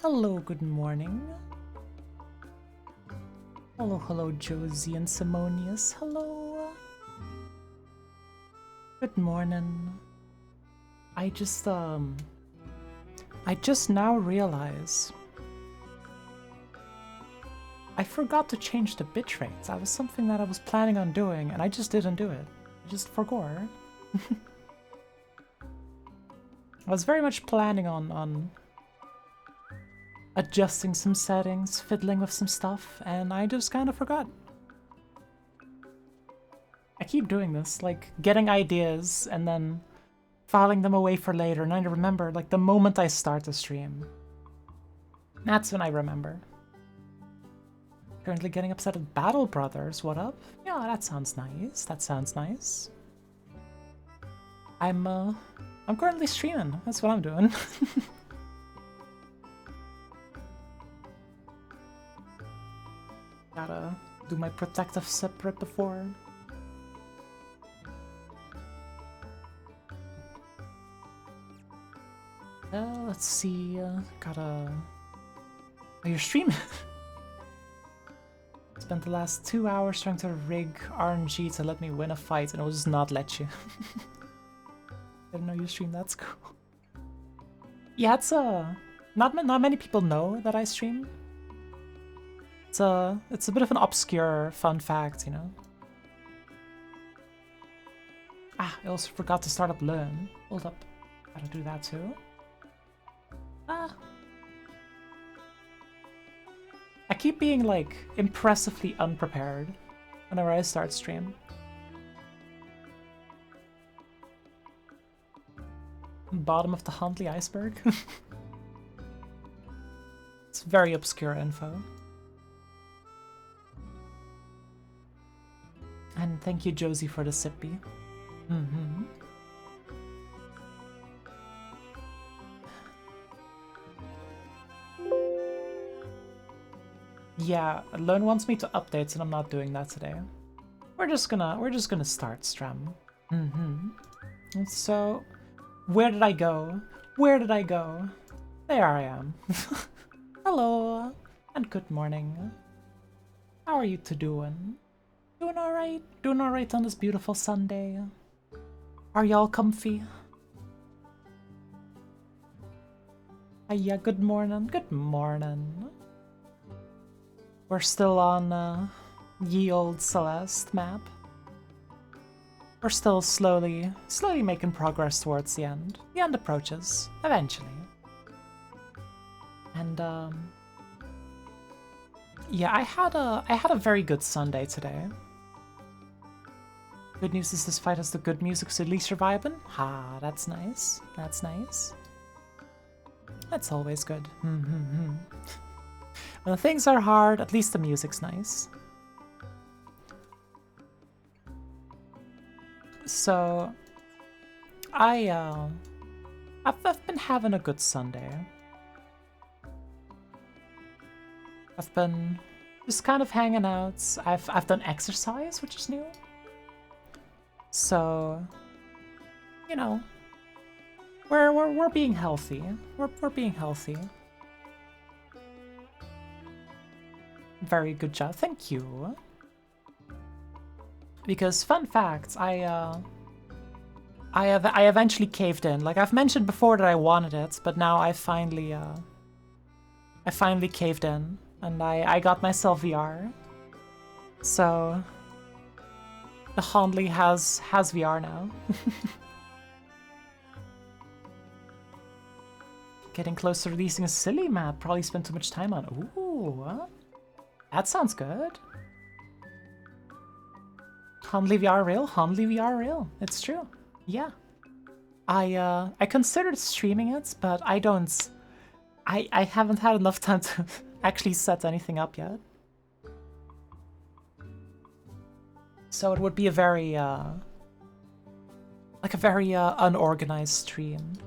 Hello, good morning. Hello, Josie and Simonius. Hello. Good morning. I just now realized I forgot to change the bitrate. That was something that I was planning on doing, and I just didn't do it. I just forgot. I was very much planning on adjusting some settings, fiddling with some stuff, and I just kind of forgot. I keep doing this, like getting ideas and then filing them away for later, and I remember like the moment I start the stream. That's when I remember. Currently getting upset at Battle Brothers, what up? Yeah, that sounds nice, that sounds nice. I'm currently streaming, that's what I'm doing. Gotta do my protective sip right before. Let's see, gotta... Oh, you're streaming? Spent the last 2 hours trying to rig RNG to let me win a fight, and it will just not let you. Didn't know you stream, that's cool. Yeah, it's not many people know that I stream. It's a bit of an obscure fun fact, you know. Ah, I also forgot to start up Learn. Hold up, gotta do that too. Ah. I keep being like impressively unprepared whenever I start stream. Bottom of the Huntley iceberg. It's very obscure info. And thank you, Josie, for the sippy. Mm-hmm. Yeah, Learn wants me to update, and I'm not doing that today. We're just gonna start Strum. Mm-hmm. And so, where did I go? Where did I go? There I am. Hello, and good morning. How are you two doing? Doing alright? Doing alright on this beautiful Sunday? Are y'all comfy? Yeah, good morning. Good morning. We're still on ye old Celeste map. We're still slowly making progress towards the end. The end approaches, eventually. And yeah, I had a very good Sunday today. Good news is this fight has the good music, so at least you're vibing. Ah, that's nice. That's nice. That's always good. When things are hard, at least the music's nice. So, I've been having a good Sunday. I've been just kind of hanging out. I've done exercise, which is new. So, you know, we're being healthy. We're being healthy. Very good job, thank you. Because fun fact, I eventually caved in. Like I've mentioned before that I wanted it, but now I finally caved in, and I got myself VR. So the Honley has VR now. Getting close to releasing a silly map. Probably spent too much time on. Ooh, that sounds good. Honley VR real? Honley VR real. It's true. Yeah. I considered streaming it, but I haven't had enough time to actually set anything up yet. So it would be a very unorganized stream.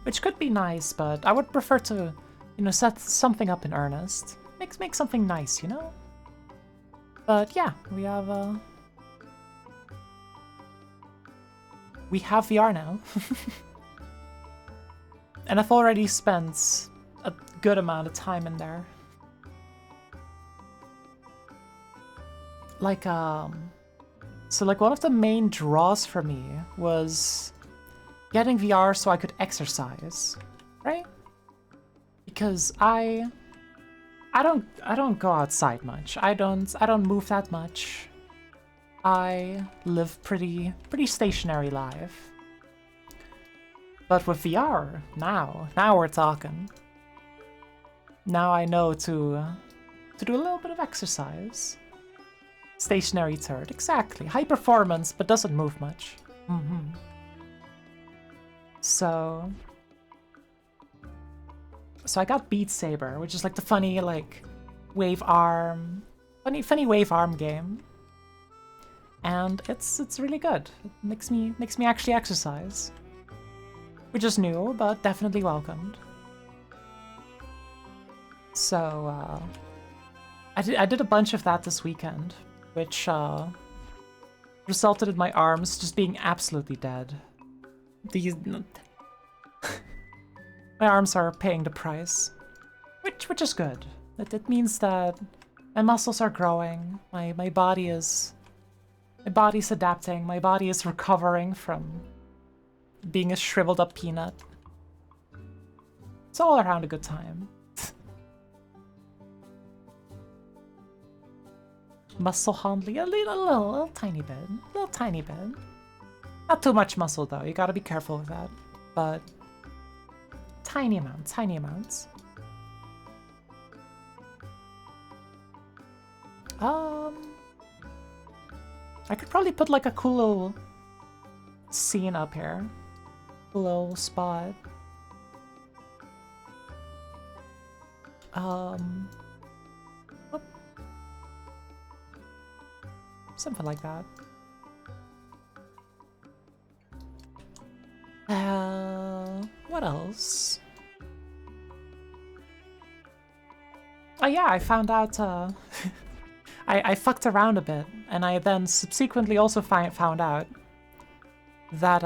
Which could be nice, but I would prefer to, you know, set something up in earnest. Make something nice, you know? But yeah, we have VR now. And I've already spent a good amount of time in there. Like, so like one of the main draws for me was getting VR so I could exercise, right? Because I don't go outside much. I don't move that much. I live pretty stationary life. But with VR, now we're talking. Now I know to do a little bit of exercise. Stationary turret, exactly. High performance, but doesn't move much. So I got Beat Saber, which is like the funny like wave arm, funny wave arm game, and it's really good. It makes me actually exercise, which is new but definitely welcomed. So I did a bunch of that this weekend, which resulted in my arms just being absolutely dead. My arms are paying the price, which is good. It means that my muscles are growing, my body's adapting, my body is recovering from being a shriveled up peanut. It's all around a good time. Muscle handling, a little tiny bit. Not too much muscle though, you gotta be careful with that. But tiny amounts. I could probably put like a cool little scene up here. Cool little spot. Whoop. Something like that. What else? Oh yeah, I found out, I fucked around a bit, and I then subsequently also found out that,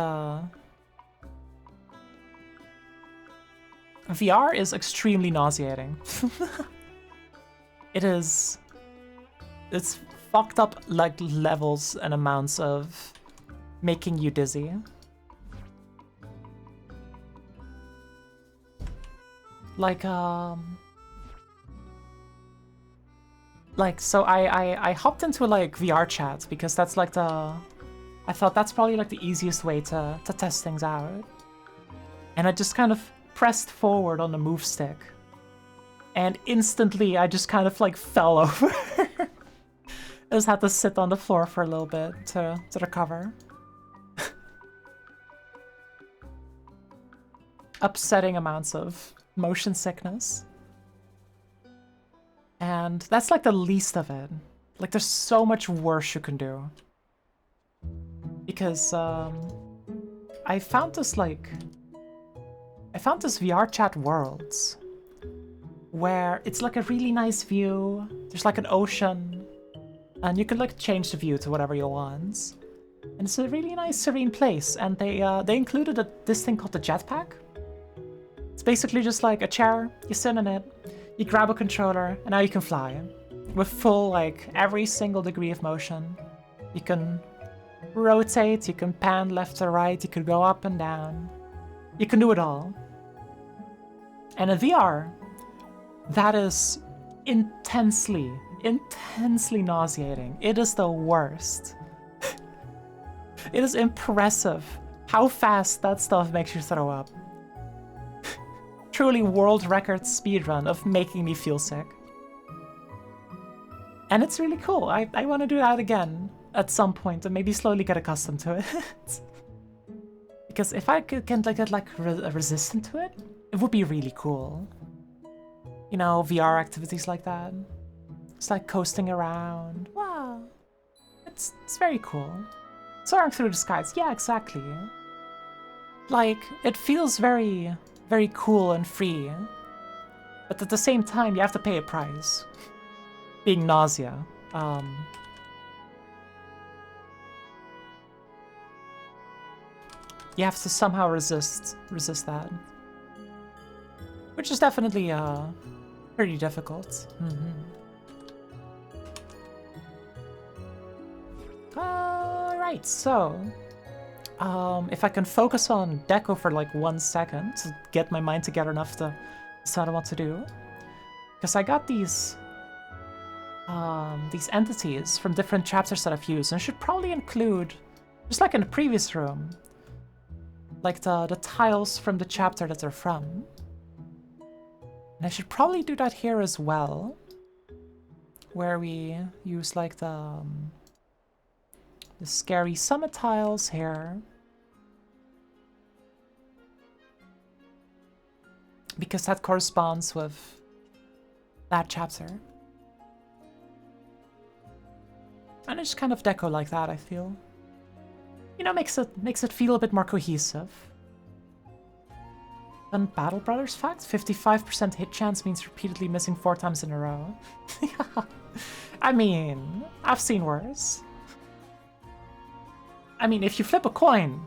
VR is extremely nauseating. It's fucked up, like, levels and amounts of making you dizzy. Like, so I hopped into, like, VR chat, because that's, like, I thought that's probably, like, the easiest way to test things out. And I just kind of pressed forward on the move stick. And instantly, I just kind of, like, fell over. I just had to sit on the floor for a little bit to recover. Upsetting amounts of motion sickness. And that's like the least of it. Like, there's so much worse you can do. Because, I found this VR chat Worlds, where it's like a really nice view, there's like an ocean, and you can like change the view to whatever you want. And it's a really nice, serene place, and they included this thing called the jetpack. It's basically just like a chair, you sit in it, you grab a controller, and now you can fly. With full, like, every single degree of motion. You can rotate, you can pan left to right, you can go up and down. You can do it all. And in VR, that is intensely nauseating. It is the worst. It is impressive how fast that stuff makes you throw up. Truly world record speedrun of making me feel sick. And it's really cool. I want to do that again at some point and maybe slowly get accustomed to it. Because if I could get like resistant to it, it would be really cool. You know, VR activities like that. It's like coasting around. Wow. It's very cool. Soaring through the skies. Yeah, exactly. Like, it feels very cool and free. But at the same time, you have to pay a price. Being nausea. You have to somehow resist that. which is definitely pretty difficult. Alright, so if I can focus on Deco for like 1 second to get my mind together enough to decide what to do. Because I got these entities from different chapters that I've used, and I should probably include, just like in the previous room, like the tiles from the chapter that they're from. And I should probably do that here as well, where we use like the scary summit tiles here. Because that corresponds with that chapter. And I just kind of deco like that, I feel. You know, makes it feel a bit more cohesive. Fun Battle Brothers fact, 55% hit chance means repeatedly missing 4 times in a row. I mean, I've seen worse. I mean, if you flip a coin,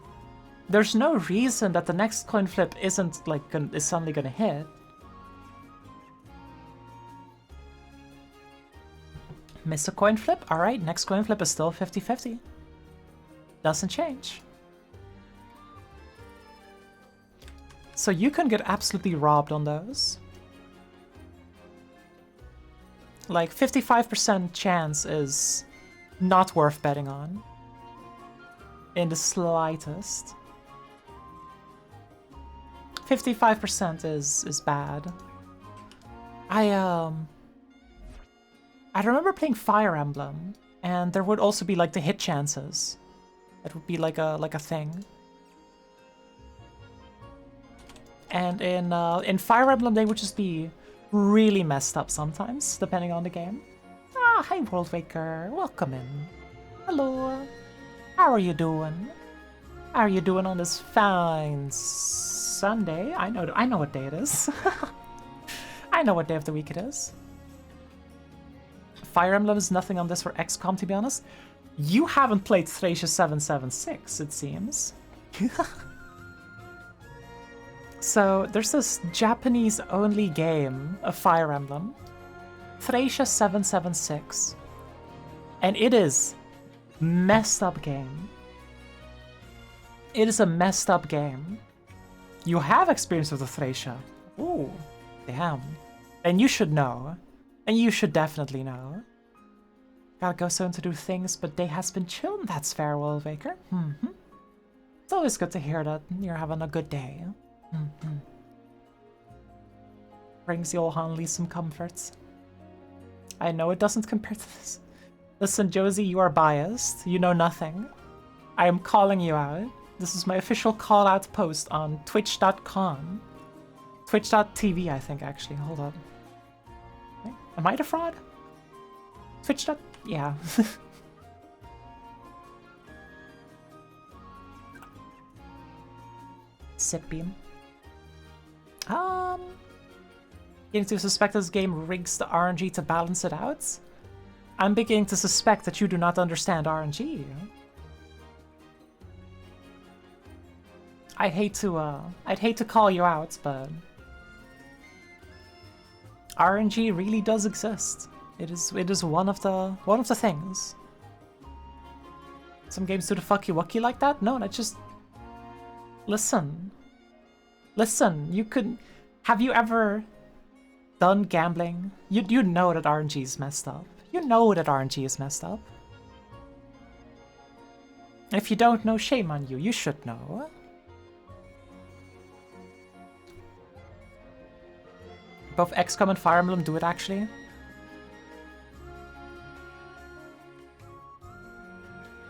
there's no reason that the next coin flip isn't like is suddenly gonna hit. Miss a coin flip? Alright, next coin flip is still 50-50. Doesn't change. So you can get absolutely robbed on those. Like 55% chance is not worth betting on. In the slightest. 55% is bad. I remember playing Fire Emblem, and there would also be like the hit chances. That would be like a thing. And in Fire Emblem, they would just be really messed up sometimes, depending on the game. Ah, hi World Waker, welcome in. Hello. How are you doing? How are you doing on this fine Sunday? I know what day it is. I know what day of the week it is. Fire Emblem is nothing on this for XCOM, to be honest. You haven't played Thracia 776, it seems. So, there's this Japanese-only game of Fire Emblem, Thracia 776, and it is messed up game. It is a messed up game. You have experience with the Thracia. Ooh, damn. And you should know. And you should definitely know. Gotta go soon to do things, but day has been chill. That's fair, World Waker. It's always good to hear that you're having a good day. Brings the old Hanli some comforts. I know it doesn't compare to this. Listen, Josie, you are biased. You know nothing. I am calling you out. This is my official call-out post on twitch.com. Twitch.tv, I think, actually. Hold on. Okay. Am I the fraud? Twitch. Yeah. Sip beam. Beginning to suspect this game rigs the RNG to balance it out? I'm beginning to suspect that you do not understand RNG. I'd hate to call you out, but RNG really does exist. It is one of the things. Some games do the fucky wucky like that? No, that's just listen. You could have you ever done gambling? You know that RNG is messed up. You know that RNG is messed up. If you don't know, shame on you. You should know. Both XCOM and Fire Emblem do it, actually.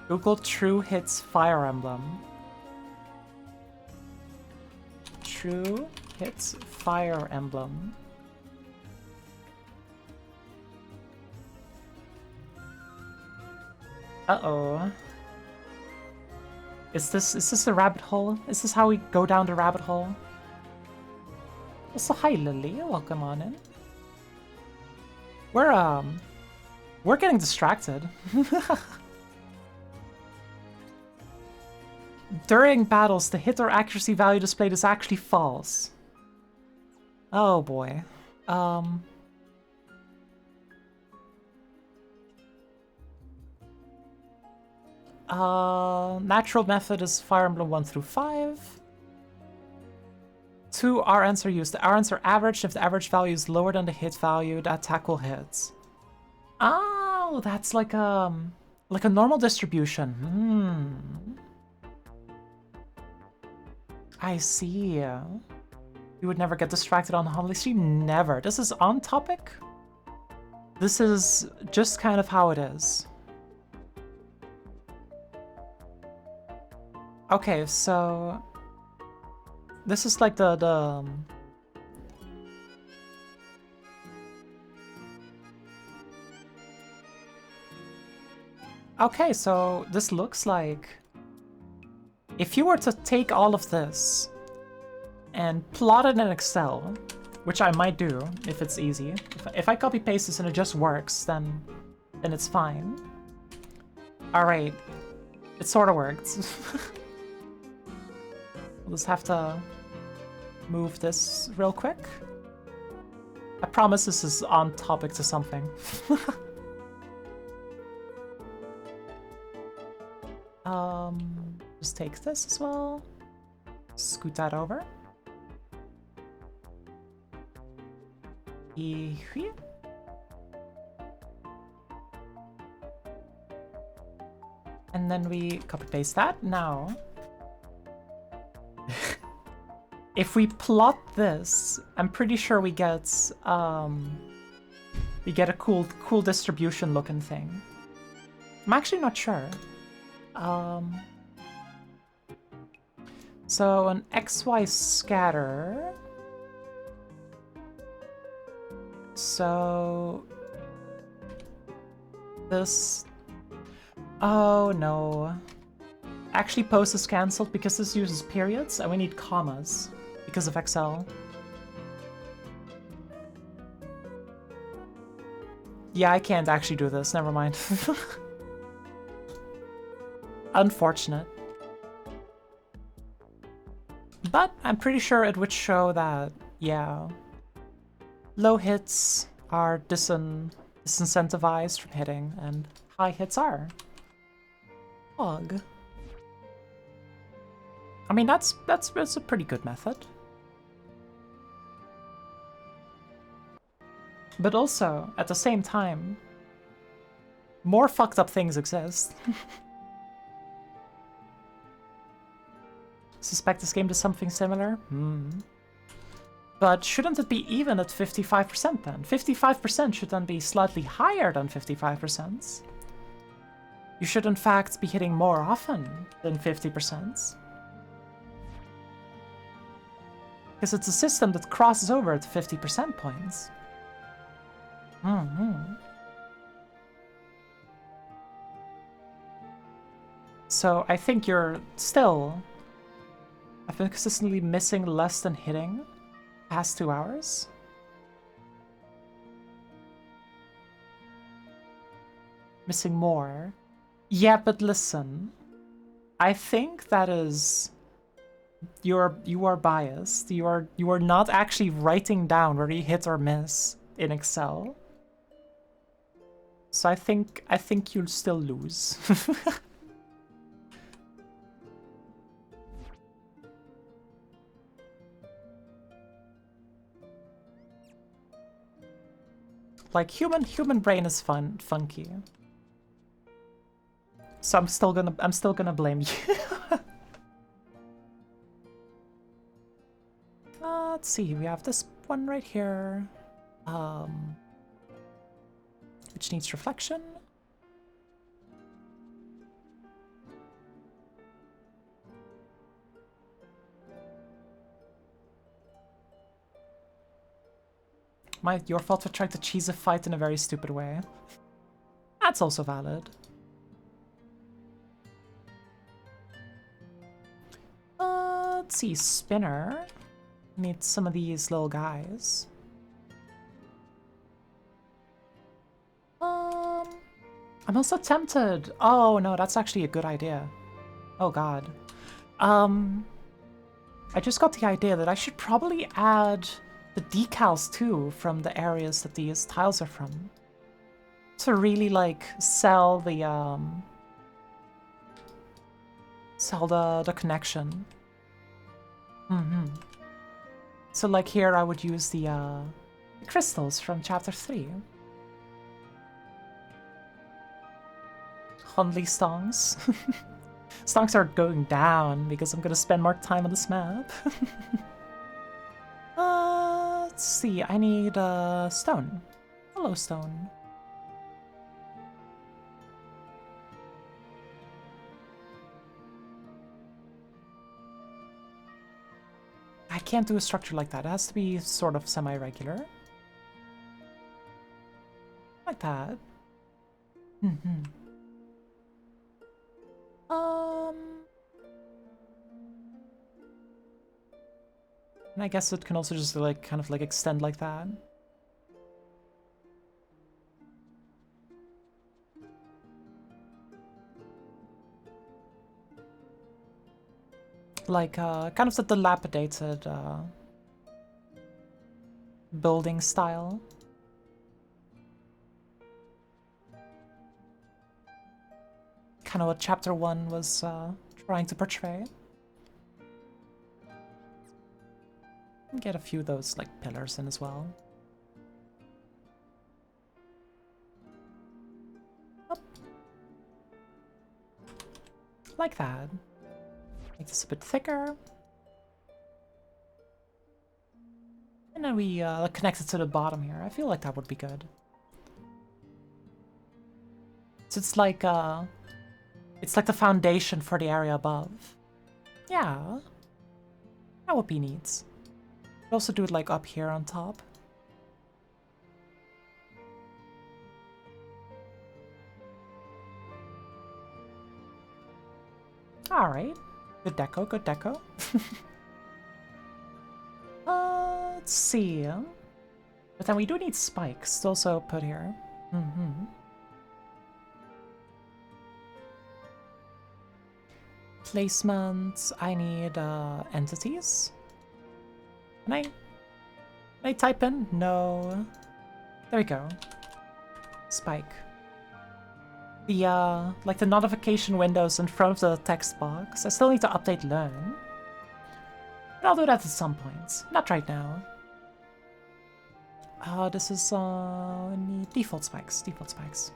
Google True Hits Fire Emblem. True Hits Fire Emblem. Uh-oh. Is this a rabbit hole? Is this how we go down the rabbit hole? Also, hi Lily, welcome on in. We're getting distracted. During battles, the hit or accuracy value displayed is actually false. Oh boy. Natural method is Fire Emblem 1 through 5. 2 RNs are used. The RNs are averaged. If the average value is lower than the hit value, the attack will hit. Oh, that's like a normal distribution. I see. You would never get distracted on the holiday stream? Never. This is on topic. This is just kind of how it is. Okay, so this is like the Okay, so this looks like if you were to take all of this and plot it in Excel, which I might do if it's easy. If I copy paste this and it just works, then it's fine. All right, it sort of worked. We'll just have to move this real quick. I promise this is on topic to something. Just take this as well. Scoot that over. And then we copy paste that. Now, if we plot this, I'm pretty sure we get a cool distribution looking thing. I'm actually not sure. So an XY scatter. So this. Oh no. Actually, post is cancelled because this uses periods and we need commas because of Excel. Yeah, I can't actually do this. Never mind. Unfortunate. But I'm pretty sure it would show that, yeah, low hits are disincentivized from hitting, and high hits are. Ugh. I mean, that's a pretty good method. But also, at the same time, more fucked up things exist. Suspect this game does something similar? But shouldn't it be even at 55% then? 55% should then be slightly higher than 55%. You should in fact be hitting more often than 50%. Because it's a system that crosses over at 50% points. So I think you're still... I've been consistently missing less than hitting past 2 hours. Missing more. Yeah, but listen. I think that is... You are biased. You are not actually writing down where you hit or miss in Excel. So I think you'll still lose. Like human brain is funky. So I'm still gonna blame you. Let's see, we have this one right here, which needs reflection. Your fault for trying to cheese a fight in a very stupid way. That's also valid. Let's see, spinner. Need some of these little guys. I'm also tempted. Oh no, that's actually a good idea. Oh god. I just got the idea that I should probably add the decals too from the areas that these tiles are from. To really like sell the connection. So like here I would use the crystals from chapter 3. Hundley stonks. Stonks are going down because I'm gonna spend more time on this map. Let's see, I need stone. Hello, stone. I can't do a structure like that. It has to be sort of semi-regular. Like that. And I guess it can also just like kind of like extend like that. Like kind of the dilapidated building style. Kind of what chapter 1 was trying to portray. Get a few of those like pillars in as well. Up. Like that. Make this a bit thicker. And then we connect it to the bottom here. I feel like that would be good. So it's like the foundation for the area above. Yeah. That would be neat. Also do it like up here on top. Alright. Good deco, good deco. Let's see. But then we do need spikes to also put here. Placement, I need entities. Can I type in? No. There we go. Spike. The, like the notification windows in front of the text box. I still need to update learn. But I'll do that at some point. Not right now. This is, need default spikes. Default spikes.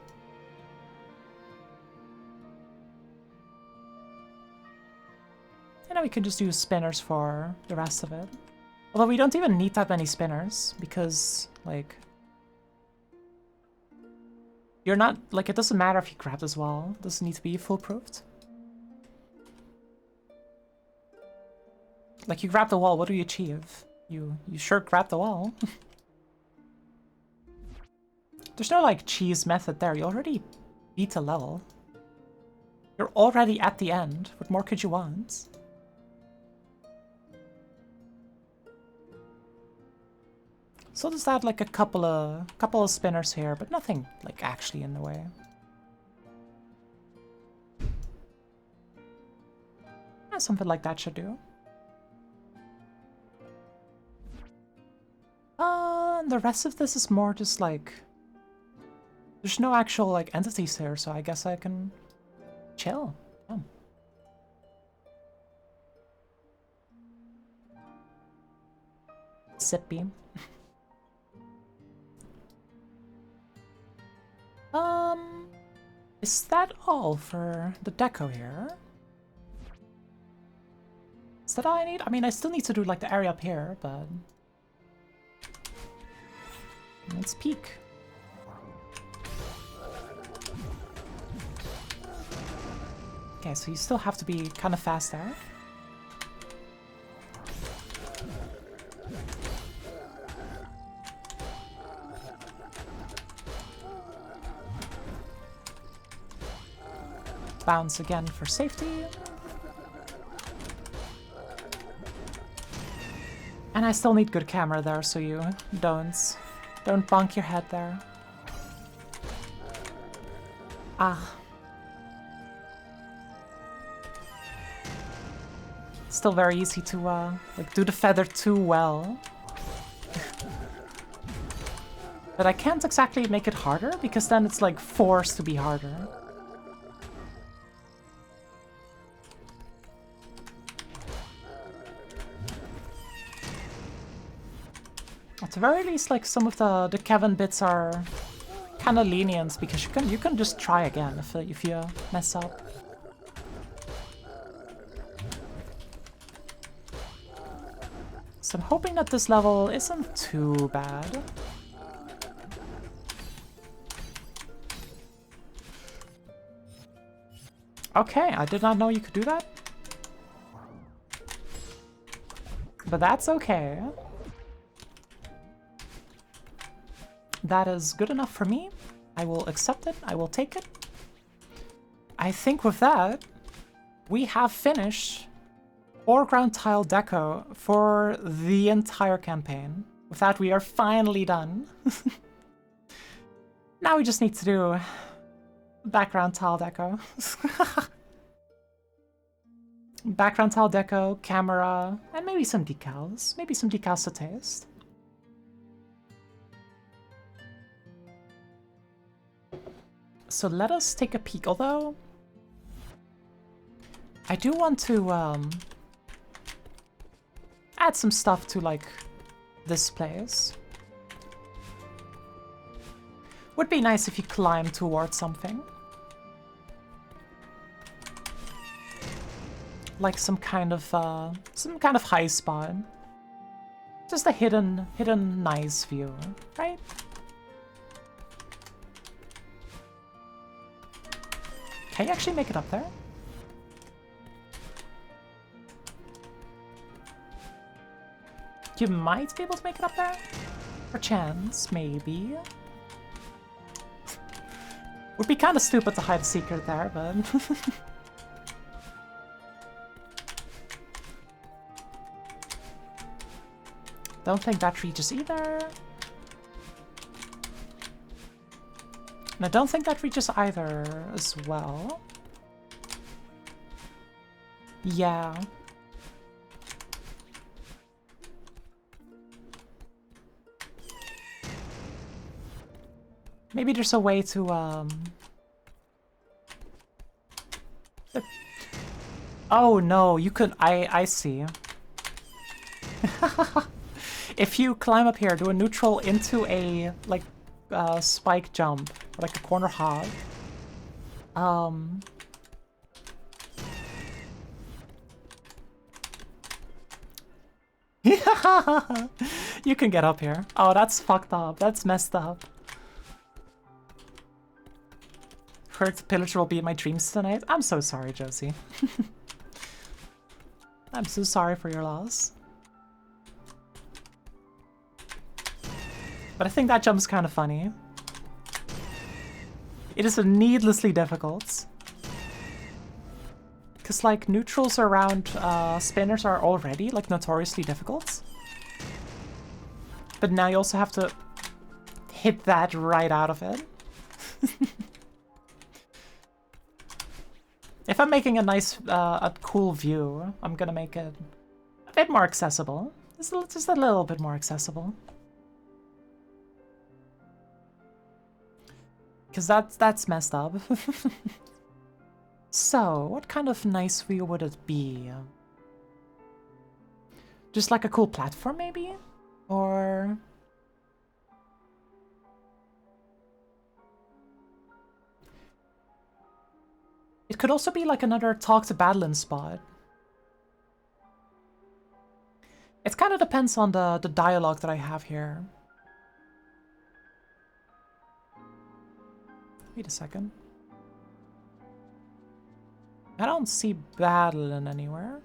And then we can just use spinners for the rest of it. Although we don't even need that many spinners, because, like... You're not... Like, it doesn't matter if you grab this wall. It doesn't need to be foolproofed. Like, you grab the wall, what do you achieve? You sure grab the wall. There's no, like, cheese method there. You already beat a level. You're already at the end. What more could you want? So there's that like a couple of spinners here, but nothing like actually in the way. Yeah, something like that should do. And the rest of this is more just like there's no actual like entities here, so I guess I can chill. Yeah. Sip beam. Is that all for the deco here? Is that all I need? I mean, I still need to do like the area up here, but... Let's peek. Okay, so you still have to be kind of fast there. Bounce again for safety. And I still need good camera there, so you don't bonk your head there. Ah. Still very easy to like do the feather too well. But I can't exactly make it harder, because then it's like forced to be harder. At the very least, like, some of the Kevin bits are kind of lenient, because you can just try again if you mess up. So I'm hoping that this level isn't too bad. Okay, I did not know you could do that. But that's okay. That is good enough for me. I will accept it. I will take it. I think with that, we have finished foreground tile deco for the entire campaign. With that, we are finally done. Now we just need to do background tile deco. Background tile deco, camera, and maybe some decals. Maybe some decals to taste. So let us take a peek, although I do want to add some stuff to, like, this place. Would be nice if you climb towards something. Like some kind of high spot. Just a hidden nice view, right? Can you actually make it up there? You might be able to make it up there? Perchance, maybe. Would be kind of stupid to hide a secret there, but... Don't think that reaches either. And I don't think that reaches either as well. Yeah. Maybe there's a way to, Oh no, you could... I see. If you climb up here, do a neutral into a, like, spike jump, or like a corner hop. You can get up here. Oh, that's fucked up. That's messed up. Heard the pillager will be in my dreams tonight. I'm so sorry, Josie. I'm so sorry for your loss. But I think that jump's kind of funny. It is needlessly difficult. Because, like, neutrals around spinners are already, like, notoriously difficult. But now you also have to hit that right out of it. If I'm making a nice, a cool view, I'm gonna make it a bit more accessible. Just a little bit more accessible. Because that's messed up. So, what kind of nice view would it be? Just like a cool platform, maybe? Or... It could also be like another Talk to Badeline spot. It kind of depends on the dialogue that I have here. Wait a second. I don't see Badeline anywhere.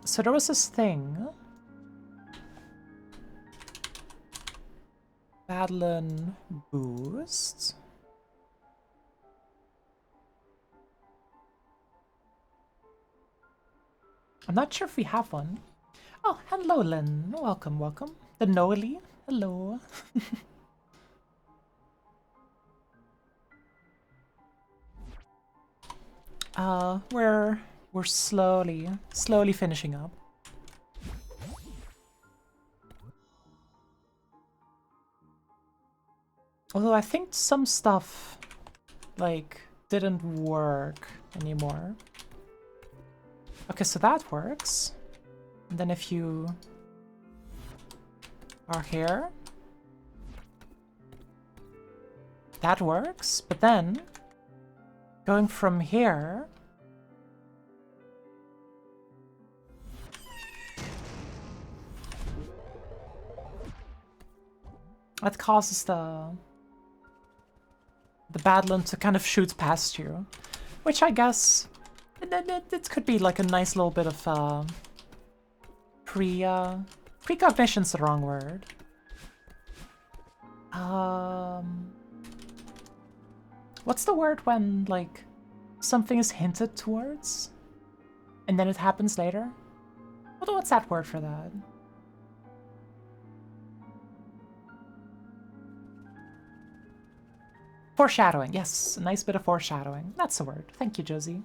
So there was this thing. Badeline boost. I'm not sure if we have one. Oh, hello, Lynn. Welcome, welcome. The Noeli. Hello. We're We're slowly finishing up. Although I think some stuff, like, didn't work anymore. Okay, so that works. And then if you are here, that works. But then, going from here, that causes the Badland to kind of shoot past you, which I guess it could be like a nice little bit of precognition's the wrong word. What's the word when like something is hinted towards and then it happens later? What's that word for that? Foreshadowing, yes, a nice bit of foreshadowing. That's the word. Thank you, Josie.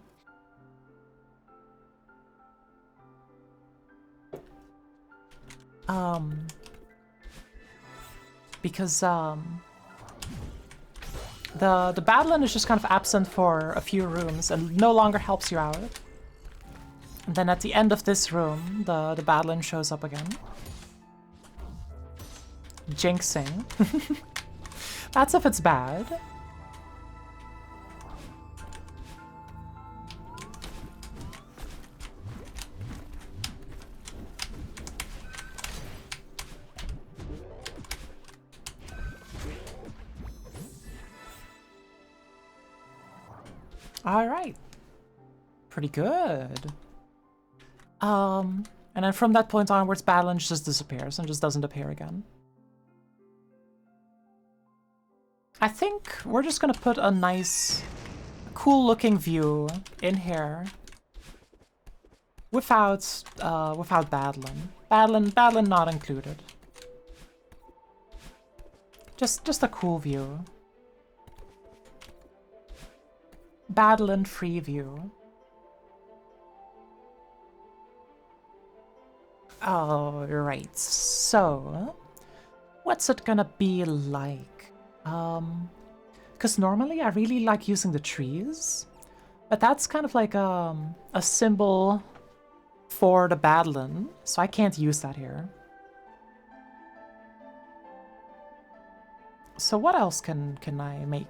Because the Badland is just kind of absent for a few rooms and no longer helps you out. And then at the end of this room, the Badland shows up again. Jinxing. That's if it's bad. Alright. Pretty good. And then from that point onwards, Badland just disappears and just doesn't appear again. I think we're just gonna put a nice, cool-looking view in here without Badland. Badland not included. Just a cool view. Badland free view. Alright, so what's it gonna be like? Because normally I really like using the trees, but that's kind of like a symbol for the Badland, so I can't use that here. So what else can I make?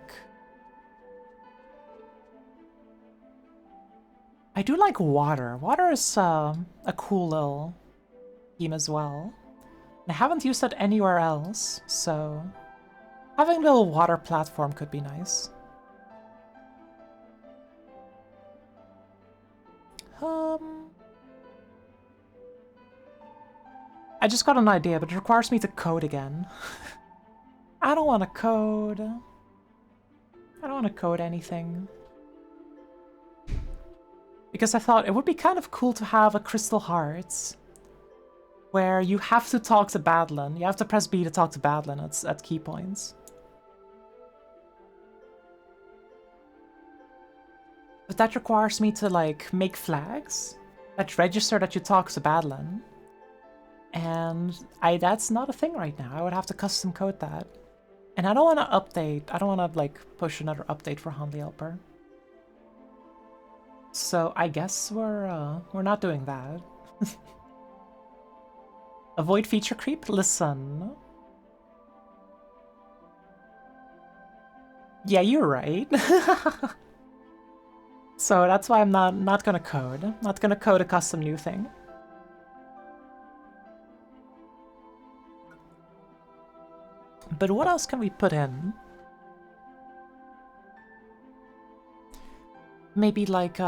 I do like water. Water is a cool little theme as well. I haven't used that anywhere else, so having a little water platform could be nice. I just got an idea, but it requires me to code again. I don't want to code. I don't want to code anything. Because I thought it would be kind of cool to have a Crystal Hearts where you have to talk to Badland. You have to press B to talk to Badland at key points. But that requires me to, like, make flags that register that you talk to Badland. And that's not a thing right now. I would have to custom code that. And I don't want to update. I don't want to, like, push another update for Hanli Helper. So I guess we're not doing that. Avoid feature creep? Listen. Yeah, you're right. So that's why I'm not gonna code. Not gonna code a custom new thing. But what else can we put in? Maybe like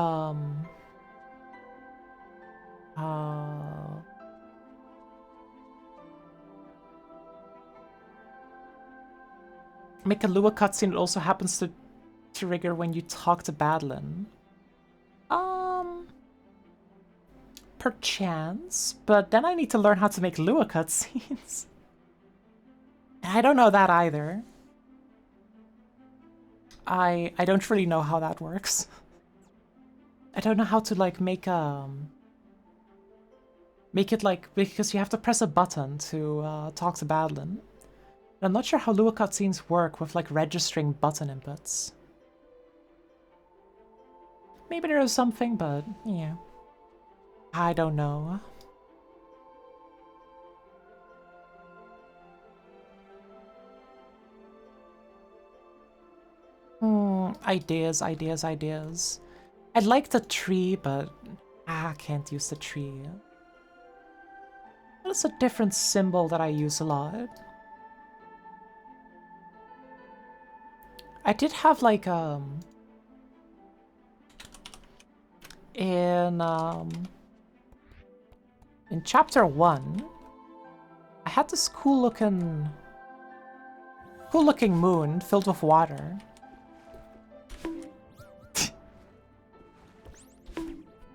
make a Lua cutscene that also happens to trigger when you talk to Badland. Perchance, but then I need to learn how to make Lua cutscenes. I don't know that either. I don't really know how that works. I don't know how to like make it like, because you have to press a button to talk to Badlin. I'm not sure how Lua cutscenes work with like registering button inputs. Maybe there is something, but yeah, I don't know. Ideas, ideas, ideas. I'd like the tree, but I can't use the tree. It's a different symbol that I use a lot. I did have like in chapter 1, I had this cool looking moon filled with water.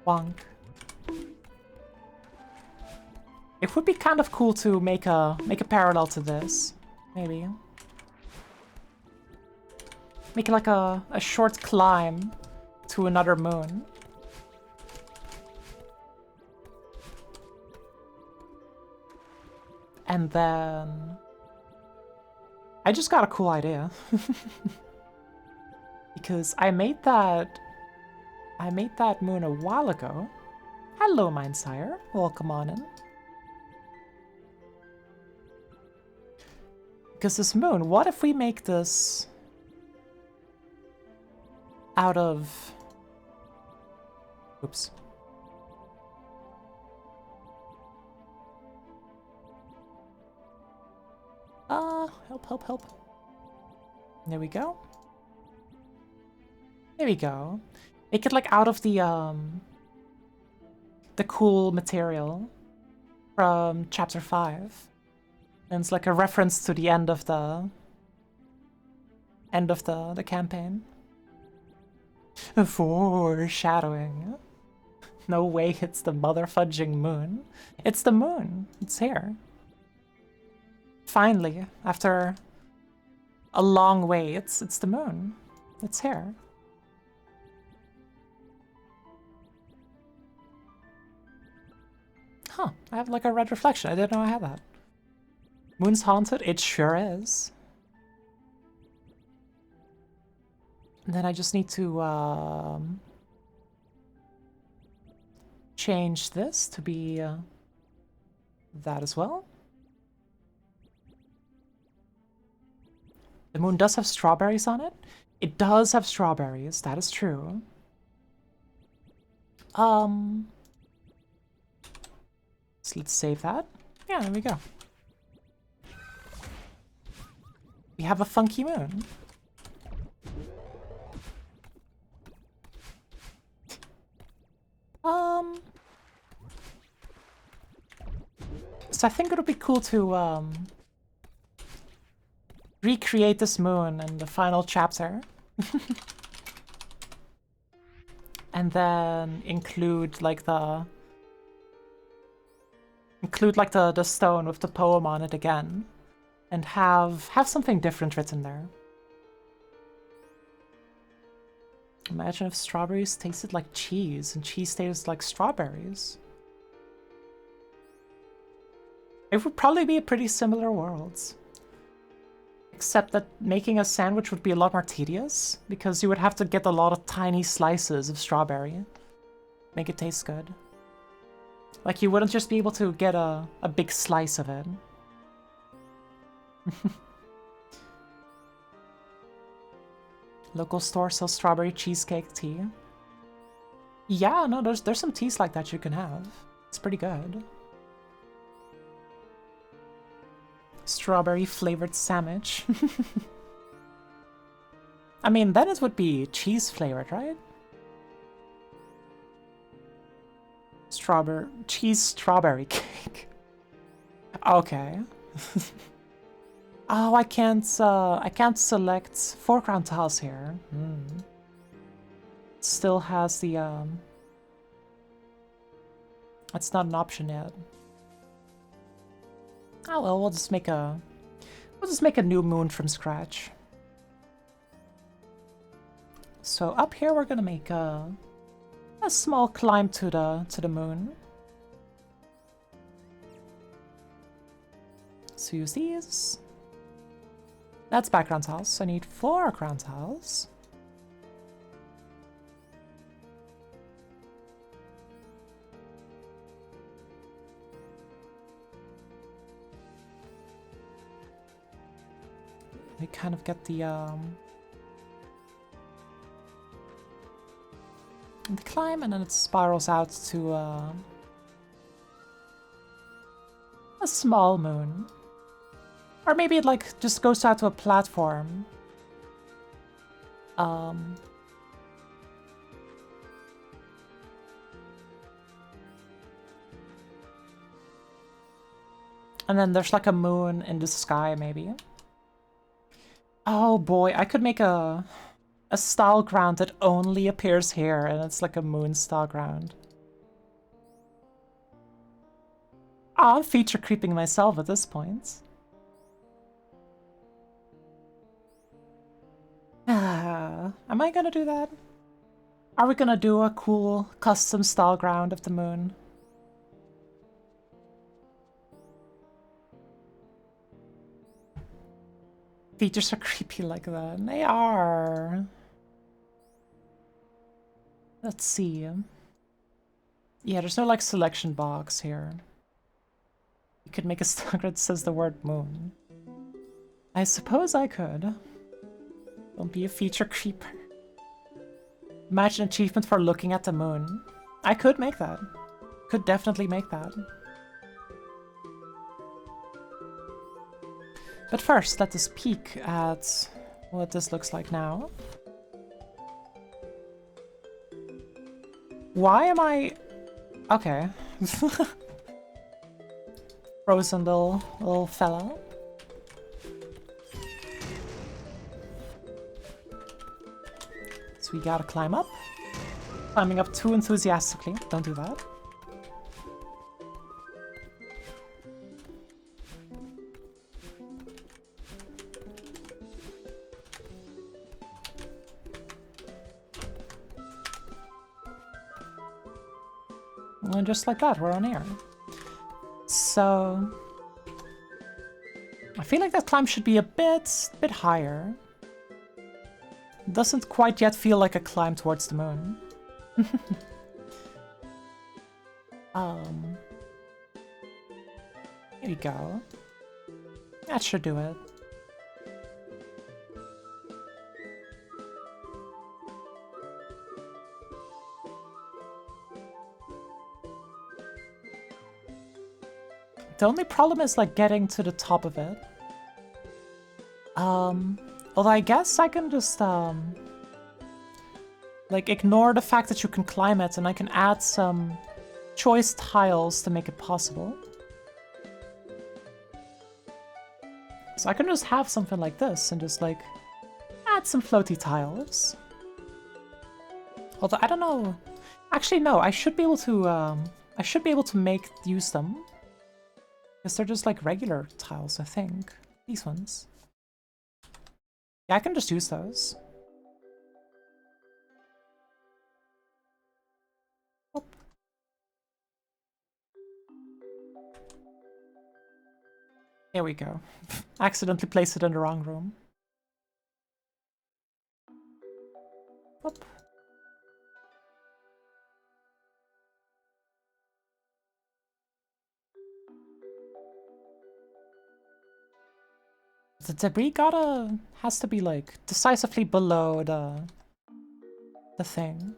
Bonk. It would be kind of cool to make a parallel to this, maybe. Make it like a short climb to another moon. And then I just got a cool idea. Because I made that moon a while ago. Hello, Mindsire. Welcome on in. Because this moon, what if we make this out of... Oops. Help, help, help. There we go. There we go. Make it like out of the cool material from chapter 5. And it's like a reference to the end of the campaign. Foreshadowing. No way it's the motherfudging moon. It's the moon. It's here. Finally, after a long wait, it's the moon. It's here. Huh, I have like a red reflection. I didn't know I had that. Moon's haunted? It sure is. And then I just need to change this to be that as well. The moon does have strawberries on it. It does have strawberries, that is true. So let's save that. Yeah, there we go. We have a funky moon. So I think it would be cool to recreate this moon in the final chapter. And then include like the stone with the poem on it again. And have something different written there. Imagine if strawberries tasted like cheese and cheese tasted like strawberries. It would probably be a pretty similar worlds. Except that making a sandwich would be a lot more tedious, because you would have to get a lot of tiny slices of strawberry. Make it taste good. Like, you wouldn't just be able to get a big slice of it. Local store sells strawberry cheesecake tea. Yeah, no, there's some teas like that you can have. It's pretty good. Strawberry flavored sandwich. I mean, then it would be cheese flavored, right? Cheese strawberry cake. Okay. Oh, I can't select foreground tiles here. Still has the it's not an option yet. Oh well, we'll just make a new moon from scratch. So up here we're gonna make a a small climb to the moon. So use these. That's background tiles, so I need foreground tiles. We kind of get the climb, and then it spirals out to a small moon. Or maybe it like just goes out to a platform. And then there's like a moon in the sky, maybe. Oh boy, I could make a style ground that only appears here, and it's like a moon style ground. Oh, I'm feature creeping myself at this point. Am I gonna do that? Are we gonna do a cool custom style ground of the moon? Features are creepy like that. They are. Let's see. Yeah, there's no like selection box here. You could make a style grid that says the word moon. I suppose I could. Don't be a feature creeper. Imagine achievement for looking at the moon. I could make that. Could definitely make that. But first, let us peek at what this looks like now. Why am I... Okay. Frozen little fella. So we gotta climb up. Climbing up too enthusiastically. Don't do that. And just like that, we're on air. So... I feel like that climb should be a bit higher. Doesn't quite yet feel like a climb towards the moon. Here we go. That should do it. The only problem is like getting to the top of it. Although I guess I can just like ignore the fact that you can climb it, and I can add some choice tiles to make it possible. So I can just have something like this and just like add some floaty tiles. Although I don't know. Actually no, I should be able to use them. Because they're just like regular tiles, I think. These ones. Yeah, I can just use those. Oop. There we go. Accidentally placed it in the wrong room. Oop. The debris has to be like decisively below the thing.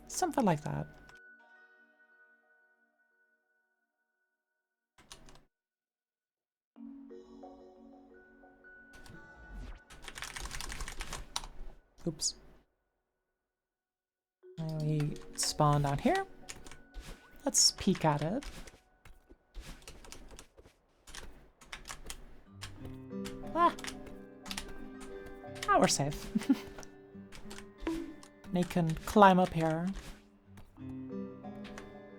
Something like that. Oops. And we spawn down here. Let's peek at it. Ah! Ah, we're safe. They can climb up here.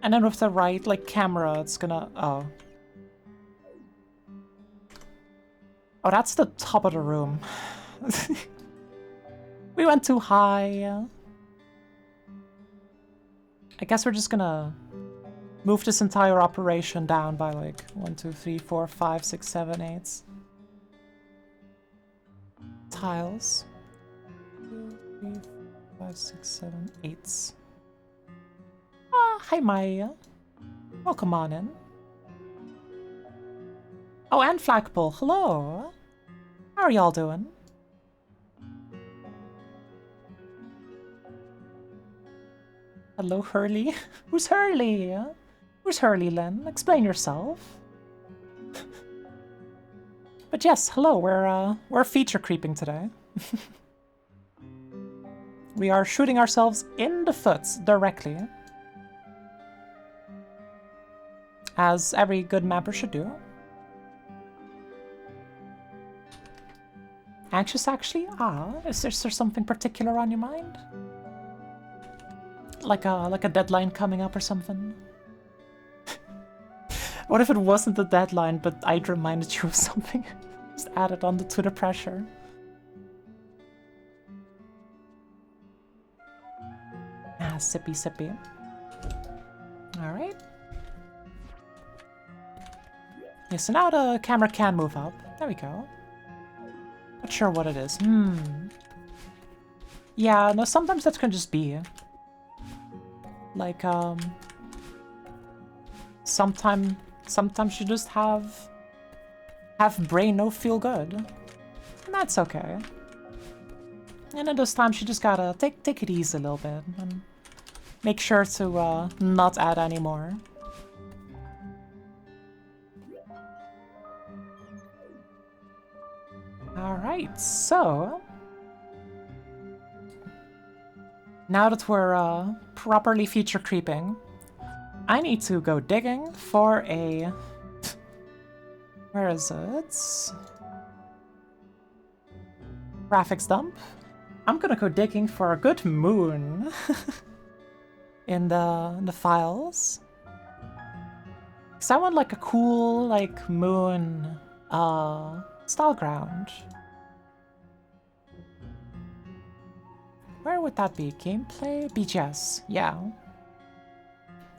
And then with the right, like, camera, it's gonna... Oh. Oh, that's the top of the room. We went too high. I guess we're just gonna move this entire operation down by like 1, 2, 3, 4, 5, 6, 7, 8 tiles. 2, 3, 5, 6, 7, 8. Ah, hi Maya. Welcome on in. Oh, and Flagpole, hello. How are y'all doing? Hello, Hurley. Who's Hurley? Who's Hurley, Len? Explain yourself. But yes, hello. We're feature creeping today. We are shooting ourselves in the foot directly, as every good mapper should do. Anxious, actually? Ah, is there something particular on your mind? Like a deadline coming up or something? What if it wasn't the deadline, but I'd reminded you of something? Just added on to the pressure. Ah, sippy sippy. Alright. Yeah, so now the camera can move up. There we go. Not sure what it is. Yeah, no, sometimes that can just be. Like, sometimes you just have brain no feel good. And that's okay. And then those times you just gotta take it easy a little bit and make sure to not add any more. Alright, so now that we're properly feature creeping, I need to go digging for a... Where is it? Graphics dump. I'm gonna go digging for a good moon in the files. Cause I want like a cool like moon style ground. Where would that be? Gameplay? BGS, yeah.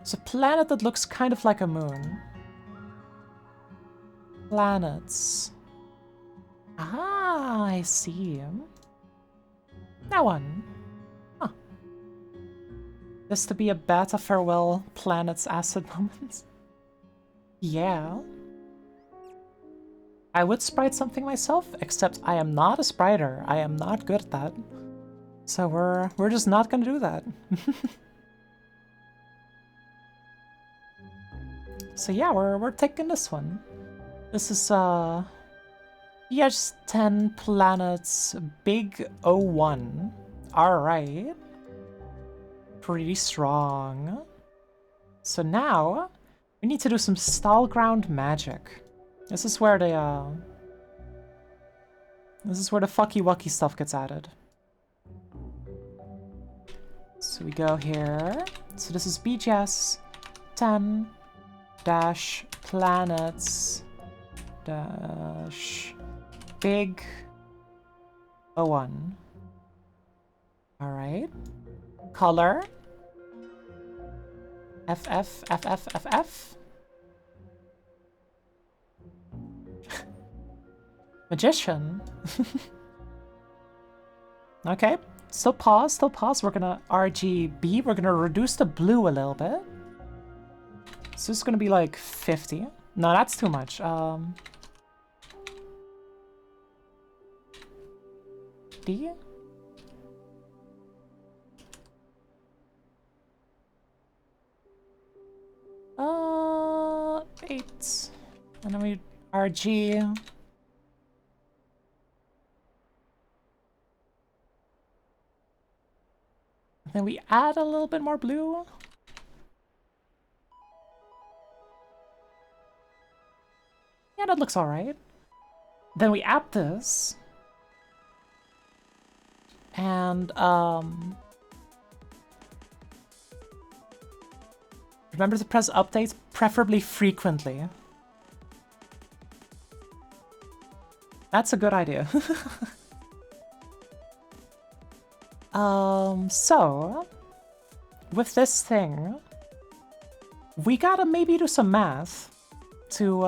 It's a planet that looks kind of like a moon. Planets. Ah, I see. That one. Huh. This to be a beta farewell planets acid moment. Yeah. I would sprite something myself, except I am not a spriter. I am not good at that. So we're just not gonna do that. So yeah, we're taking this one. This is yes, 10 planets, big 01. Alright. Pretty strong. So now we need to do some stall ground magic. This is where the fucky wucky stuff gets added. So we go here. So this is BGS 10 dash planets dash big 01. Alright. Color. FF. Magician. Okay. Still pause. We're gonna RGB. We're gonna reduce the blue a little bit. So it's gonna be like 50. No, that's too much. D? 8. And then we RG. Then we add a little bit more blue. Yeah, that looks alright. Then we add this. And, remember to press updates, preferably frequently. That's a good idea. So with this thing, we gotta maybe do some math to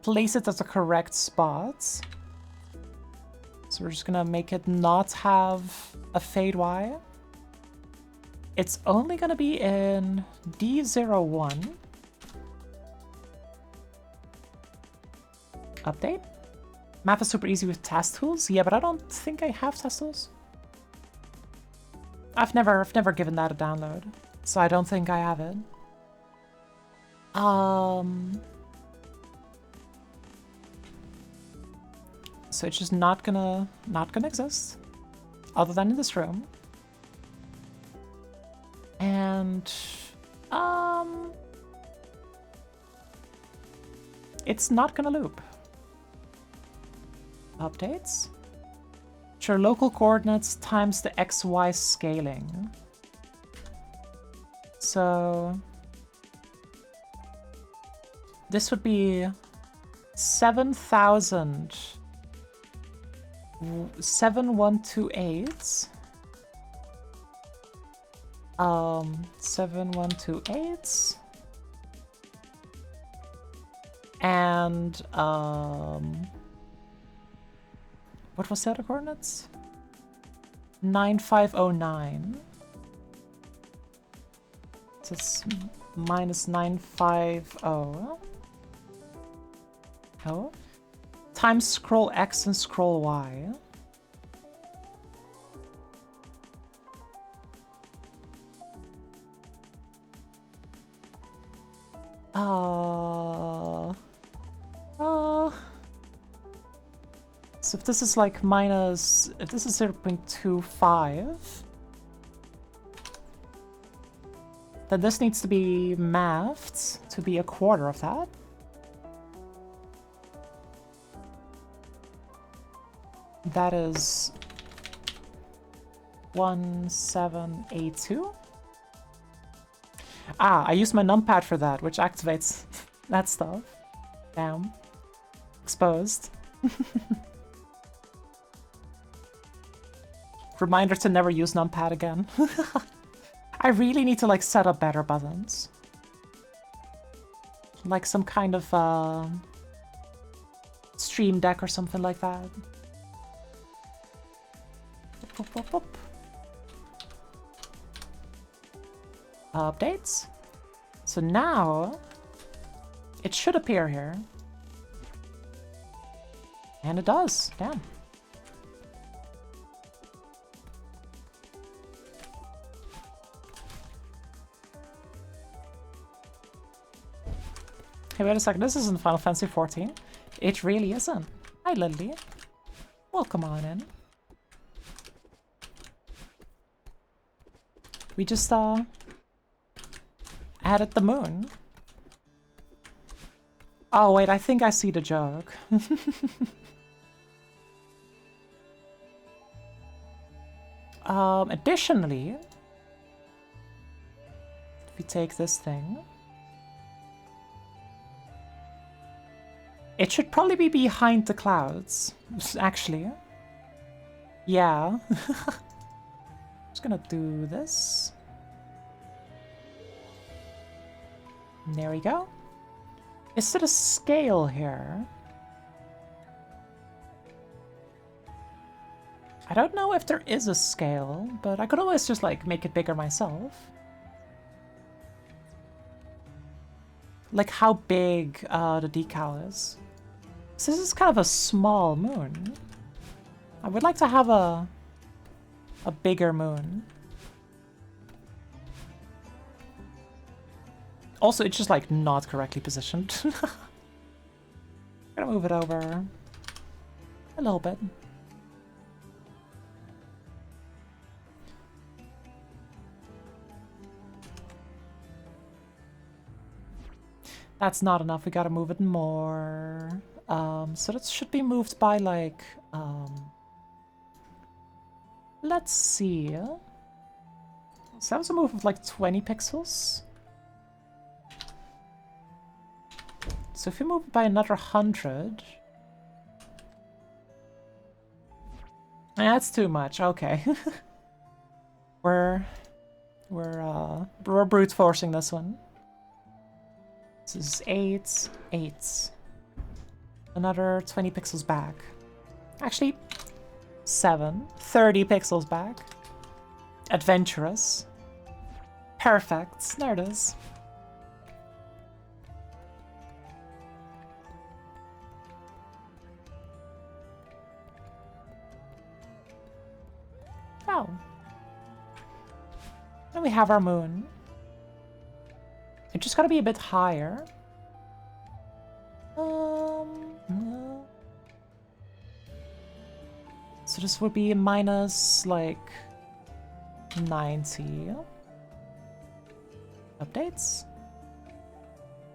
place it at the correct spot. So we're just gonna make it not have a fade Y. It's only gonna be in D01. Update. Math is super easy with task tools. Yeah, but I don't think I have task tools. I've never given that a download, so I don't think I have it. So it's just not gonna exist, other than in this room. And it's not gonna loop. Updates. Sure, local coordinates times the XY scaling. So this would be 7128. 7128. And what was the other coordinates? 9509. So it's minus 950. Oh. Times scroll X and scroll Y. So if this is like if this is 0.25, then this needs to be mathed to be a quarter of that. That is 1782. Ah, I used my numpad for that, which activates that stuff. Damn. Exposed. Reminder to never use numpad again. I really need to like set up better buttons. Like some kind of Stream Deck or something like that. Boop, boop, boop. Updates. So now it should appear here. And it does. Damn. Hey, wait a second. This isn't Final Fantasy XIV. It really isn't. Hi, Lily. Welcome on in. We just added the moon. Oh wait, I think I see the joke. Additionally, if we take this thing, it should probably be behind the clouds, actually. Yeah. Just gonna do this. There we go. Is it a scale here? I don't know if there is a scale, but I could always just like make it bigger myself. Like how big the decal is. So this is kind of a small moon. I would like to have a bigger moon. Also, it's just like not correctly positioned. I'm gonna move it over a little bit. That's not enough. We gotta move it more. So that should be moved by like let's see. So that was a move of like 20 pixels. So if we move it by another 100... That's too much, okay. We're brute forcing this one. This is 8, 8. Another 20 pixels back. Actually, 7. 30 pixels back. Adventurous. Perfect. There it is. Oh. And we have our moon. It just gotta be a bit higher. No. So this would be minus like 90. Updates.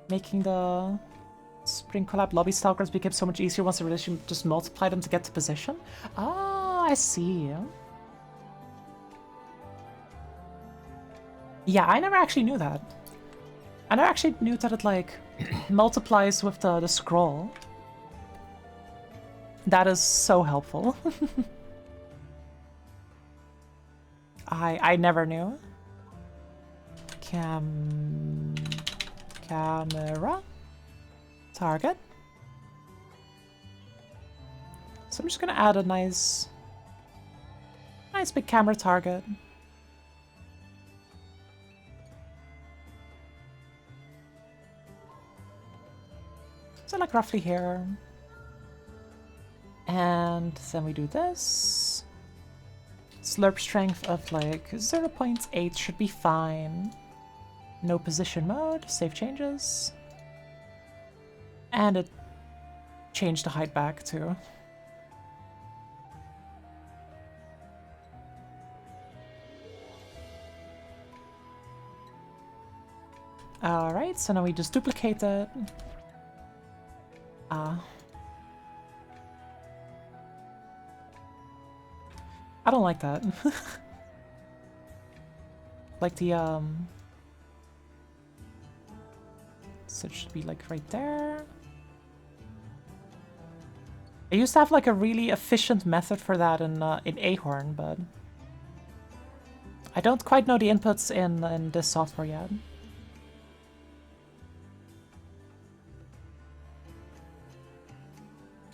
Making the Spring Collab lobby stalkers became so much easier once the relation just multiplied them to get to position. Oh, I see. Yeah, I never actually knew that. I never actually knew that it like multiplies with the scroll. That is so helpful. I never knew. Camera. Target. So I'm just gonna add a nice big camera target. So like roughly here. And then we do this. Slurp strength of like 0.8 should be fine. No position mode, save changes. And it changed the height back too. Alright, so now we just duplicate it. I don't like that. Like the, so it should be like right there. I used to have like a really efficient method for that in Ahorn, but I don't quite know the inputs in this software yet.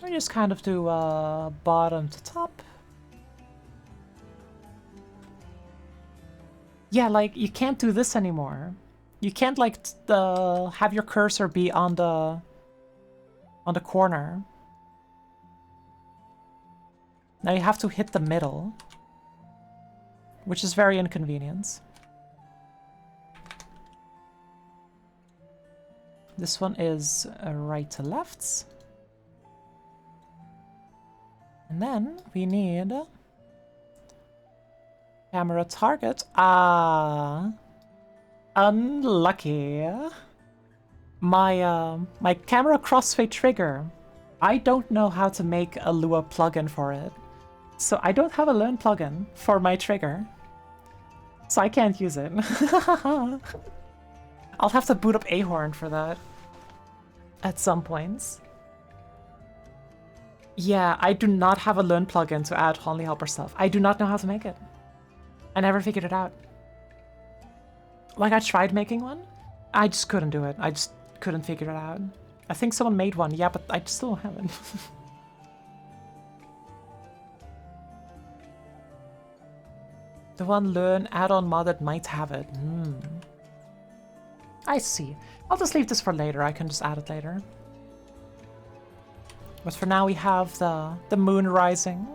I just kind of do bottom to top. Yeah, like you can't do this anymore. You can't like have your cursor be on the corner. Now you have to hit the middle, which is very inconvenient. This one is right to left. And then we need camera target. Ah, unlucky. My camera crossfade trigger. I don't know how to make a Lua plugin for it, so I don't have a Learn plugin for my trigger, so I can't use it. I'll have to boot up Ahorn for that at some points. Yeah, I do not have a Learn plugin to add Only Helper stuff. I do not know how to make it. I never figured it out. Like, I tried making one. I just couldn't do it. I just couldn't figure it out. I think someone made one, yeah, but I still haven't. The one Learn add-on modded might have it. I see. I'll just leave this for later. I can just add it later. But for now we have the moon rising.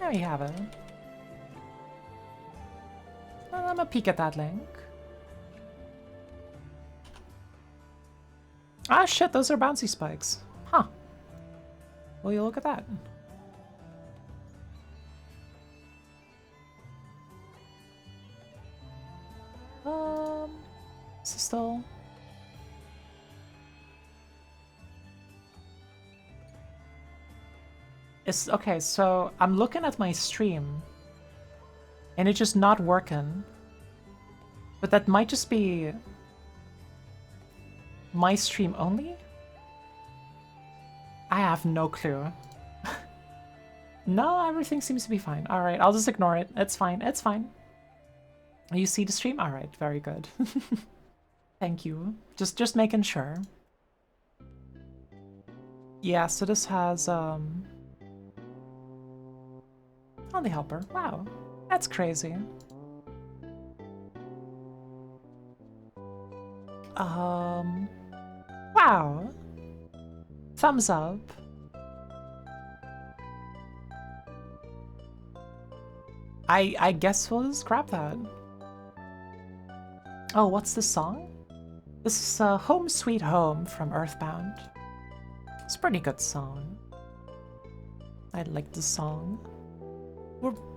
There we have it. I'm gonna peek at that link. Ah shit, those are bouncy spikes. Huh. Will you look at that? Is this still... Okay, so I'm looking at my stream and it's just not working. But that might just be my stream only? I have no clue. No, everything seems to be fine. Alright, I'll just ignore it. It's fine, it's fine. You see the stream? Alright, very good. Thank you. Just making sure. Yeah, so this has, Oh, the helper. Wow, that's crazy. Wow. Thumbs up. I guess we'll just grab that. Oh, what's the song? This is Home Sweet Home from Earthbound. It's a pretty good song. I like the song.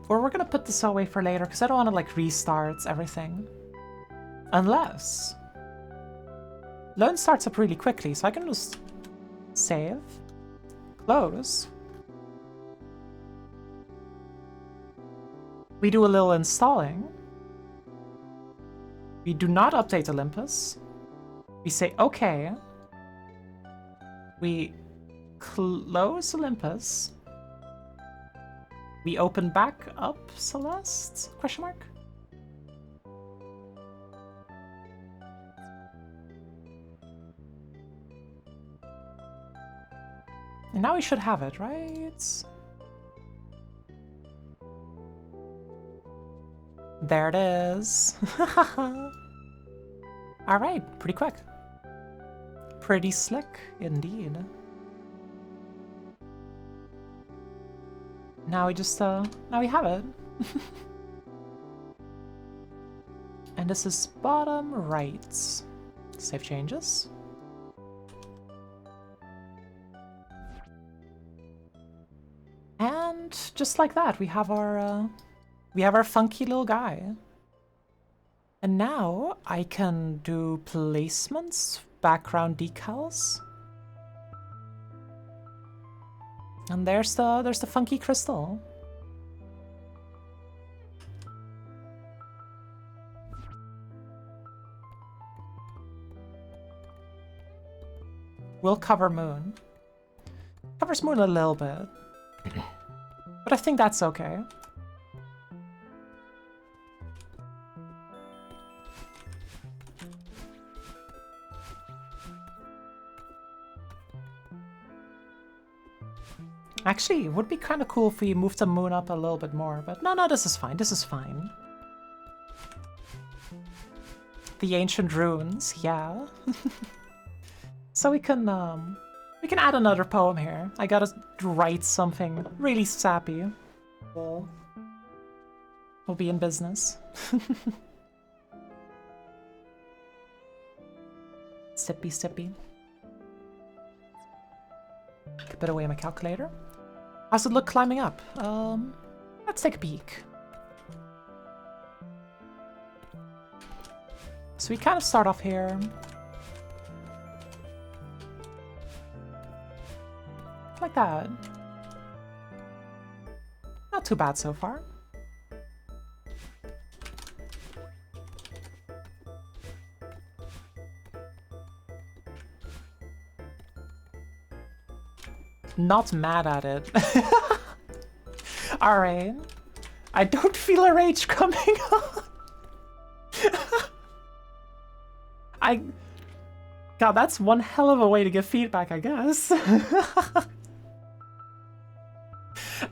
We're gonna put this away for later because I don't want to like restart everything. Unless Lone starts up really quickly, so I can just save, close. We do a little installing. We do not update Olympus. We say okay. We close Olympus. We open back up Celeste? Question mark? And now we should have it, right? There it is. Alright, pretty quick. Pretty slick, indeed. Now we just, now we have it. And this is bottom right. Save changes. And just like that, we have our funky little guy. And now I can do placements, background decals. And there's the funky crystal. We'll cover Moon. Covers Moon a little bit. But I think that's okay. Actually, it would be kind of cool if we moved the Moon up a little bit more, but no, this is fine, this is fine. The ancient ruins, yeah. So we can add another poem here. I gotta write something really sappy. We'll be in business. Sippy, sippy. Put away my calculator. How's it look climbing up? Let's take a peek. So we kind of start off here. Like that. Not too bad so far. Not mad at it. Alright. I don't feel a rage coming on. God, that's one hell of a way to give feedback, I guess.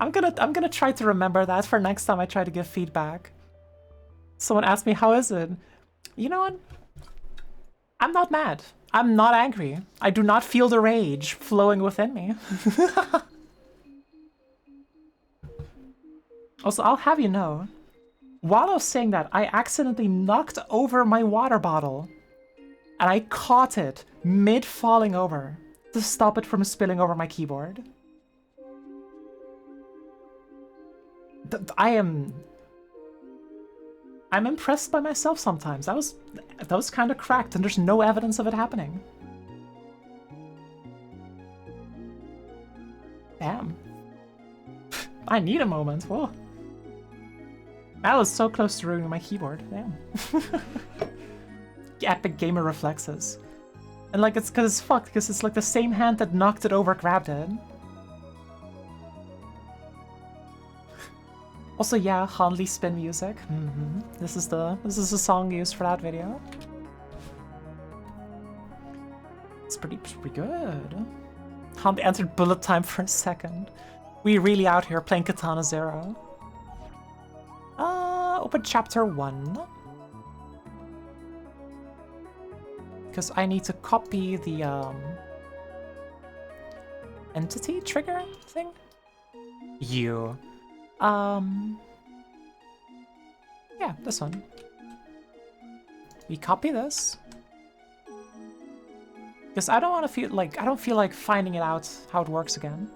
I'm gonna try to remember that for next time I try to give feedback. Someone asked me, how is it? You know what? I'm not mad. I'm not angry. I do not feel the rage flowing within me. Also, I'll have you know, while I was saying that, I accidentally knocked over my water bottle. And I caught it mid-falling over to stop it from spilling over my keyboard. I'm impressed by myself sometimes. That was kind of cracked, and there's no evidence of it happening. Damn. I need a moment. Whoa. I was so close to ruining my keyboard. Damn. Epic gamer reflexes. And like, it's because it's fucked, because it's like the same hand that knocked it over grabbed it. Also, yeah, Hanli spin music. This is the song used for that video. It's pretty good. Hanli entered bullet time for a second. We really out here playing Katana Zero. Open chapter 1. Because I need to copy the entity trigger thing. Yeah, this one. We copy this. Because I don't want to feel like, I don't feel like finding it out how it works again.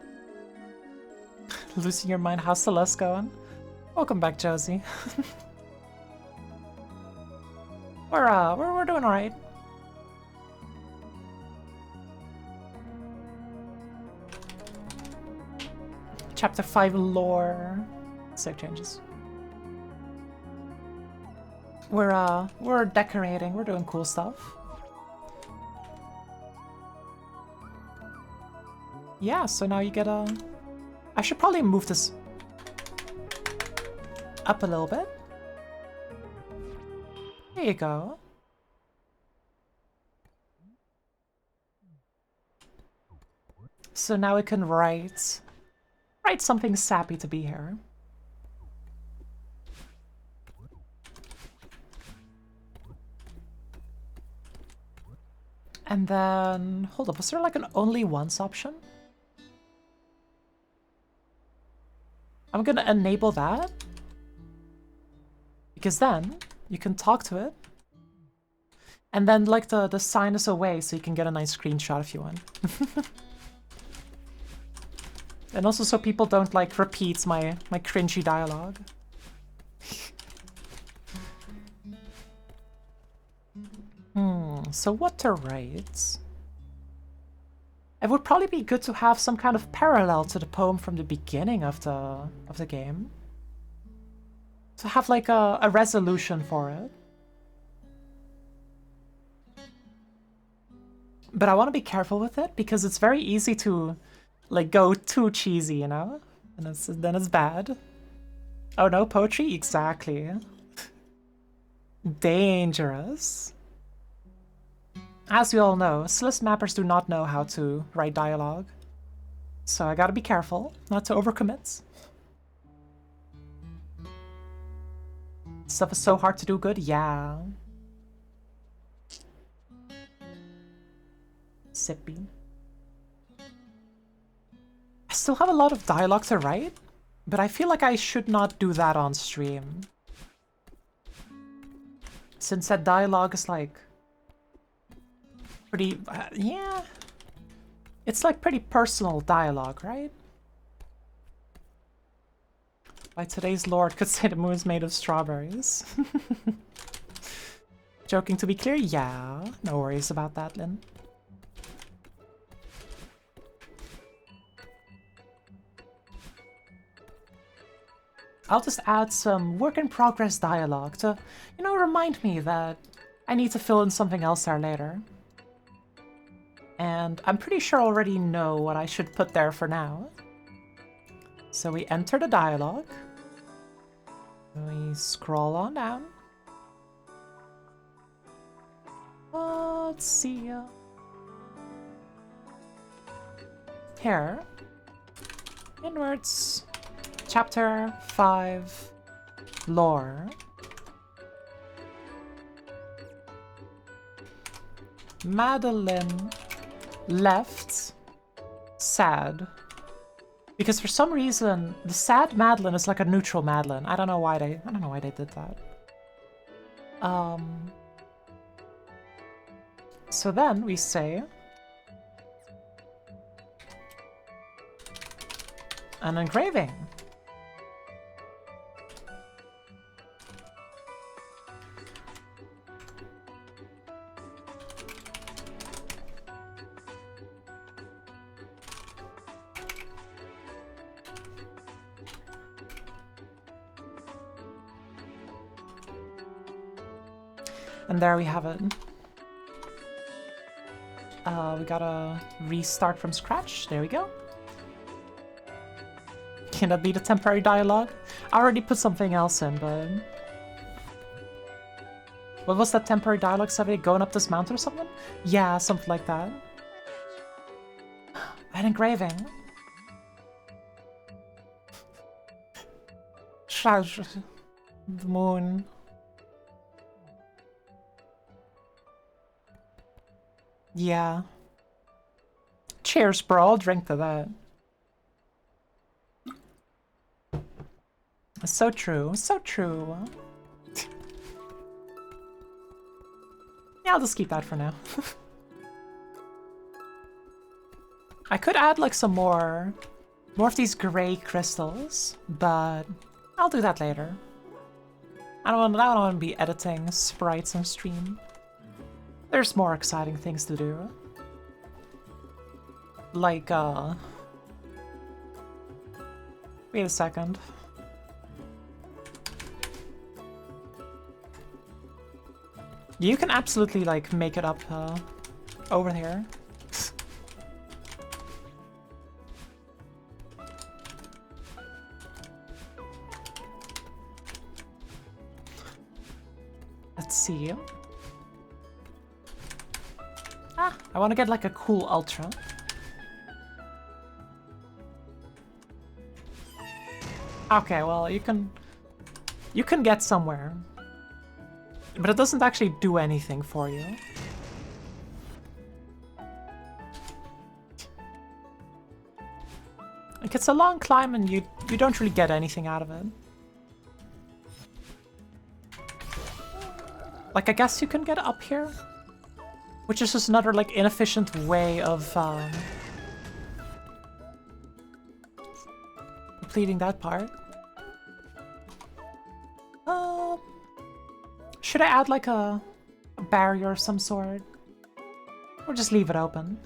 Losing your mind, how's Celeste going? Welcome back, Josie. We're doing alright. Chapter 5 lore. Save changes. We're decorating, we're doing cool stuff. Yeah, so now you get a... I should probably move this up a little bit. There you go. So now we can write something sappy to be here. And then, hold up, was there like an only once option? I'm gonna enable that. Because then you can talk to it. And then like the sign is away so you can get a nice screenshot if you want. And also so people don't like repeat my cringy dialogue. So what to write? It would probably be good to have some kind of parallel to the poem from the beginning of the game. To have like a resolution for it. But I want to be careful with it because it's very easy to like go too cheesy, you know? And then it's bad. Oh no, poetry? Exactly. Dangerous. As we all know, Celeste mappers do not know how to write dialogue. So I gotta be careful not to overcommit. Stuff is so hard to do good, yeah. Sipping. I still have a lot of dialogue to write, but I feel like I should not do that on stream. Since that dialogue is like... pretty... yeah... It's like pretty personal dialogue, right? By today's lord could say the moon is made of strawberries. Joking to be clear? Yeah, no worries about that, Lynn. I'll just add some work-in-progress dialogue to, you know, remind me that I need to fill in something else there later. And I'm pretty sure I already know what I should put there for now. So we enter the dialogue. We scroll on down. Let's see. Here. Inwards. Chapter 5. Lore. Madeline left sad. Because for some reason, the sad Madeline is like a neutral Madeline. I don't know why they did that. So then we say an engraving. And there we have it. We gotta restart from scratch. There we go. Can that be the temporary dialogue? I already put something else in, but... What was that temporary dialogue? Somebody going up this mountain or something? Yeah, something like that. An engraving. The moon. Yeah. Cheers, bro. I'll drink to that. So true. So true. Yeah, I'll just keep that for now. I could add like some more of these gray crystals, but I'll do that later. I don't want to be editing sprites on stream. There's more exciting things to do. Like, wait a second. You can absolutely, like, make it up, over here. Let's see. Ah, I want to get, like, a cool ultra. Okay, well, you can get somewhere. But it doesn't actually do anything for you. Like, it's a long climb and you don't really get anything out of it. Like, I guess you can get up here? Which is just another, like, inefficient way of, completing that part. Should I add, like, a barrier of some sort? Or just leave it open?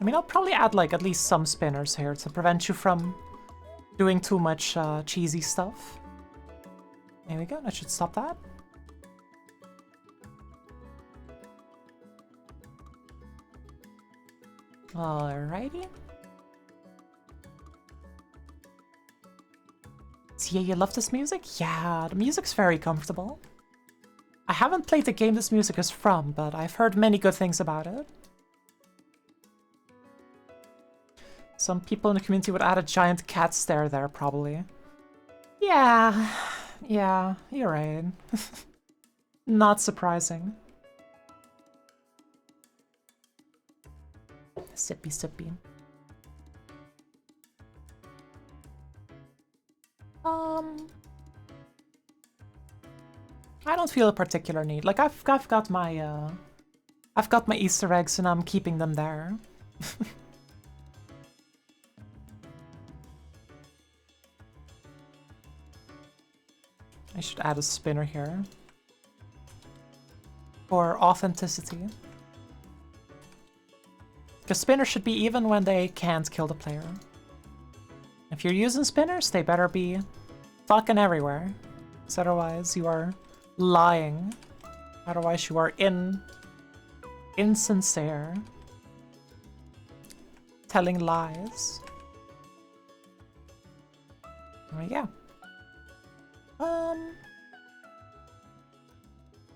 I mean, I'll probably add, like, at least some spinners here to prevent you from doing too much cheesy stuff. There we go, that should stop that. Alrighty. So yeah, you love this music? Yeah, the music's very comfortable. I haven't played the game this music is from, but I've heard many good things about it. Some people in the community would add a giant cat stare there, probably. Yeah, you're right. Not surprising. Sippy, sippy. I don't feel a particular need. Like, I've got my Easter eggs and I'm keeping them there. I should add a spinner here. For authenticity. Because spinners should be even when they can't kill the player. If you're using spinners, they better be fucking everywhere. Because otherwise you are lying. Otherwise you are insincere. Telling lies. There we go.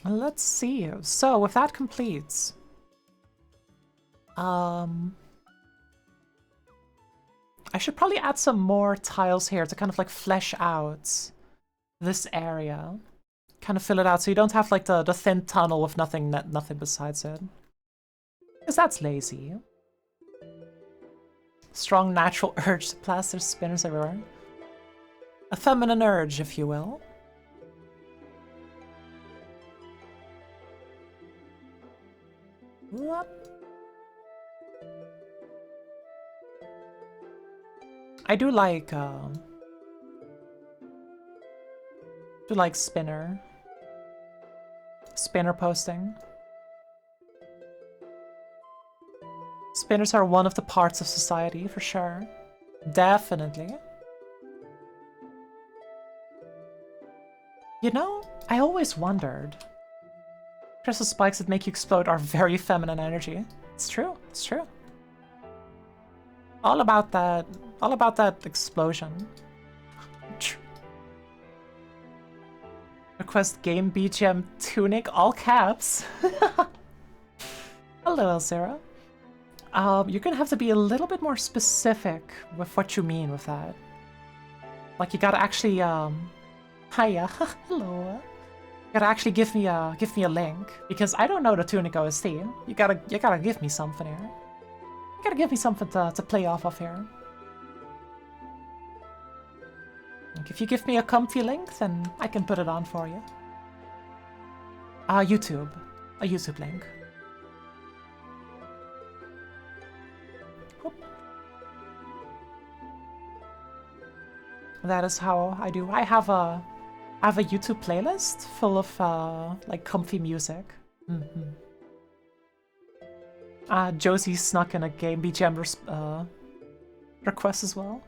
Let's see. So, if that completes... I should probably add some more tiles here to kind of like flesh out this area. Kind of fill it out so you don't have like the thin tunnel with nothing besides it. Because that's lazy. Strong natural urge to plaster spinners everywhere. A feminine urge, if you will. What? I do like spinner posting. Spinners are one of the parts of society, for sure. Definitely. You know, I always wondered. Crystal spikes that make you explode are very feminine energy. It's true, it's true. All about that explosion. Request game BGM tunic, all caps. Hello, Elzera. You're gonna have to be a little bit more specific with what you mean with that. Like, you gotta actually, hiya, hello. You gotta actually give me a link, because I don't know the tunic OST. You gotta give me something here. You gotta give me something to play off of here. Like, if you give me a comfy link, then I can put it on for you. YouTube. A YouTube link. Whoop. That is how I do. I have a YouTube playlist full of like comfy music. Josie snuck in a game BGM request as well.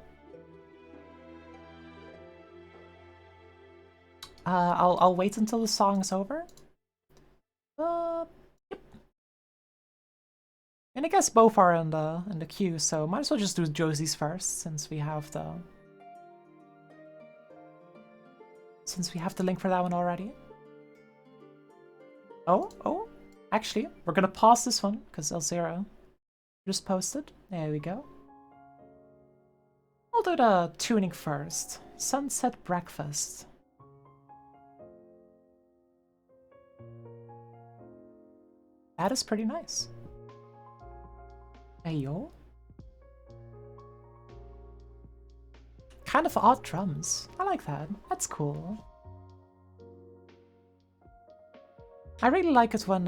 I'll wait until the song's over. Yep. And I guess both are in the queue, so might as well just do Josie's first, since we have the link for that one already. Oh, actually, we're gonna pause this one because Elzera just posted. There we go. I'll do the tuning first. Sunset Breakfast. That is pretty nice. Hey yo. Kind of odd drums. I like that. That's cool. I really like it when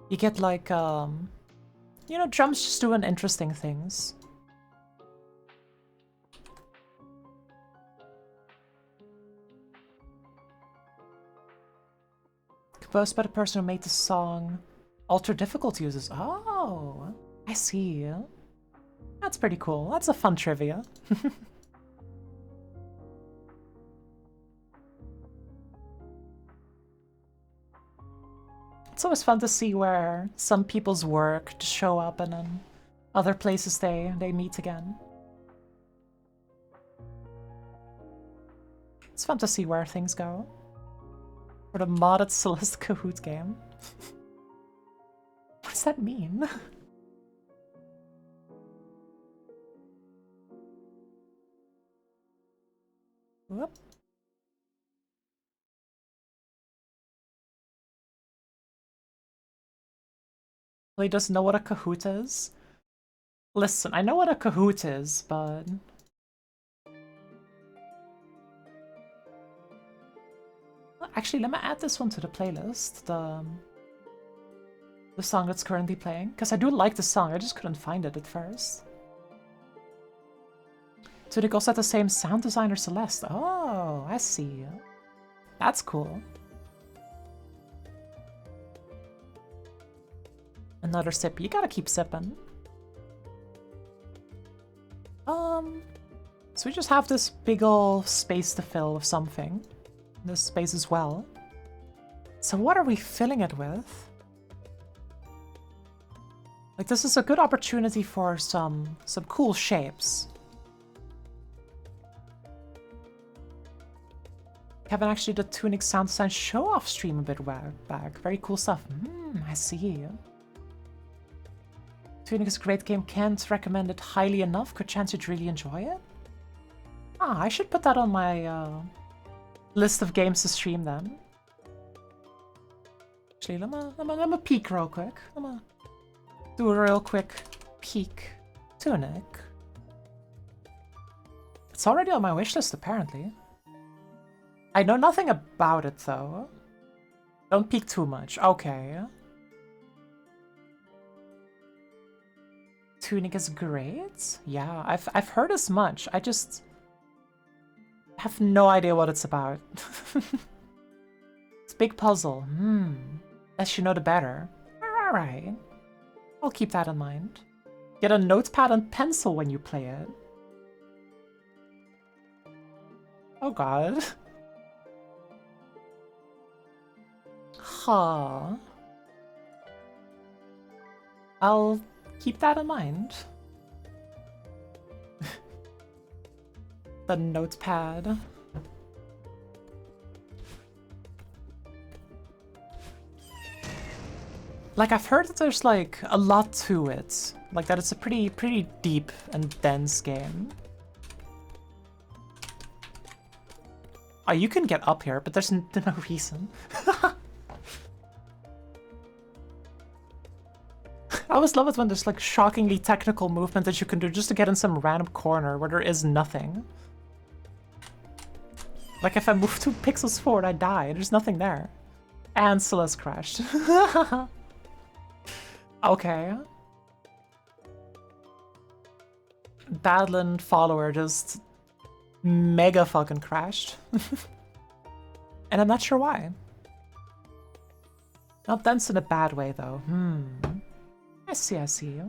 you get like you know, drums just doing interesting things. Composed by the person who made the song Ultra Difficult uses. Oh, I see. That's pretty cool. That's a fun trivia. It's always fun to see where some people's work just show up and then other places they meet again. It's fun to see where things go. For the modded Celeste Kahoot game. What does that mean? Whoop. Well, he doesn't know what a Kahoot is? Listen, I know what a Kahoot is, but... Actually, let me add this one to the playlist, the song that's currently playing, because I do like the song, I just couldn't find it at first. So they also had the same sound designer, Celeste. Oh, I see. That's cool. Another sip. You gotta keep sipping. So we just have this big ol' space to fill with something. This space as well. So what are we filling it with? Like, this is a good opportunity for some cool shapes. Kevin actually did Tunic sound design show-off stream a bit back. Very cool stuff. I see. Tunic is a great game. Can't recommend it highly enough. Good chance you'd really enjoy it. Ah, I should put that on my list of games to stream then. Actually, let me peek real quick. Let me do a real quick peek. Tunic. It's already on my wishlist apparently. I know nothing about it though. Don't peek too much. Okay. Tunic is great. Yeah, I've heard as much. I just have no idea what it's about. It's a big puzzle. Less you know the better. Alright. I'll keep that in mind. Get a notepad and pencil when you play it. Oh god. Huh. I'll keep that in mind. The notepad. Like, I've heard that there's, like, a lot to it. Like, that it's a pretty deep and dense game. Oh, you can get up here, but there's no reason. I always love it when there's, like, shockingly technical movement that you can do just to get in some random corner where there is nothing. Like, if I move 2 pixels forward, I die. There's nothing there. And Celeste crashed. Okay. Badland follower just mega fucking crashed. And I'm not sure why. Not dense in a bad way, though. I see.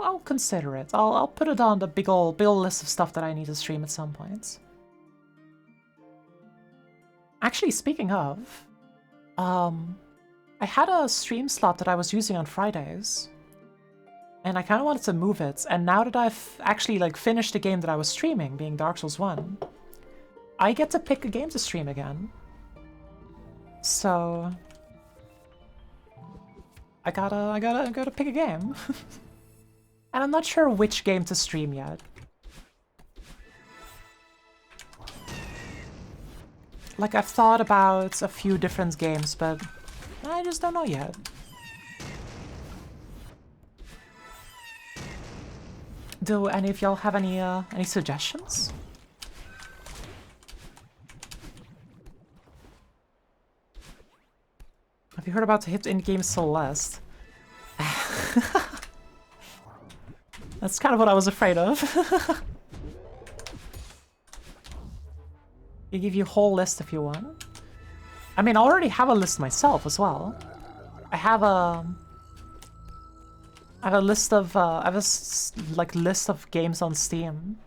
I'll consider it. I'll put it on the big ol' list of stuff that I need to stream at some point. Actually, speaking of, I had a stream slot that I was using on Fridays, and I kind of wanted to move it, and now that I've actually, like, finished the game that I was streaming, being Dark Souls 1, I get to pick a game to stream again. So I gotta pick a game. And I'm not sure which game to stream yet. Like, I've thought about a few different games, but I just don't know yet. Do any of y'all have any suggestions? Have you heard about the hit in-game Celeste? That's kind of what I was afraid of. They give you a whole list if you want. I mean, I already have a list myself as well. I have a list of list of games on Steam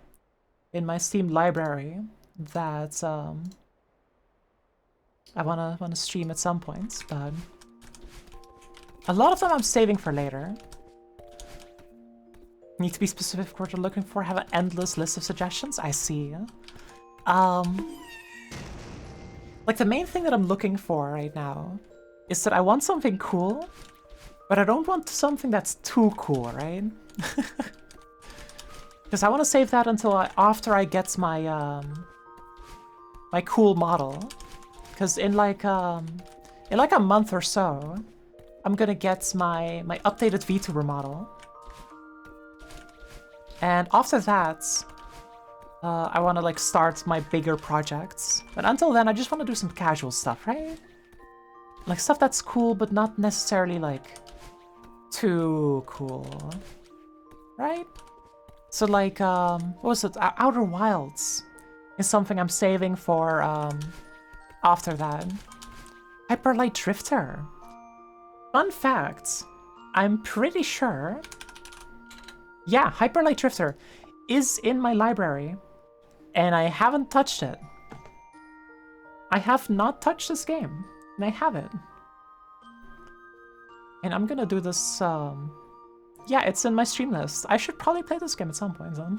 in my Steam library that I wanna stream at some point, but a lot of them I'm saving for later. Need to be specific what you're looking for. Have an endless list of suggestions. I see. Like, the main thing that I'm looking for right now is that I want something cool, but I don't want something that's too cool, right? Because I want to save that until after I get my my cool model. Because in like a month or so, I'm gonna get my updated VTuber model. And after that, I want to, like, start my bigger projects. But until then, I just want to do some casual stuff, right? Like, stuff that's cool, but not necessarily, like, too cool. Right? So, like, what was it? Outer Wilds is something I'm saving for, after that. Hyper Light Drifter. Fun fact, I'm pretty sure... Yeah, Hyper Light Drifter is in my library, and I haven't touched it. I have not touched this game, and I have it. And I'm gonna do this, yeah, it's in my stream list. I should probably play this game at some point, then.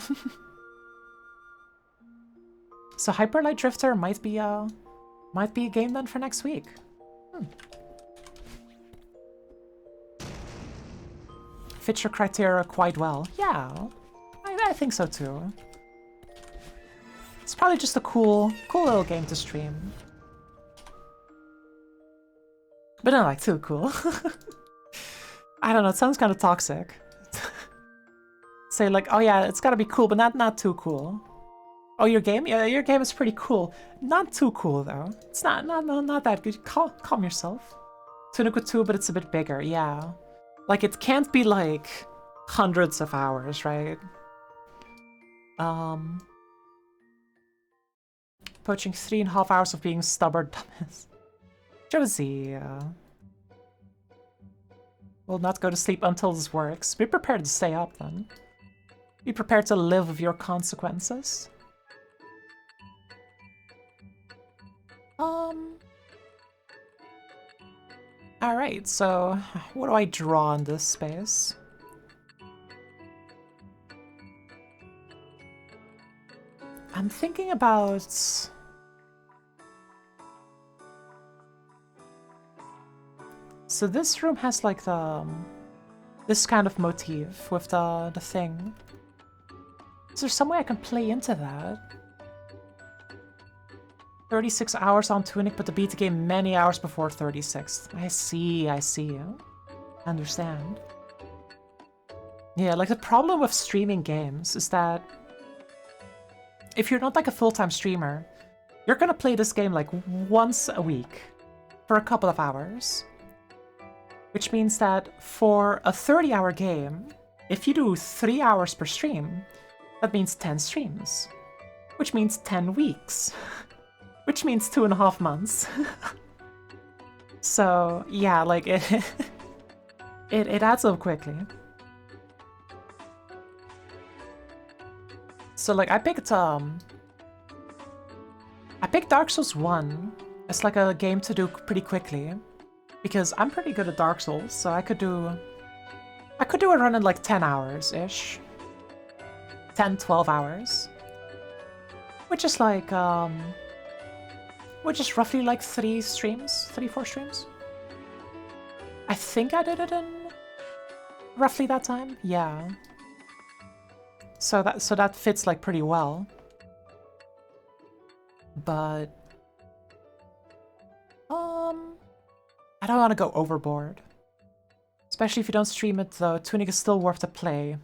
So Hyper Light Drifter might be a game then for next week. Fits your criteria quite well. Yeah, I think so too. It's probably just a cool little game to stream. But not, like, too cool. I don't know, it sounds kind of toxic. Say, like, oh yeah, it's gotta be cool, but not too cool. Oh, your game? Yeah, your game is pretty cool. Not too cool, though. It's not that good. Calm yourself. Tunic 2, but it's a bit bigger, yeah. Like, it can't be, like, hundreds of hours, right? Poaching 3.5 hours of being stubborn dumbass. Josie, Will not go to sleep until this works. Be prepared to stay up then. Be prepared to live with your consequences. Alright, so what do I draw in this space? I'm thinking about... So this room has like the... this kind of motif with the thing. Is there some way I can play into that? 36 hours on Tunic, but to beat the game many hours before 36. I see. I understand. Yeah, like the problem with streaming games is that if you're not like a full-time streamer, you're gonna play this game like once a week for a couple of hours. Which means that for a 30-hour game, if you do 3 hours per stream, that means 10 streams. Which means 10 weeks. Which means 2.5 months. So, yeah, like, it adds up quickly. So, like, I picked Dark Souls 1 as, like, a game to do pretty quickly. Because I'm pretty good at Dark Souls, so I could do a run in, like, 10 hours-ish. 10, 12 hours. Which is, like, which is roughly like 3, 4 streams. I think I did it in roughly that time. Yeah. So that fits like pretty well. But I don't want to go overboard. Especially if you don't stream it though. Tunic is still worth the play.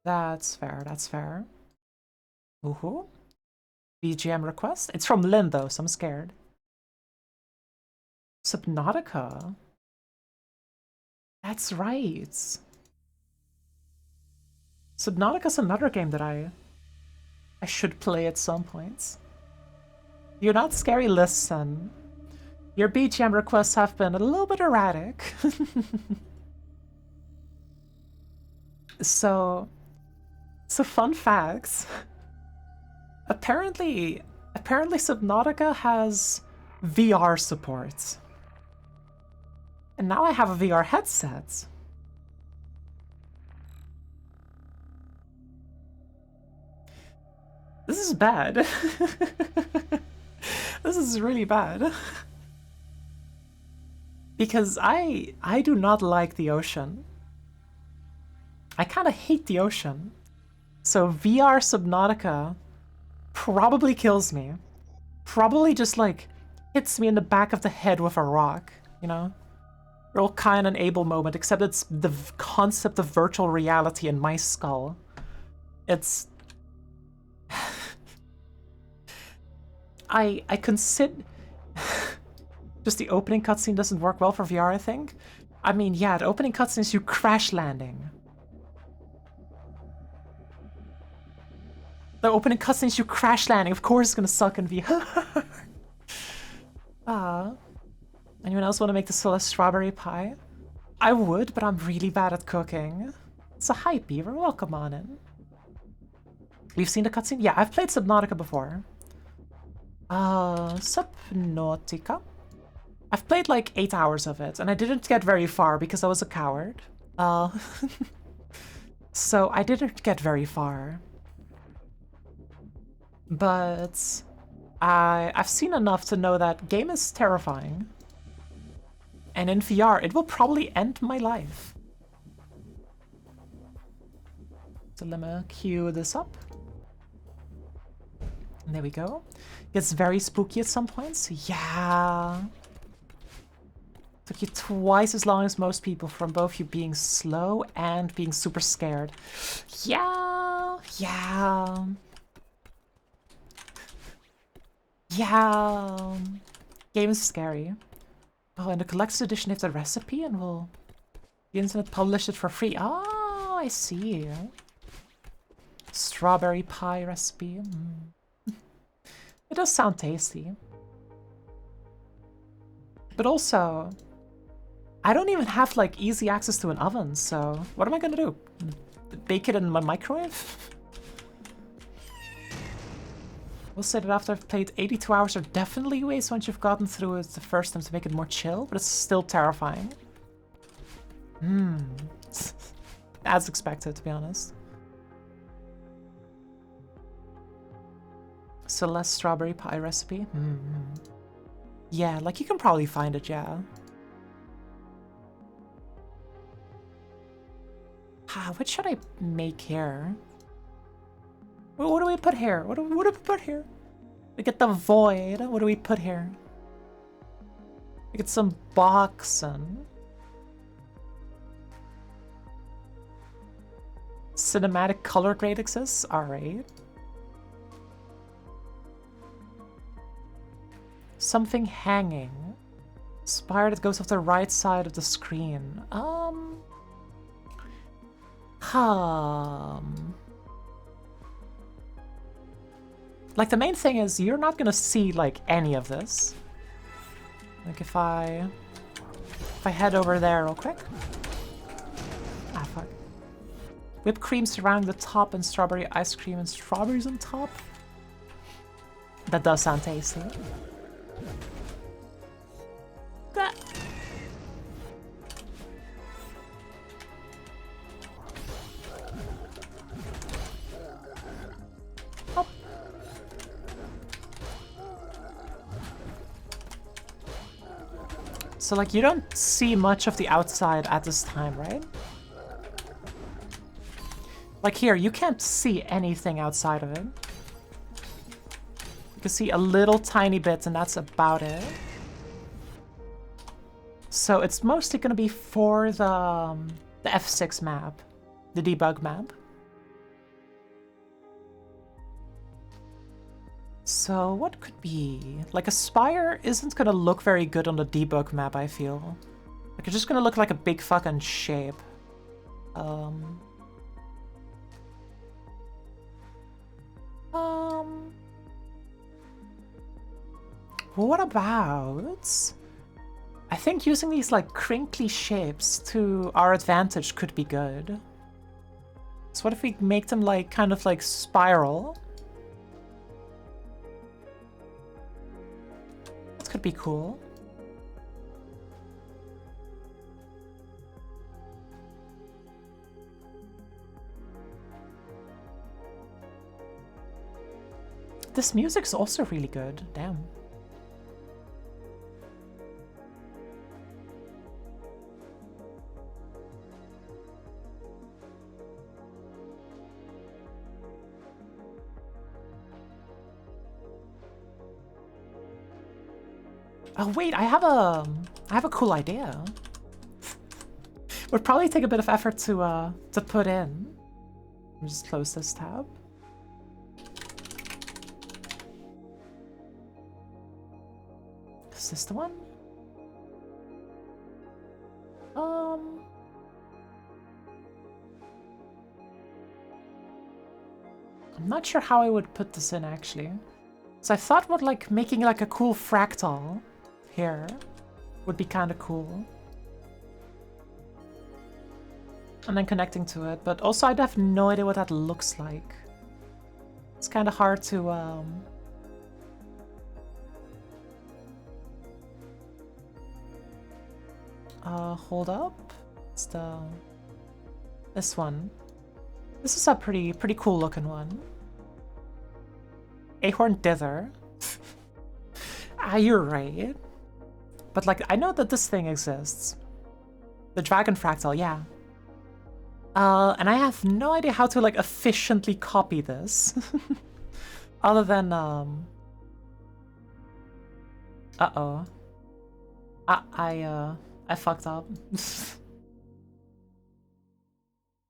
That's fair, that's fair. Woohoo. BGM request? It's from Lynn though, so I'm scared. Subnautica? That's right. Subnautica's another game that I should play at some point. You're not scary, listen. Your BGM requests have been a little bit erratic. So fun facts. Apparently Subnautica has VR support. And now I have a VR headset. This is bad. This is really bad. Because I do not like the ocean. I kind of hate the ocean. So VR Subnautica probably kills me. Probably just like hits me in the back of the head with a rock, you know? Real Cain and Abel moment, except it's the concept of virtual reality in my skull. It's... I consider... Just the opening cutscene doesn't work well for VR, I think. I mean, yeah, the opening cutscene is you crash landing. The opening cutscene is you crash landing. Of course it's gonna suck in VR. Anyone else want to make the Celeste strawberry pie? I would, but I'm really bad at cooking. It's a hype beaver. Welcome on in. You've seen the cutscene? Yeah, I've played Subnautica before. Subnautica? I've played like 8 hours of it, and I didn't get very far because I was a coward. So I didn't get very far. But I've seen enough to know that game is terrifying. And in VR, it will probably end my life. So let me cue this up. And there we go. Gets very spooky at some points. Yeah. Took you twice as long as most people from both you being slow and being super scared. Yeah. Yeah. Yeah. Game is scary. Oh, and the collector's edition has a recipe and will the internet publish it for free. Oh, I see. Strawberry pie recipe. It does sound tasty. But also, I don't even have like easy access to an oven, so what am I gonna do? Bake it in my microwave? We'll say that after I've played 82 hours, there are definitely ways once you've gotten through it the first time to make it more chill, but it's still terrifying. As expected, to be honest. Celeste strawberry pie recipe? Yeah, like you can probably find it, yeah. What should I make here? What do we put here? What do we put here? We get the void. What do we put here? We get some boxen. Cinematic color grade exists? Alright. Something hanging. Spire that goes off the right side of the screen. Like, the main thing is you're not gonna see, like, any of this. Like, if I head over there real quick. Ah, fuck. Whipped cream surrounding the top and strawberry ice cream and strawberries on top. That does sound tasty. That. Oh. So, like, you don't see much of the outside at this time, right? Like here, you can't see anything outside of it. You can see a little tiny bit, and that's about it. So it's mostly going to be for the F6 map, the debug map. So what could be? Like a spire isn't going to look very good on the debug map, I feel. Like it's just going to look like a big fucking shape. What about... I think using these like crinkly shapes to our advantage could be good. So what if we make them like kind of like spiral? That could be cool. This music's also really good, damn. Oh wait, I have a cool idea. Would probably take a bit of effort to put in. Let me just close this tab. Is this the one? I'm not sure how I would put this in actually. So I thought what like making like a cool fractal here would be kind of cool. And then connecting to it, but also I'd have no idea what that looks like. It's kind of hard to hold up. It's this one. This is a pretty cool looking one. Ahorn Dither. Ah, you're right. But like, I know that this thing exists. The Dragon Fractal, yeah. And I have no idea how to like efficiently copy this. Other than, uh-oh. I fucked up.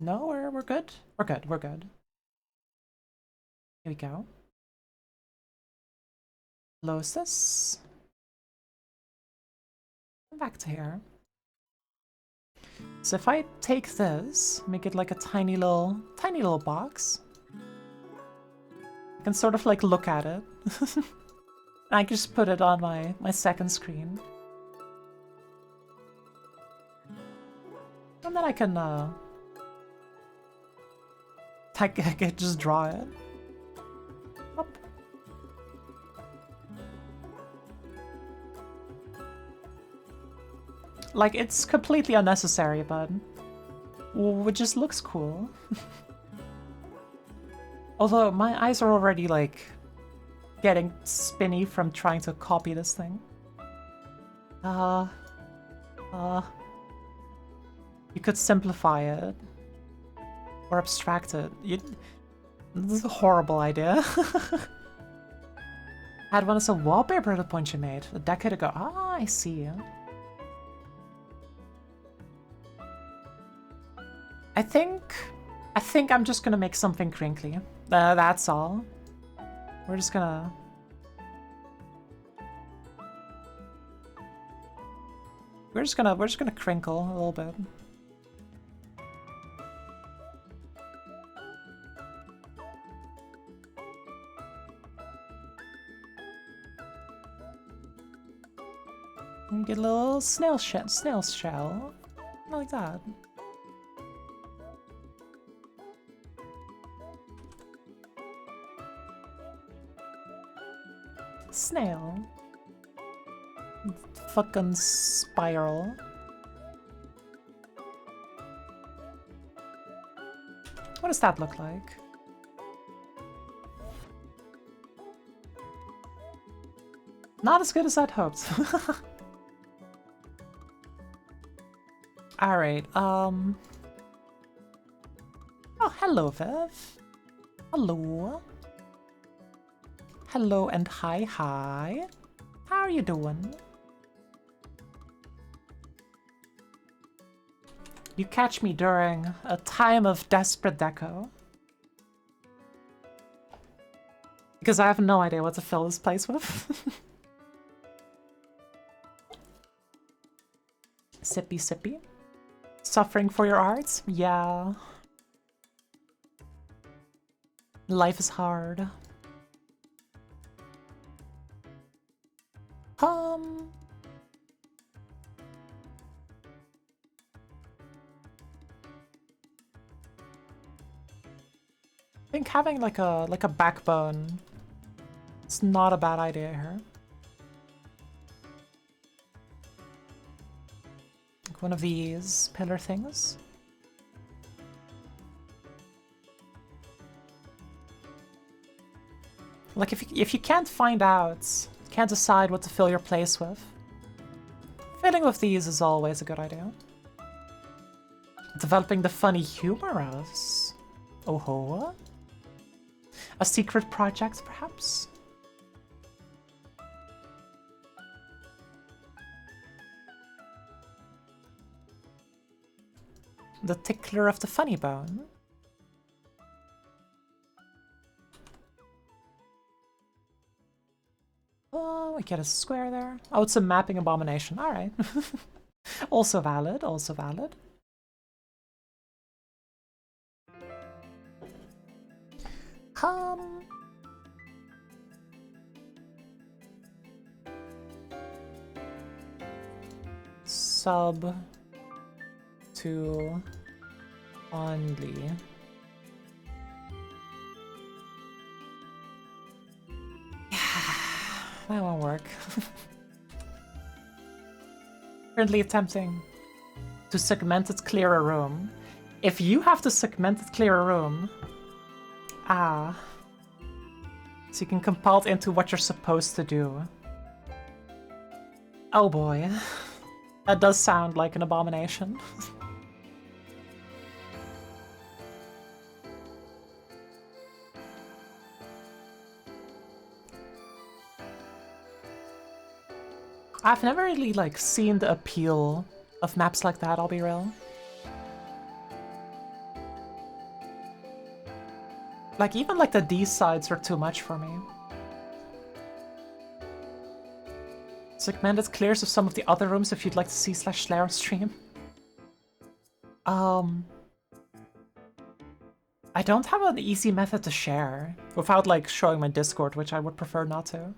No, we're good? We're good, we're good. Here we go. Close this. Back to here. So if I take this, make it like a tiny little box, I can sort of like look at it. I can just put it on my second screen. And then I can I can just draw it. Up. Like, it's completely unnecessary, but it just looks cool. Although my eyes are already like getting spinny from trying to copy this thing. You could simplify it or abstract it. This is a horrible idea. Had one as a wallpaper at the point you made a decade ago. Ah, I see. I think I'm just gonna make something crinkly. That's all. We're just gonna crinkle a little bit. And get a little snail shell, like that. Snail. Fucking spiral. What does that look like? Not as good as I'd hoped. Alright, Oh, hello, Viv. Hello. Hello and hi. How are you doing? You catch me during a time of desperate deco. Because I have no idea what to fill this place with. Sippy. Suffering for your art? Yeah. Life is hard. I think having like a backbone is not a bad idea here. Like one of these pillar things. Like if you can't find out, can't decide what to fill your place with, filling with these is always a good idea. Developing the funny humorous. Oh-ho. A secret project, perhaps? The tickler of the funny bone. Oh, we get a square there. Oh, it's a mapping abomination. All right. Also valid, also valid. Sub to only. That won't work. Currently attempting to segmented clear a room. If you have to segmented clear a room, so you can compile it into what you're supposed to do. Oh boy, that does sound like an abomination. I've never really like seen the appeal of maps like that, I'll be real. Like even like the D sides are too much for me. Segmented clears of some of the other rooms if you'd like to see /Slayer stream. I don't have an easy method to share without like showing my Discord, which I would prefer not to.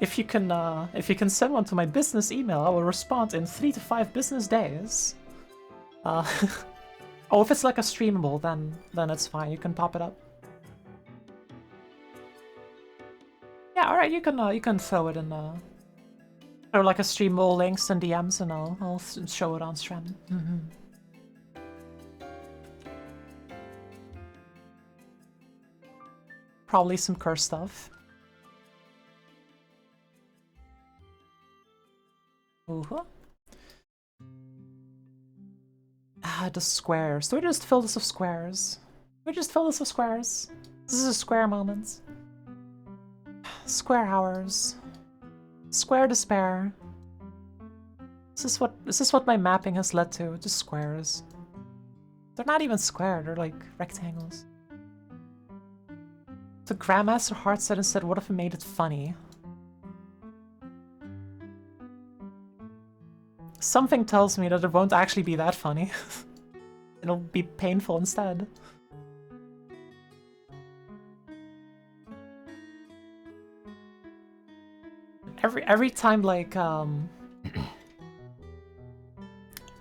if you can send one to my business email, I will respond in 3 to 5 business days. Oh, if it's like a streamable, then it's fine. You can pop it up. Yeah, all right. You can throw it in or like a streamable links and DMs, and I'll show it on stream. Probably some curse stuff. Ooh. Ah, the squares. Do we just fill this with squares? We just fill this with squares. This is a square moment. Square hours. Square despair. This is what my mapping has led to. Just squares. They're not even square. They're like rectangles. So Grandmaster Heart said instead, what if I made it funny? Something tells me that it won't actually be that funny. It'll be painful instead. Every time like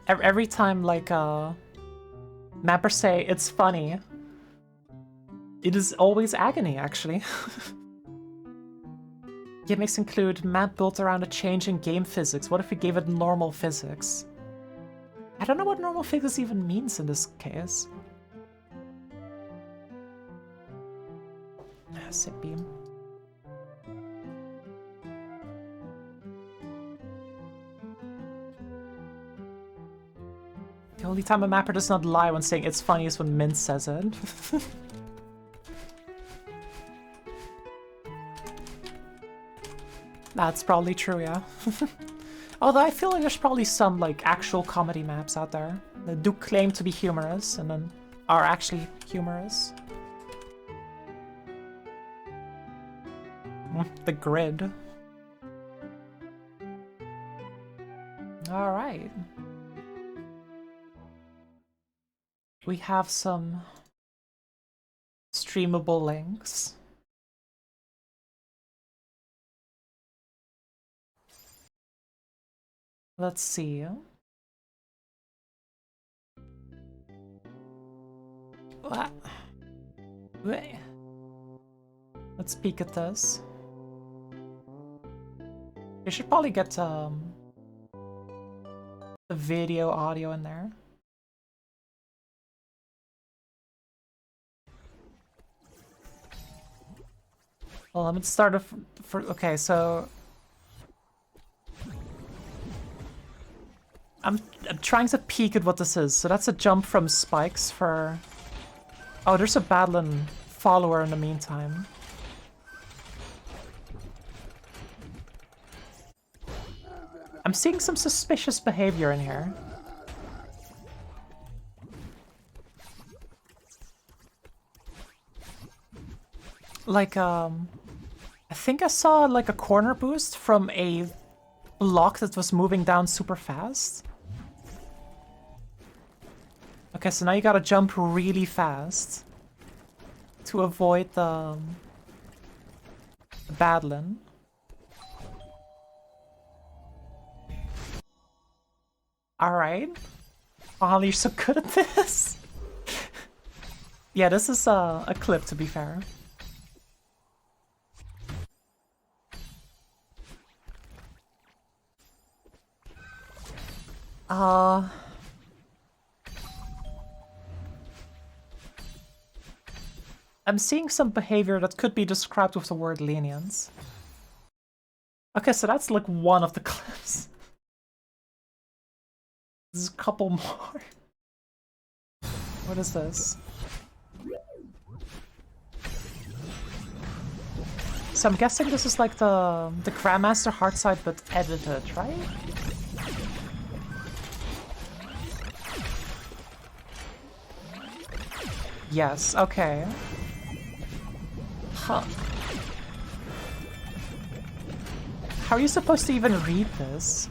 every time like mappers say it's funny, it is always agony actually. Gimmicks include map built around a change in game physics. What if we gave it normal physics? I don't know what normal physics even means in this case. Sit beam. The only time a mapper does not lie when saying it's funny is when Mint says it. That's probably true, yeah. Although I feel like there's probably some like actual comedy maps out there that do claim to be humorous and then are actually humorous. The grid. Alright. We have some streamable links. Let's see. What? Wait. Let's peek at this. We should probably get the video audio in there. Well, I'm gonna start for okay, so I'm trying to peek at what this is. So that's a jump from spikes for... Oh, there's a Badlan follower in the meantime. I'm seeing some suspicious behavior in here. Like, I think I saw like a corner boost from a block that was moving down super fast. Okay, so now you gotta jump really fast to avoid the Badlan. Alright. Oh, you're so good at this. Yeah, this is a clip, to be fair. I'm seeing some behavior that could be described with the word lenience. Okay, so that's like one of the clips. There's a couple more. What is this? So I'm guessing this is like the Grandmaster Heartside but edited, right? Yes, okay. Huh. How are you supposed to even read this?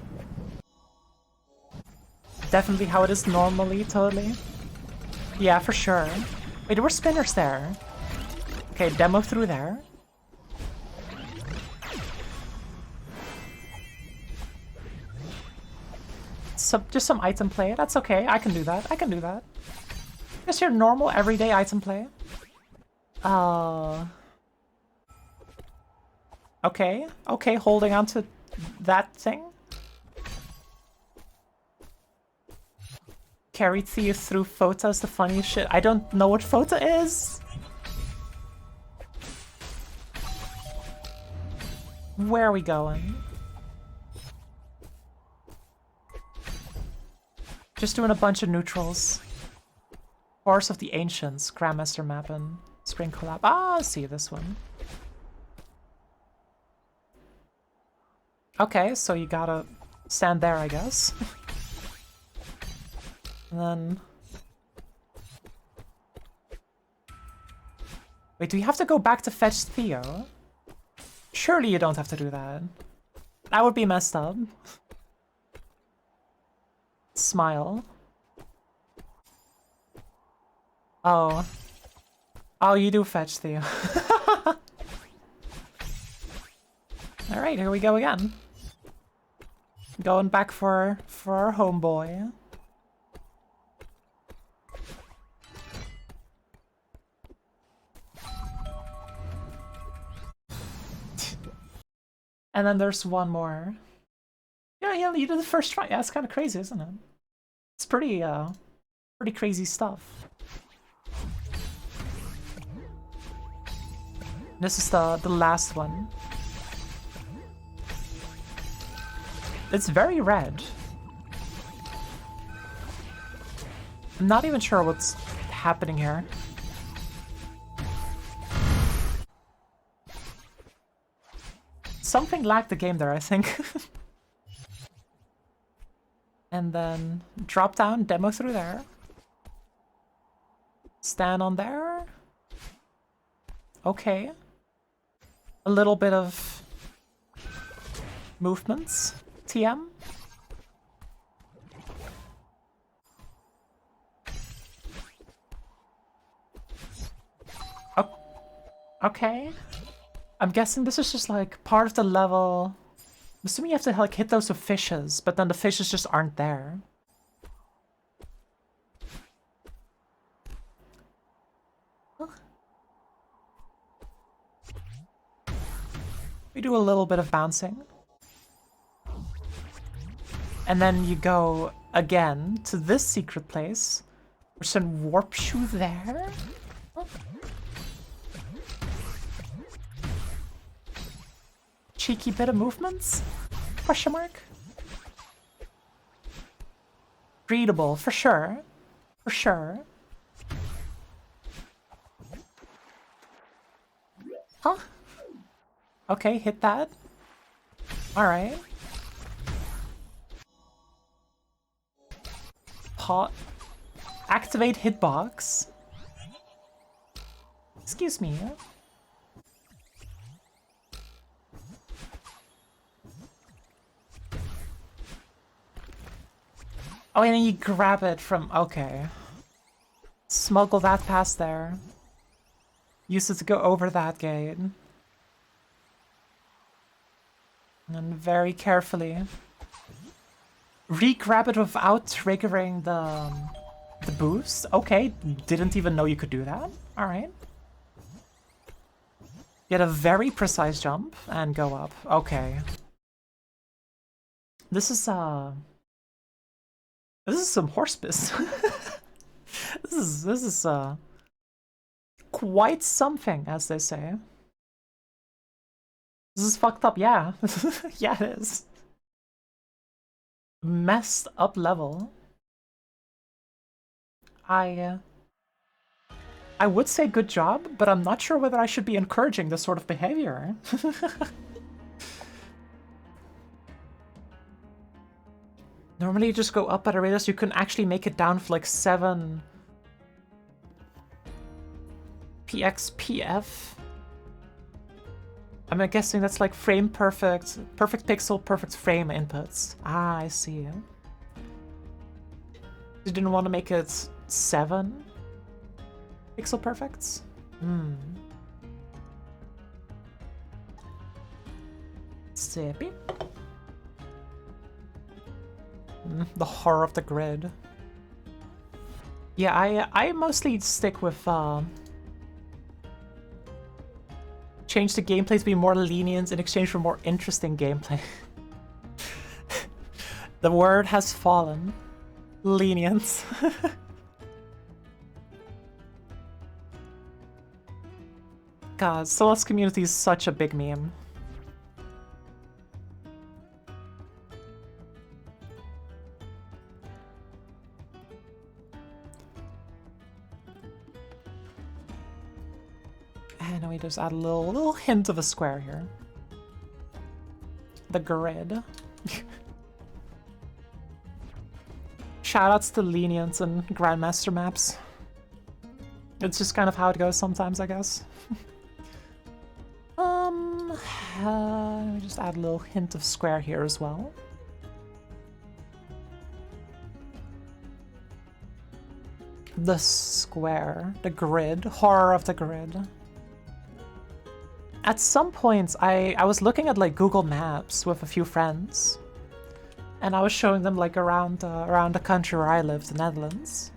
Definitely how it is normally, totally. Yeah, for sure. Wait, there were spinners there. Okay, demo through there. some item play. That's okay. I can do that. I can do that. Just your normal everyday item play. Okay. Okay, holding on to that thing. Carried Thief through Fota is the funniest shit. I don't know what Fota is. Where are we going? Just doing a bunch of neutrals. Horse of the Ancients, Grandmaster Mappin, Spring Collab. Ah, I see this one. Okay, so you gotta stand there, I guess. And then... Wait, do you have to go back to fetch Theo? Surely you don't have to do that. That would be messed up. Smile. Oh. Oh, you do fetch Theo. Alright, here we go again. Going back for our homeboy. And then there's one more. Yeah, you did the first try. Yeah, it's kind of crazy, isn't it? It's pretty crazy stuff. This is the last one. It's very red. I'm not even sure what's happening here. Something lagged the game there, I think. And then drop down, demo through there. Stand on there. Okay. A little bit of movements. TM. Oh, okay. I'm guessing this is just like part of the level. I'm assuming you have to like hit those with fishes, but then the fishes just aren't there. We do a little bit of bouncing. And then you go again to this secret place. There's some warp shoe there. Oh. Cheeky bit of movements? Question mark? Readable, for sure. For sure. Huh? Okay, hit that. Alright. Activate hitbox. Excuse me. Oh, and then you grab it from... Okay. Smuggle that past there. Use it to go over that gate. And then very carefully... Re-grab it without triggering the boost? Okay, didn't even know you could do that. Alright. Get a very precise jump and go up. Okay. This is some horse piss. This is quite something, as they say. This is fucked up, yeah. Yeah, it is. Messed up level. I would say good job, but I'm not sure whether I should be encouraging this sort of behavior. Normally you just go up at a radius, you can actually make it down for like 7 PXPF. I'm guessing that's like frame perfect, perfect pixel, perfect frame inputs. Ah, I see. You didn't want to make it 7 pixel perfects? Hmm. Sippy. The horror of the grid. Yeah, I mostly stick with change the gameplay to be more lenient in exchange for more interesting gameplay. The word has fallen. Lenient. God, Solas community is such a big meme. And we just add a little hint of a square here. The grid. Shoutouts to Lenience and Grandmaster maps. It's just kind of how it goes sometimes, I guess. Let me just add a little hint of square here as well. The square, the grid, horror of the grid. At some points, I was looking at like Google Maps with a few friends, and I was showing them like around the country where I live, the Netherlands.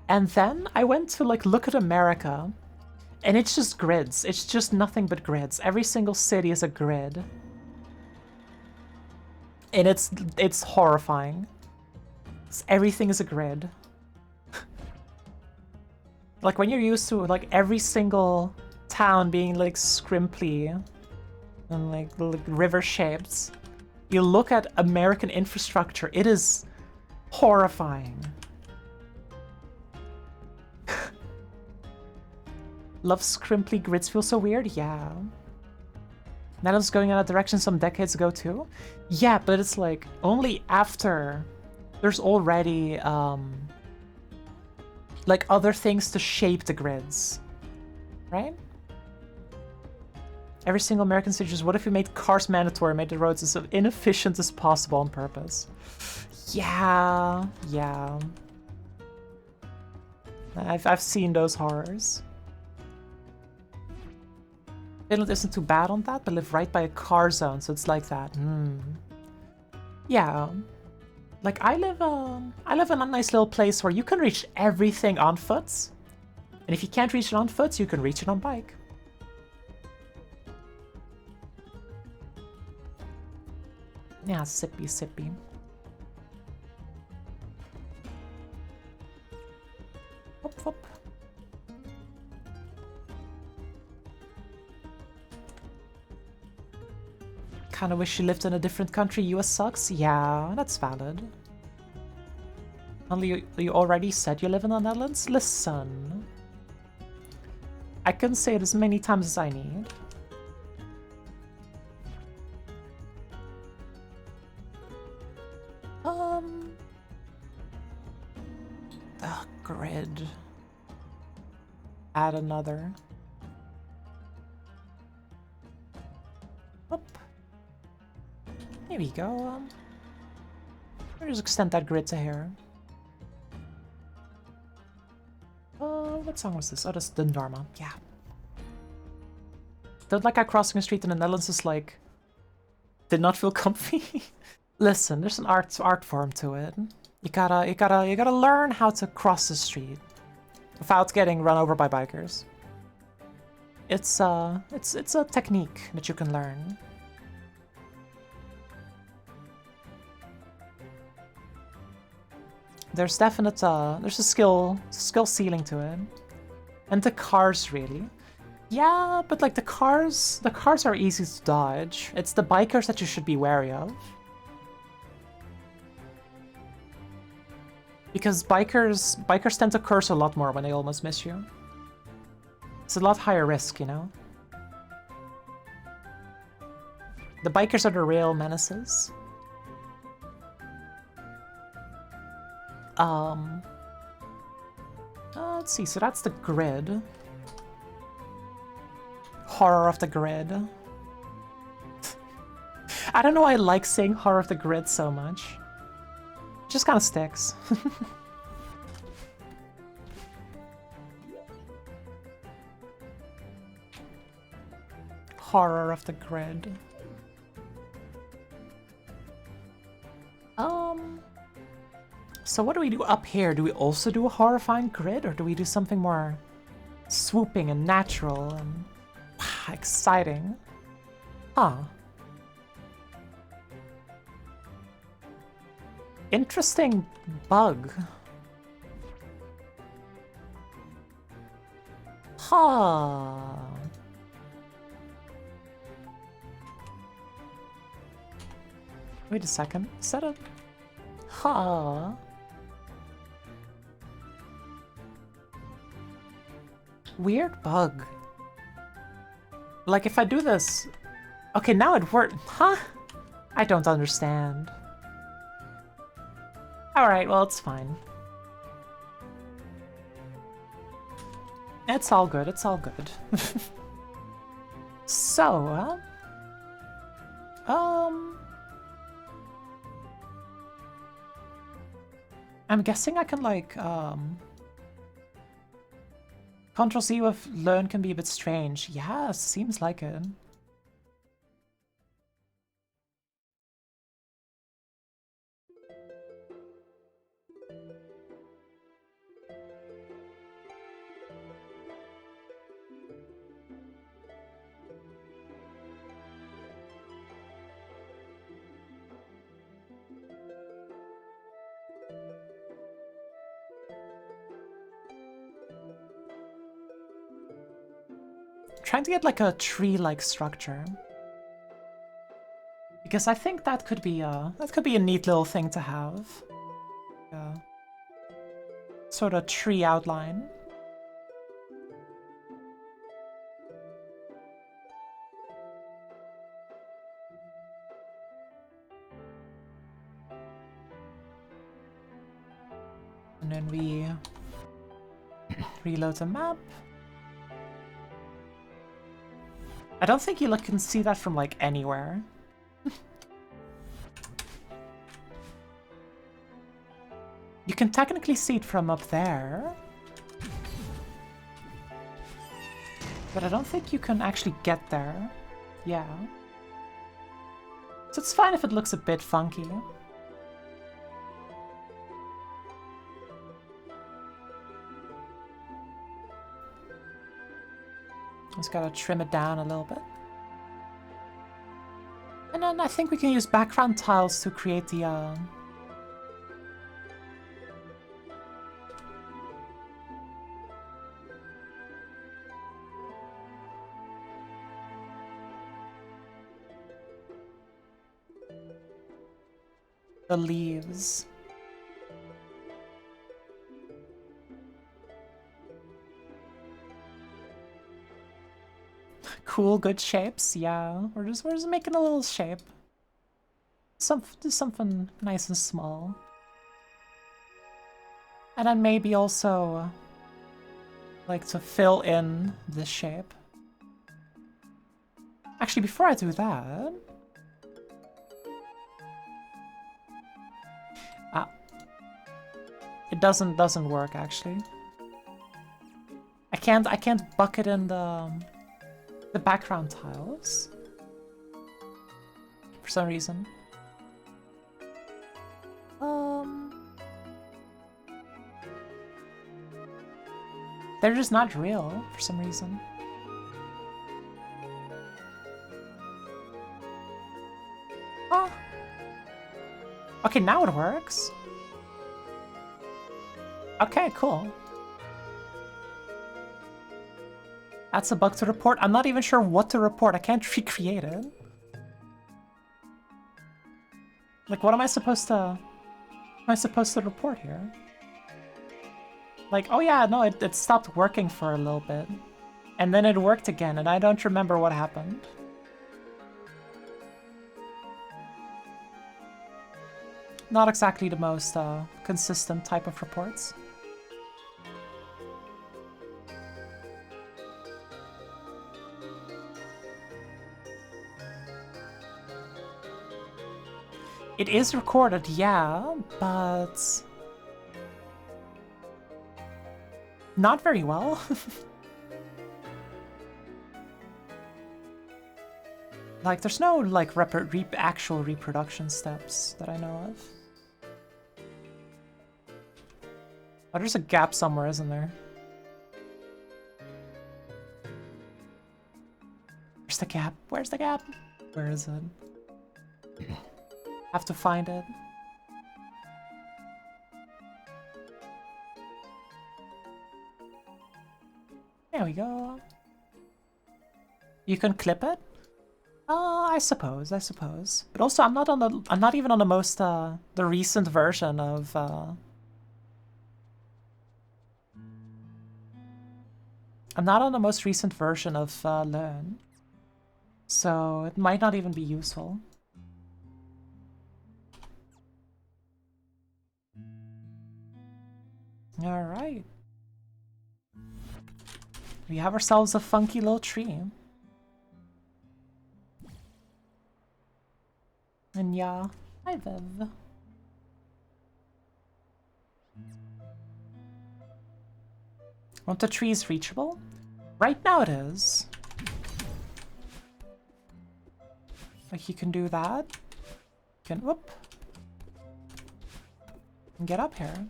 And then I went to like look at America, and it's just grids. It's just nothing but grids. Every single city is a grid, and it's horrifying. Everything is a grid. Like when you're used to like every single town being like scrimply and like river shaped, you look at American infrastructure, it is horrifying. Love scrimply grids feel so weird? Yeah. Netherlands going in that direction some decades ago too? Yeah, but it's like only after there's already like other things to shape the grids, right? Every single American city just, what if we made cars mandatory, made the roads as inefficient as possible on purpose? Yeah, yeah. I've seen those horrors. Finland isn't too bad on that, but live right by a car zone, so it's like that. Yeah. Like I live in a nice little place where you can reach everything on foot. And if you can't reach it on foot, you can reach it on bike. Yeah, sippy, sippy. Hop, hop. Kinda wish you lived in a different country. US sucks. Yeah, that's valid. Only you already said you live in the Netherlands? Listen. I can say it as many times as I need. The grid. Add another. Up. There we go. We'll just extend that grid to here. What song was this? Oh, that's the Dharma. Yeah. Don't like how crossing a street in the Netherlands is like... did not feel comfy. Listen, there's an art form to it. You gotta learn how to cross the street without getting run over by bikers. It's a technique that you can learn. There's definite there's a skill ceiling to it. And the cars really. Yeah, but like the cars are easy to dodge. It's the bikers that you should be wary of. Because bikers tend to curse a lot more when they almost miss you. It's a lot higher risk, you know? The bikers are the real menaces. Let's see, so that's the grid. Horror of the grid. I don't know why I like saying horror of the grid so much. It just kind of sticks. Horror of the grid. So what do we do up here? Do we also do a horrifying grid, or do we do something more swooping and natural and exciting? Huh. Interesting bug. Huh. Wait a second. Is that a... Huh. Weird bug. Like, if I do this... Okay, now it worked. Huh? I don't understand. Alright, well, it's fine. It's all good, it's all good. So, I'm guessing I can, like, Control C with learn can be a bit strange. Yeah, seems like it. Trying to get like a tree-like structure, because I think that could be a neat little thing to have. Sort of tree outline. And then we reload the map. I don't think you can see that from like anywhere. You can technically see it from up there. But I don't think you can actually get there. Yeah. So it's fine if it looks a bit funky. Just gotta trim it down a little bit. And then I think we can use background tiles to create the leaves. Cool, good shapes. Yeah, we're just making a little shape. Just something nice and small. And then maybe also like to fill in this shape. Actually, before I do that, it doesn't work actually. I can't bucket in the background tiles for some reason. They're just not real for some reason. Oh. Okay, now it works. Okay, cool. That's a bug to report. I'm not even sure what to report. I can't recreate it. Like, what am I supposed to report here? Like, oh yeah, no, it stopped working for a little bit. And then it worked again, and I don't remember what happened. Not exactly the most consistent type of reports. It is recorded, yeah, but not very well. Like, there's no like actual reproduction steps that I know of. Oh, there's a gap somewhere, isn't there? Where's the gap? Where's the gap? Where is it? Have to find it. There we go. You can clip it? I suppose. But also, I'm not even on the most, the recent version of, I'm not on the most recent version of, Learn. So, it might not even be useful. Alright. We have ourselves a funky little tree. And yeah, hi Viv. Aren't the trees reachable? Right now it is. Like you can do that. You can whoop. And get up here.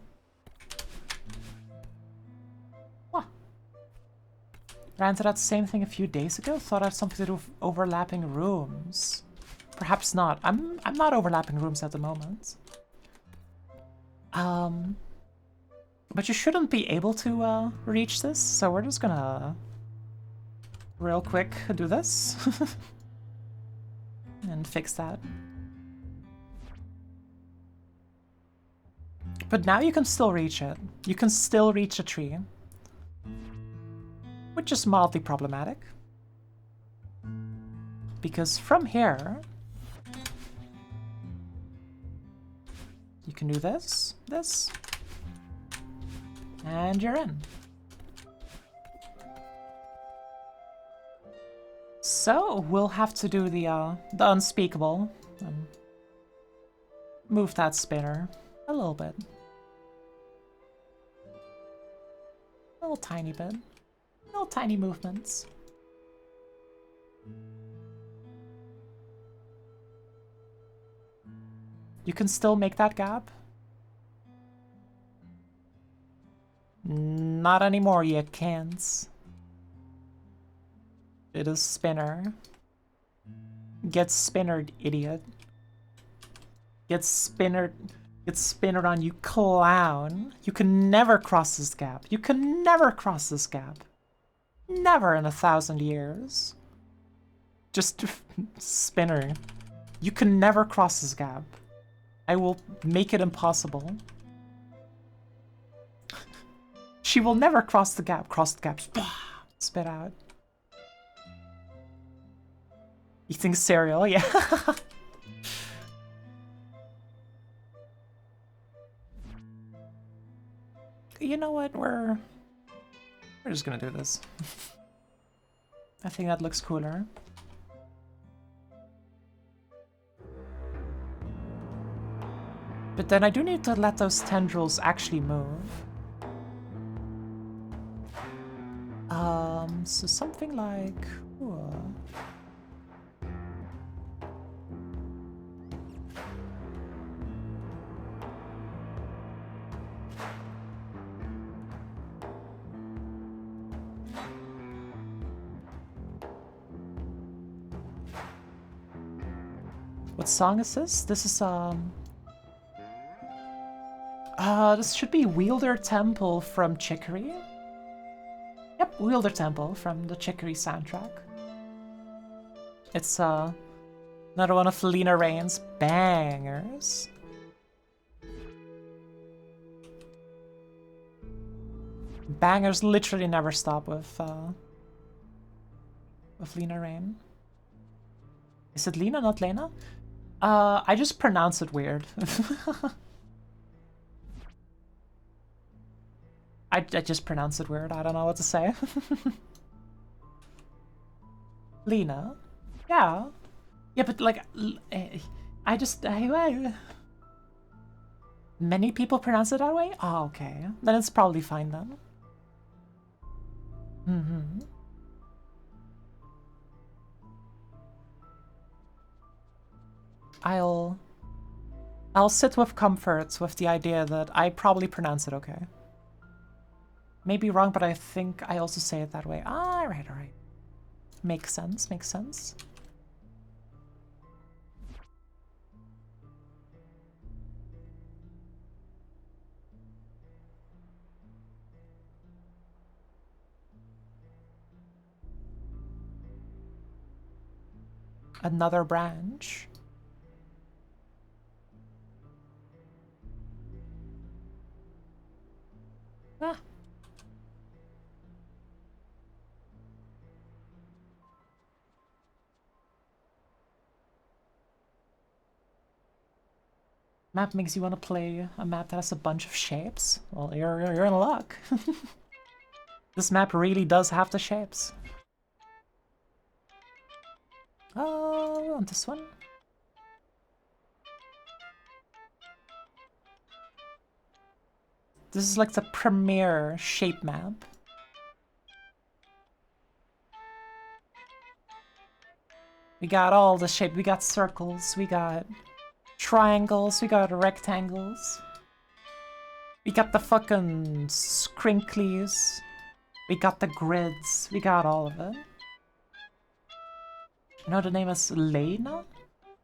What? Ran into that same thing a few days ago? Thought I had something to do with overlapping rooms. Perhaps not. I'm not overlapping rooms at the moment. But you shouldn't be able to reach this, so we're just gonna real quick do this and fix that. But now you can still reach it. You can still reach a tree, which is mildly problematic. Because from here, you can do this, and you're in. So we'll have to do the unspeakable and move that spinner a little bit. A little tiny bit. Little tiny movements. You can still make that gap. Not anymore, you can't. It is spinner. Get spinnered, idiot. Get spinnered on, you clown. You can never cross this gap. You can never cross this gap. Never in 1,000 years. Just spinner. You can never cross this gap. I will make it impossible. She will never cross the gap. Cross the gap. Spit out. Eating cereal, yeah. You know what? We're just gonna do this. I think that looks cooler. But then I do need to let those tendrils actually move. So something like... What song is this? This is, this should be Wielder Temple from Chicory. Yep, Wielder Temple from the Chicory soundtrack. It's, another one of Lena Raine's bangers. Bangers literally never stop with Lena Raine. Is it Lena, not Lena? I just pronounce it weird. I just pronounce it weird. I don't know what to say. Lena? Yeah. Yeah, but like, many people pronounce it that way? Oh, okay. Then it's probably fine then. I'll sit with comfort with the idea that I probably pronounce it okay. May be wrong, but I think I also say it that way. Ah, alright, alright. Makes sense, makes sense. Another branch. Ah. Map makes you want to play a map that has a bunch of shapes? Well, you're in luck. This map really does have the shapes. Oh, we want this one. This is like the premier shape map. We got all the shape. We got circles, we got triangles, we got rectangles. We got the fucking scrinklies. We got the grids. We got all of it. You know, the name is Lena?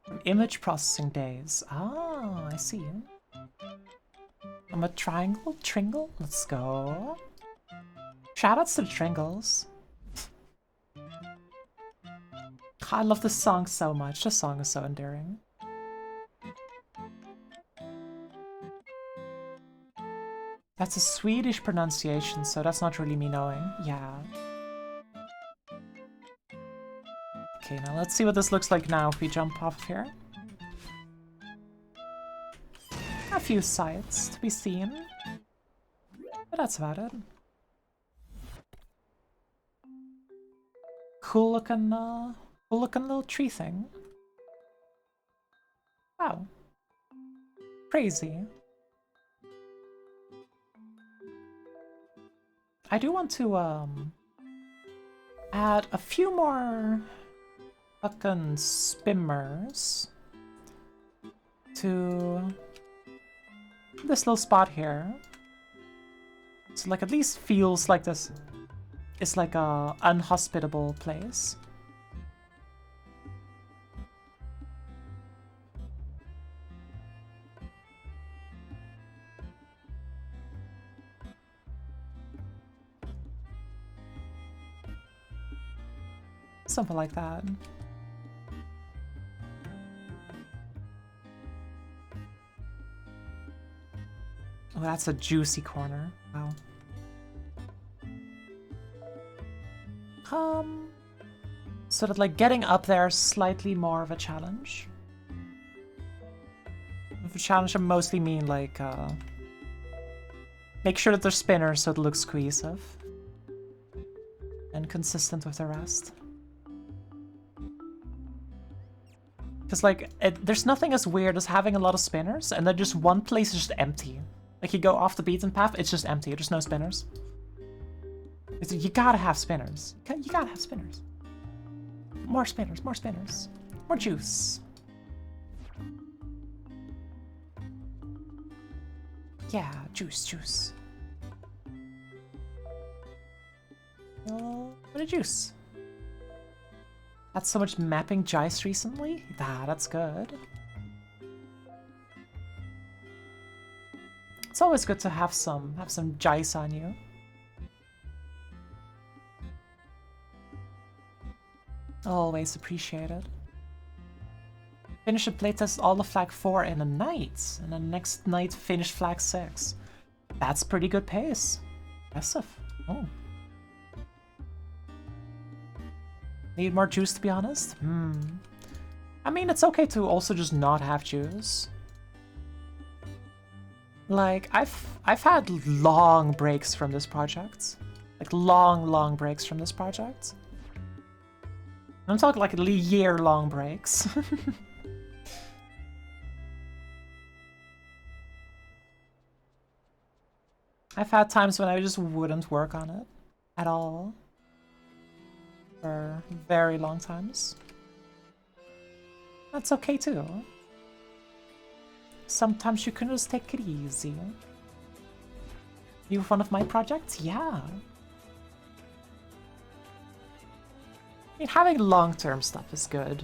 From Image Processing Days. Ah, I see. I'm a triangle? Tringle? Let's go. Shoutouts to the Tringles. I love this song so much. This song is so endearing. That's a Swedish pronunciation, so that's not really me knowing. Yeah. Okay, now let's see what this looks like now if we jump off of here. A few sights to be seen, but that's about it. Cool looking little tree thing. Wow. Crazy. I do want to add a few more fucking spimmers to this little spot here. So like at least feels like this is like a unhospitable place. Something like that. Oh, that's a juicy corner. Wow. So that like getting up there is slightly more of a challenge. With a challenge, I mostly mean like make sure that they're spinners so it looks cohesive and consistent with the rest. Because like there's nothing as weird as having a lot of spinners and then just one place is just empty. Like you go off the beaten path, it's just empty. There's no spinners. You gotta have spinners. You gotta have spinners. More spinners, more spinners. More juice. Yeah, juice, juice. What a juice. That's so much mapping Geist recently? That's good. It's always good to have some Geist on you. Always appreciated. Finish a playtest all of Flag 4 in a night, and then next night finish Flag 6. That's pretty good pace. Impressive. Oh. Need more juice, to be honest? I mean, it's okay to also just not have juice. Like, I've had long breaks from this project. Like, long breaks from this project. I'm talking like year-long breaks. I've had times when I just wouldn't work on it at all. For very long times. That's okay too. Sometimes you can just take it easy. You with one of my projects? Yeah. I mean, having long-term stuff is good.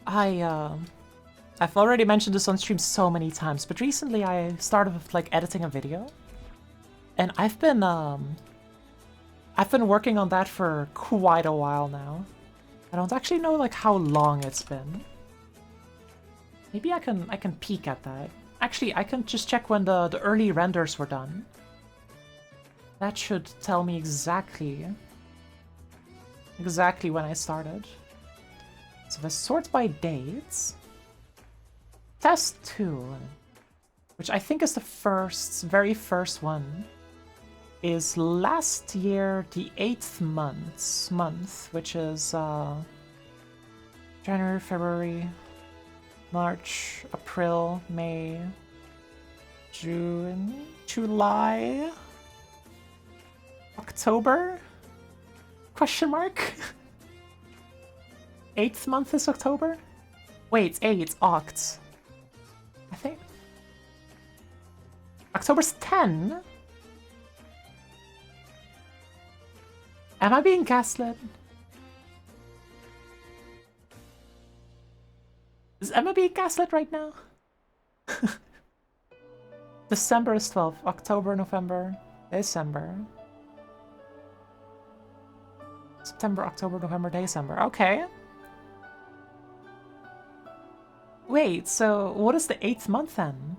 I've already mentioned this on stream so many times, but recently I started with like editing a video, and I've been working on that for quite a while now. I don't actually know like how long it's been. Maybe I can peek at that. Actually, I can just check when the early renders were done. That should tell me exactly when I started. So if I sort by dates, test 2, which I think is the very first one, is last year, the 8th month, which is January, February, March, April, May, June, July, October? Question mark? 8th month is October? Wait, 8, Oct. I think October's 10? Am I being gaslit? Is Emma being gaslit right now? December is 12. October, November, December. September, October, November, December. Okay. Wait, so what is the 8th month then?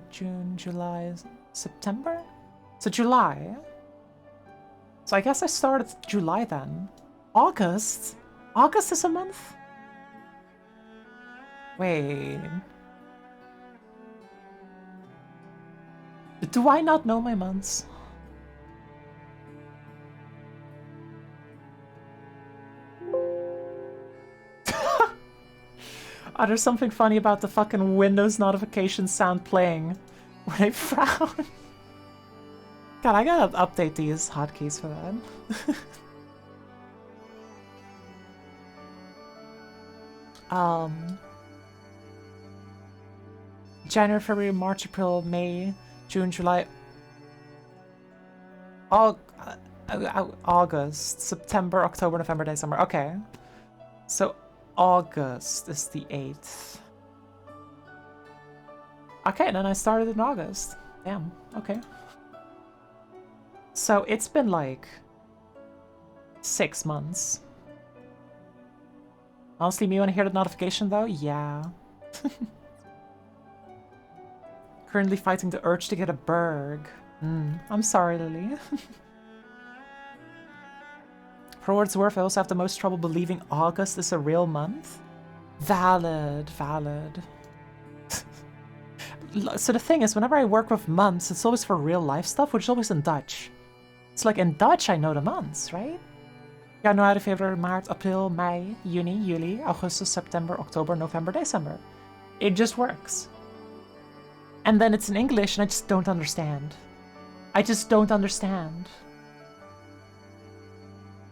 June, July, September? So July. So I guess I started July then. August? August is a month? Wait. Do I not know my months? Oh, there's something funny about the fucking Windows notification sound playing when I frown. God, I gotta update these hotkeys for that. January, February, March, April, May, June, July, August, September, October, November, December. Okay. So August is the 8th. Okay, then I started in August. Damn, okay. So it's been like 6 months. Honestly, me want to hear the notification though? Yeah. Currently fighting the urge to get a burg. I'm sorry, Lily. For what it's worth, I also have the most trouble believing August is a real month. Valid, valid. So the thing is, whenever I work with months, it's always for real life stuff, which is always in Dutch. It's like in Dutch I know the months, right? Januari, February, Maart, April, Mei, Juni, Juli, Augustus, September, October, November, December. It just works. And then it's in English and I just don't understand. I just don't understand.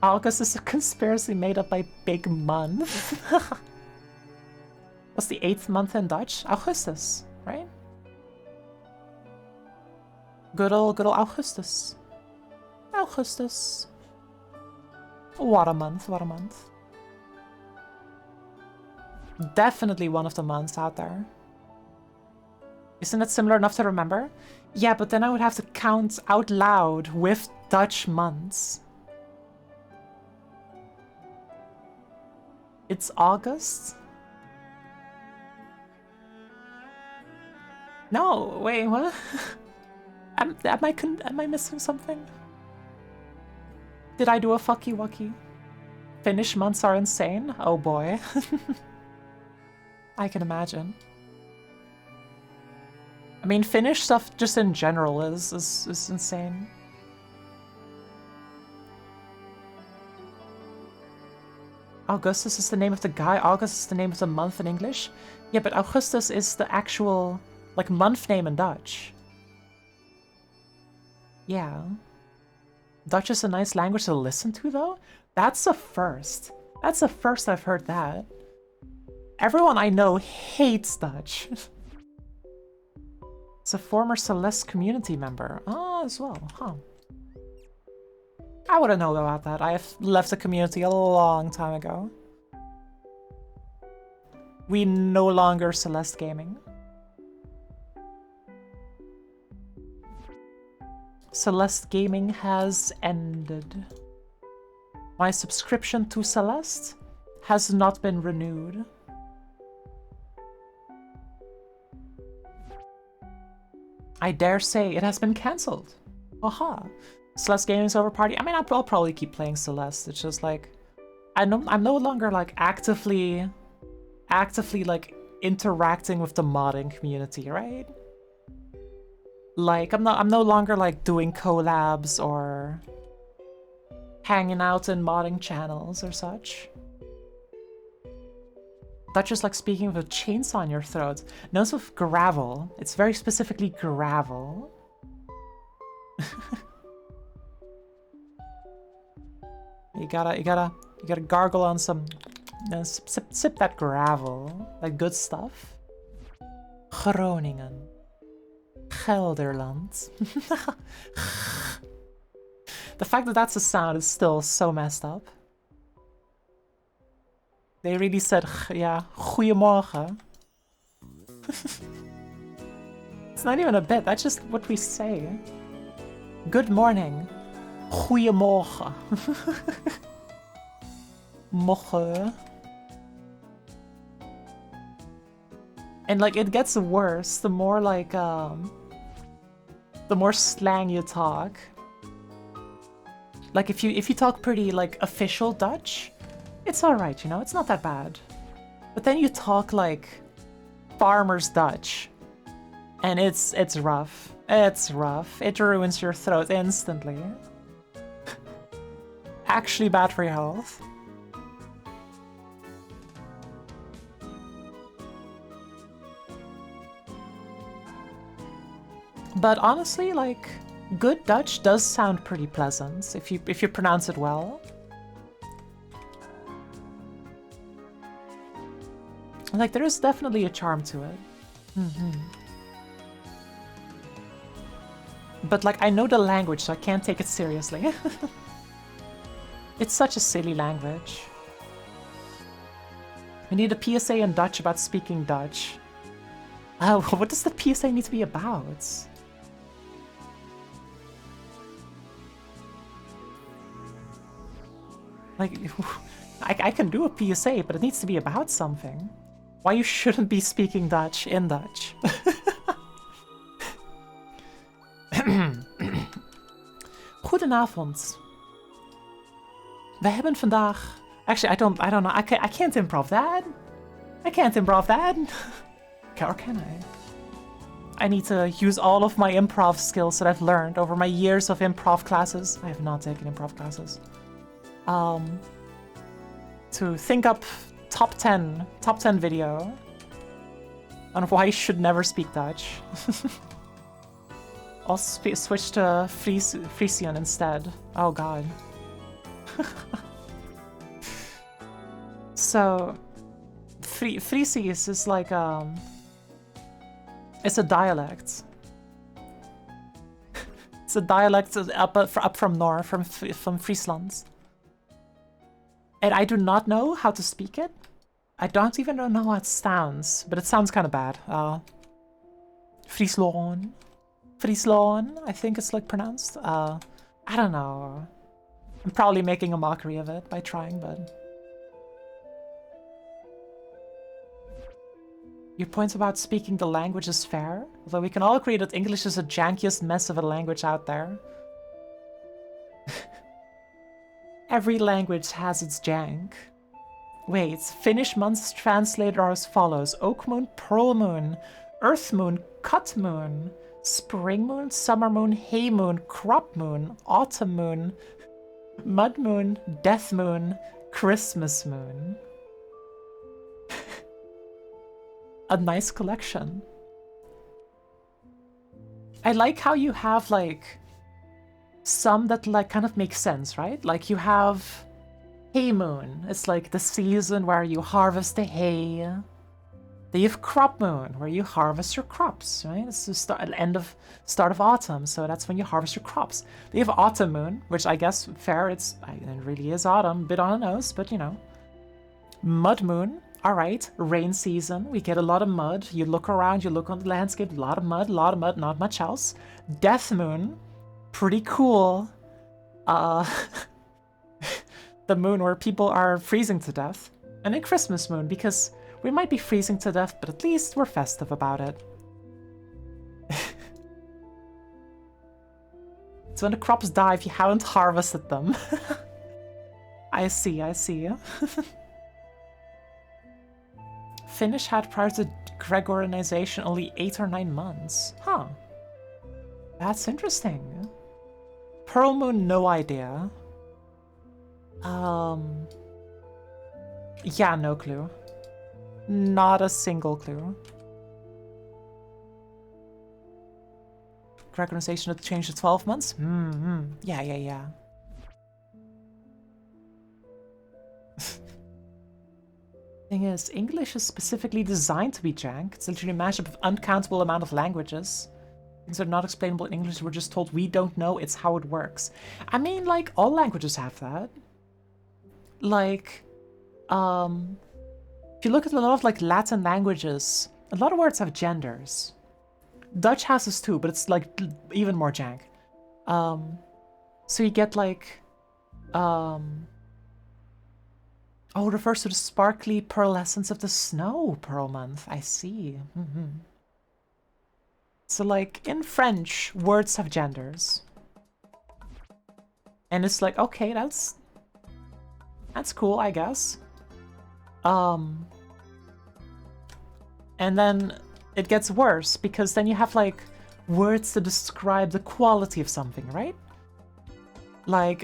August is a conspiracy made up by Big Month. What's the 8th month in Dutch? Augustus, right? Good old Augustus. Augustus. What a month, what a month. Definitely one of the months out there. Isn't it similar enough to remember? Yeah, but then I would have to count out loud with Dutch months. It's August? No, wait, what? Am I missing something? Did I do a fucky wucky? Finnish months are insane? Oh boy. I can imagine. I mean, Finnish stuff just in general is insane. Augustus is the name of the guy. August is the name of the month in English. Yeah, but Augustus is the actual, like, month name in Dutch. Yeah. Dutch is a nice language to listen to, though? That's a first. That's the first I've heard that. Everyone I know hates Dutch. It's a former Celeste community member. Oh, as well, huh. I wouldn't know about that. I have left the community a long time ago. We no longer Celeste Gaming. Celeste Gaming has ended. My subscription to Celeste has not been renewed. I dare say it has been cancelled. Aha. Celeste Gaming's over party. I mean, I'll probably keep playing Celeste. It's just like, I'm no longer like actively like interacting with the modding community, right? Like I'm no longer like doing collabs or hanging out in modding channels or such. That's just like speaking with a chainsaw in your throat. No, it's with gravel. It's very specifically gravel. You gotta gargle on some, sip that gravel, that good stuff. Groningen, Gelderland. The fact that that's a sound is still so messed up. They really said, yeah, goeiemorgen. It's not even a bit, that's just what we say. Good morning. Goeiemorgen. Morgen. And like it gets worse the more like the more slang you talk. Like if you talk pretty like official Dutch, it's alright, you know, it's not that bad. But then you talk like farmer's Dutch, and it's rough. It's rough. It ruins your throat instantly. Actually bad for your health. But honestly, like, good Dutch does sound pretty pleasant if you pronounce it well. Like, there is definitely a charm to it. But like, I know the language, so I can't take it seriously. It's such a silly language. We need a PSA in Dutch about speaking Dutch. Oh, what does the PSA need to be about? Like, I can do a PSA, but it needs to be about something. Why you shouldn't be speaking Dutch in Dutch. Goedenavond. We hebben vandaag... Actually, I don't know. I can't improv that. I can't improv that. Or can I? I need to use all of my improv skills that I've learned over my years of improv classes. I have not taken improv classes. To think up top 10 video on why you should never speak Dutch. I'll switch to Frisian instead. Oh god. So, Frisisch is like it's a dialect. It's a dialect up from north, from Friesland. And I do not know how to speak it. I don't even know how it sounds, but it sounds kind of bad. Friesland, I think it's like pronounced. I don't know. I'm probably making a mockery of it by trying, but... Your point about speaking the language is fair, although we can all agree that English is the jankiest mess of a language out there. Every language has its jank. Wait, Finnish months translated are as follows: Oak Moon, Pearl Moon, Earth Moon, Cut Moon, Spring Moon, Summer Moon, Hay Moon, Crop Moon, Autumn Moon, Mud Moon, Death Moon, Christmas Moon. A nice collection. I like how you have like some that like kind of make sense, right? Like you have Hay Moon. It's like the season where you harvest the hay, They have Crop Moon, where you harvest your crops, right? It's the start of autumn, so that's when you harvest your crops. They have Autumn Moon, which I guess fair. It really is autumn, bit on the nose, but you know. Mud Moon, all right. Rain season, we get a lot of mud. You look around, you look on the landscape, a lot of mud, not much else. Death Moon, pretty cool. The moon where people are freezing to death. And a Christmas Moon, because we might be freezing to death, but at least we're festive about it. It's when the crops die if you haven't harvested them. I see, I see. Finnish had prior to Gregorianization only 8 or 9 months. Huh. That's interesting. Pearl Moon, no idea. Yeah, no clue. Not a single clue. Gregorianization had changed to 12 months? Yeah. Thing is, English is specifically designed to be jank. It's literally a mashup of uncountable amount of languages. Things are not explainable in English, we're just told we don't know, it's how it works. I mean, like, all languages have that. Like, if you look at a lot of, like, Latin languages, a lot of words have genders. Dutch has this too, but it's, like, even more jank. So you get, like, oh, it refers to the sparkly pearlescence of the snow pearl month. I see. So, like, in French, words have genders. And it's like, okay, that's cool, I guess. And then it gets worse, because then you have, like, words to describe the quality of something, right? Like,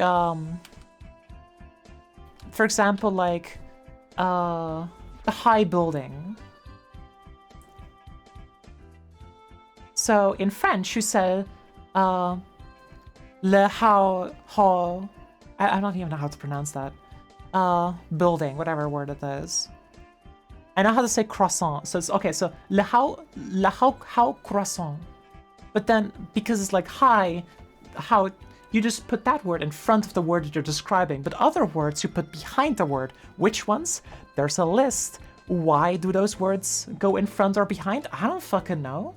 for example, like, the high building. So in French, you say, le hao, I don't even know how to pronounce that. Building, whatever word it is. I know how to say croissant, so it's okay. So le hao croissant. But then because it's like high, how you just put that word in front of the word that you're describing. But other words you put behind the word. Which ones? There's a list. Why do those words go in front or behind? I don't fucking know.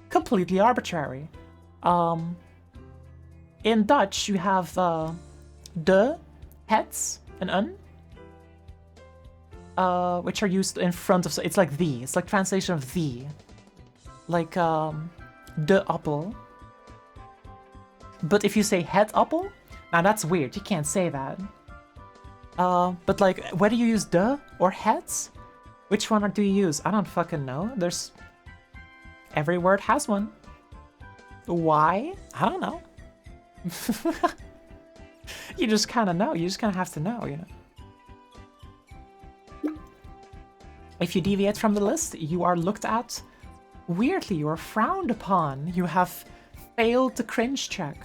Completely arbitrary. In Dutch, you have de, het, and un, which are used in front of. It's like the. It's like translation of the. Like de appel. But if you say het appel, now that's weird. You can't say that. But like, whether you use de or het, which one do you use? I don't fucking know. There's. Every word has one. Why? I don't know. You just kind of know. You just kind of have to know, you know. If you deviate from the list, you are looked at weirdly. You are frowned upon. You have failed the cringe check.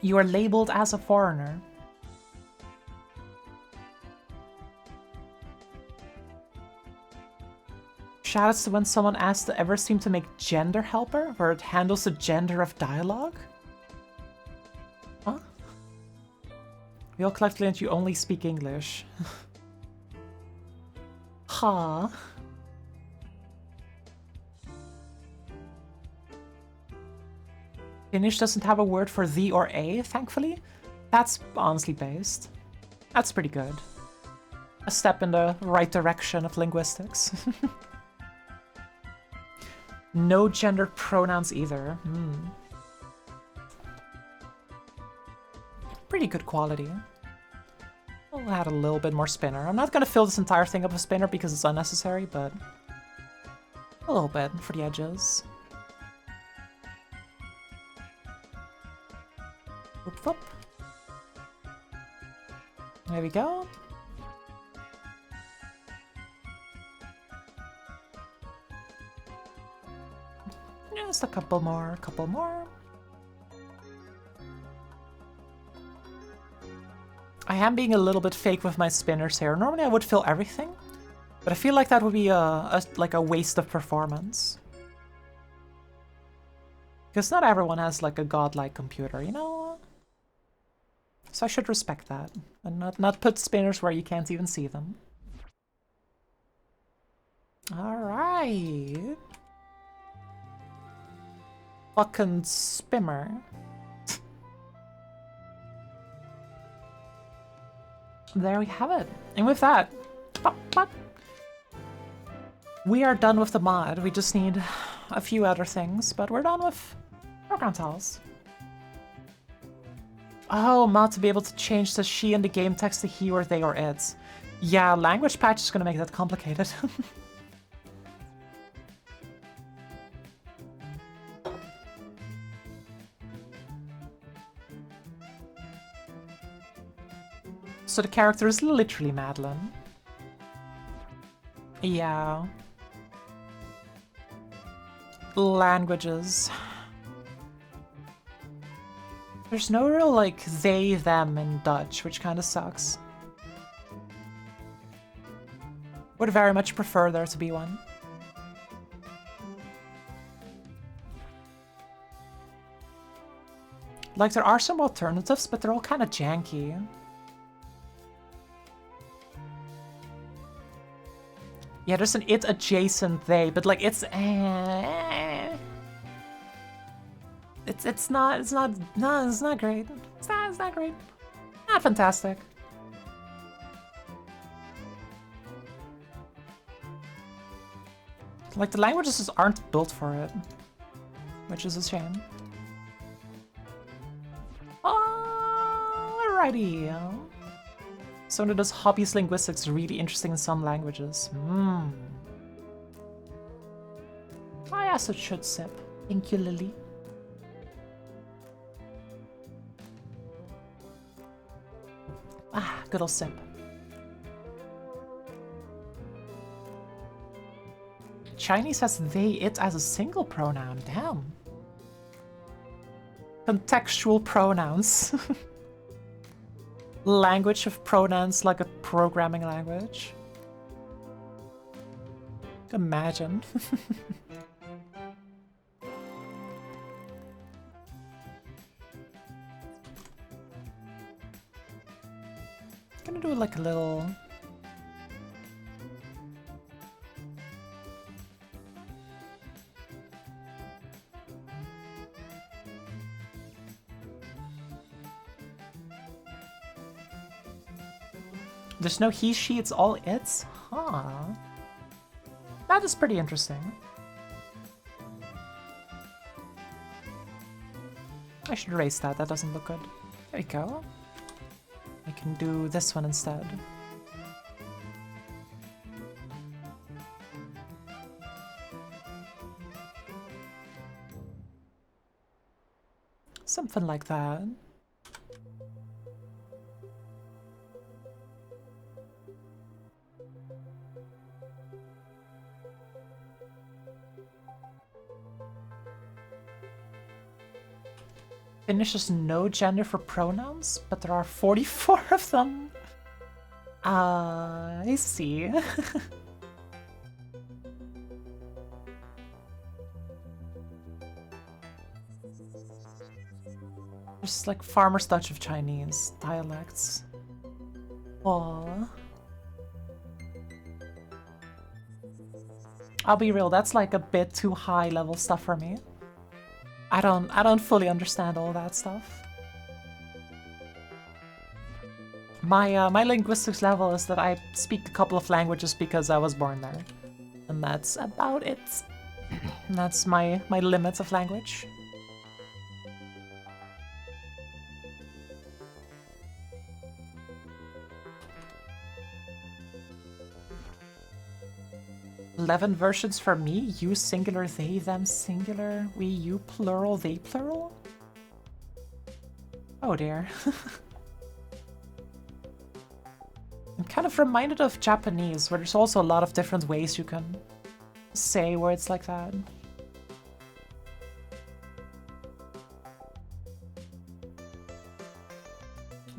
You are labeled as a foreigner. Shoutouts to when someone asks to ever seem to make Gender Helper, where it handles the gender of dialogue? Huh? We all collectively and you only speak English. Huh? Finnish doesn't have a word for the or a, thankfully. That's honestly based. That's pretty good. A step in the right direction of linguistics. No gendered pronouns either. Pretty good quality. I'll add a little bit more spinner. I'm not gonna fill this entire thing up with spinner because it's unnecessary, but a little bit for the edges. Whoop whoop. There we go. Just a couple more, I am being a little bit fake with my spinners here. Normally I would fill everything, but I feel like that would be like a waste of performance. Because not everyone has like a godlike computer, you know? So I should respect that and not put spinners where you can't even see them. Alright. Fucking spimmer. There we have it. And with that, we are done with the mod. We just need a few other things, but we're done with program tiles. Oh, mod to be able to change the she in the game text to he or they or it. Yeah, language patch is gonna make that complicated. So the character is literally Madeline. Yeah. Languages. There's no real, like, they, them in Dutch, which kind of sucks. Would very much prefer there to be one. Like, there are some alternatives, but they're all kind of janky. Yeah, there's an it adjacent they, but like it's not great. It's not great. Not fantastic. Like the languages just aren't built for it, which is a shame. Alrighty. So does hobbies linguistics really interesting in some languages? I guess it should sip. Thank you, Lily. Ah, good old sip. Chinese has they, it as a single pronoun. Damn. Contextual pronouns. Language of pronouns like a programming language. Imagine. Gonna do like a little... There's no he, she, it's all it's? Huh. That is pretty interesting. I should erase that, that doesn't look good. There we go. I can do this one instead. Something like that. Finnish has no gender for pronouns, but there are 44 of them. I see. There's like Farmer's Dutch of Chinese dialects. Aww. I'll be real, that's like a bit too high level stuff for me. I don't fully understand all that stuff. My my linguistics level is that I speak a couple of languages because I was born there. And that's about it. That's my limits of language. "11 versions for me, you singular, they, them singular, we, you plural, they plural?" Oh dear. I'm kind of reminded of Japanese, where there's also a lot of different ways you can say words like that.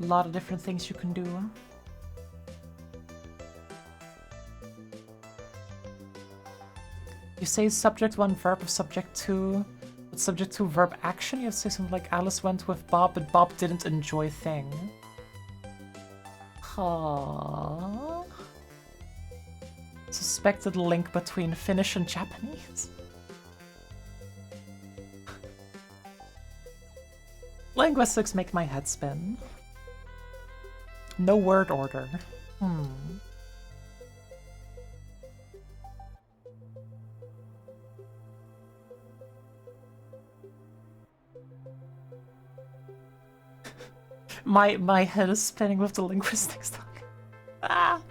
A lot of different things you can do. You say subject 1, verb of subject 2, but subject 2 verb action. You have to say something like Alice went with Bob, but Bob didn't enjoy thing. Huh. Suspected link between Finnish and Japanese. Linguistics make my head spin. No word order. My head is spinning with the linguistics talk. Ah.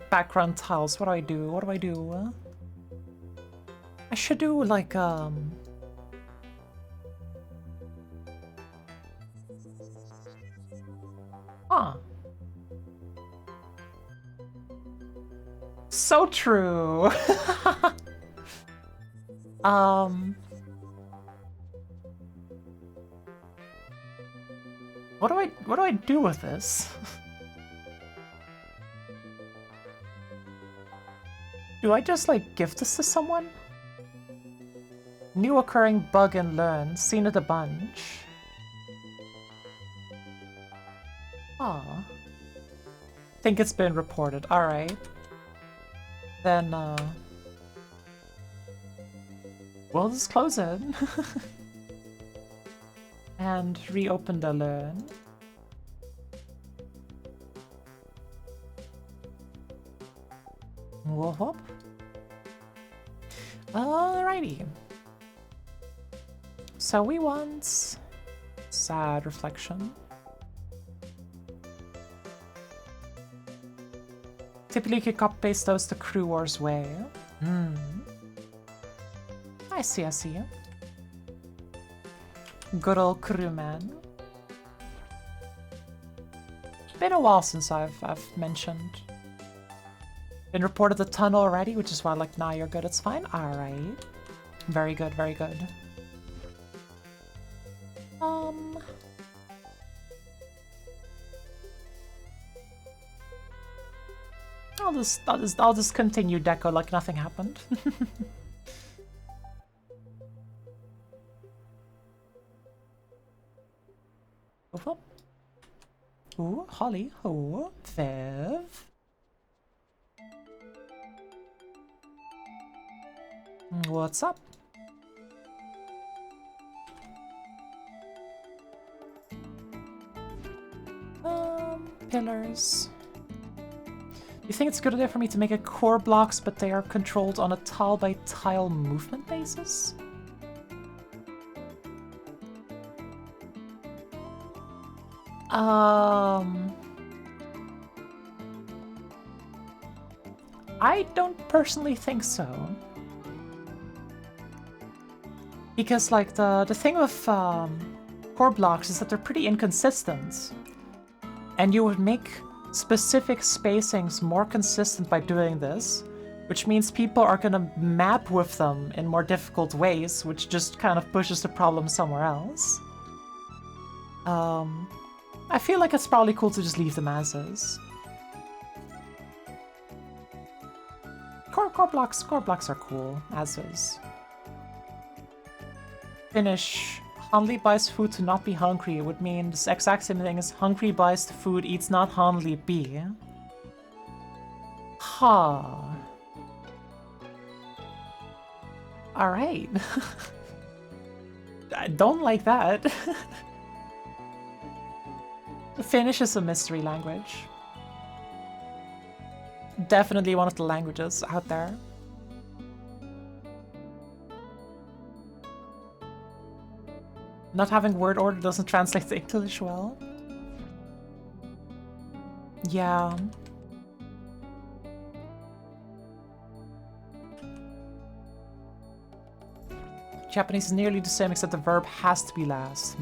Background tiles. What do I do? What do I do? I should do like Huh. So true. What do I do with this? Do I just like gift this to someone? New occurring bug and learn, seen it a bunch. Aw. Think it's been reported. Alright. Then we'll just close it. And reopen the learn. Whoop. Alrighty. So we want sad reflection. Typically you can copy paste those to Crew Wars way. I see. Good old crewman. Been a while since I've mentioned. Been reported the tunnel already, which is why like nah, you're good, it's fine. Alright. Very good, very good. I'll just continue deco like nothing happened. Ooh, Holly. Ooh, Viv. What's up? Pillars. You think it's a good idea for me to make a core blocks, but they are controlled on a tile-by-tile movement basis? I don't personally think so. Because, like, the thing with core blocks is that they're pretty inconsistent. And you would make specific spacings more consistent by doing this, which means people are gonna map with them in more difficult ways, which just kind of pushes the problem somewhere else. I feel like it's probably cool to just leave them as is. Core blocks are cool, as is. Finnish. Hanli buys food to not be hungry would mean the exact same thing as hungry buys the food, eats not Hanli be. Huh. Alright. I don't like that. Finnish is a mystery language. Definitely one of the languages out there. Not having word order doesn't translate to English well. Yeah. Japanese is nearly the same except the verb has to be last.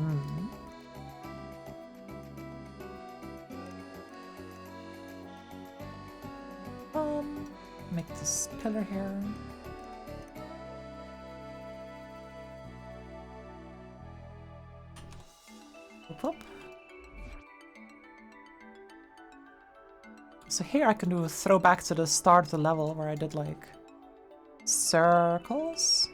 Make this pillar here. whoop. So here I can do a throwback to the start of the level where I did like circles.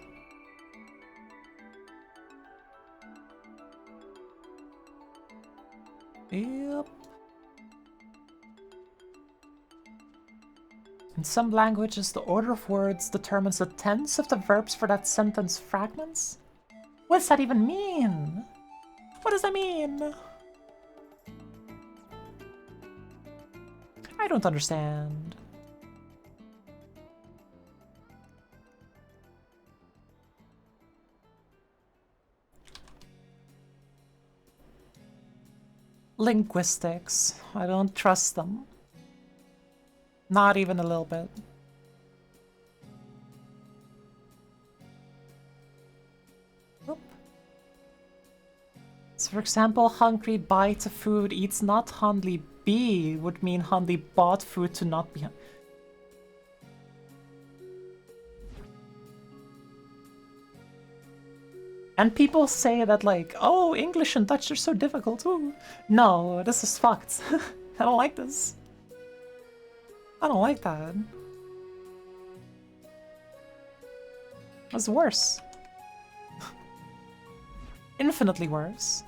Yep. In some languages, the order of words determines the tense of the verbs for that sentence fragments. What does that even mean? What does that mean? I don't understand. Linguistics. I don't trust them. Not even a little bit. Oop. So for example, hungry bite of food eats not hungry be would mean hungry bought food to not be. And people say that like, oh, English and Dutch are so difficult. Ooh. No, this is fucked. I don't like this. I don't like that. It's worse. Infinitely worse.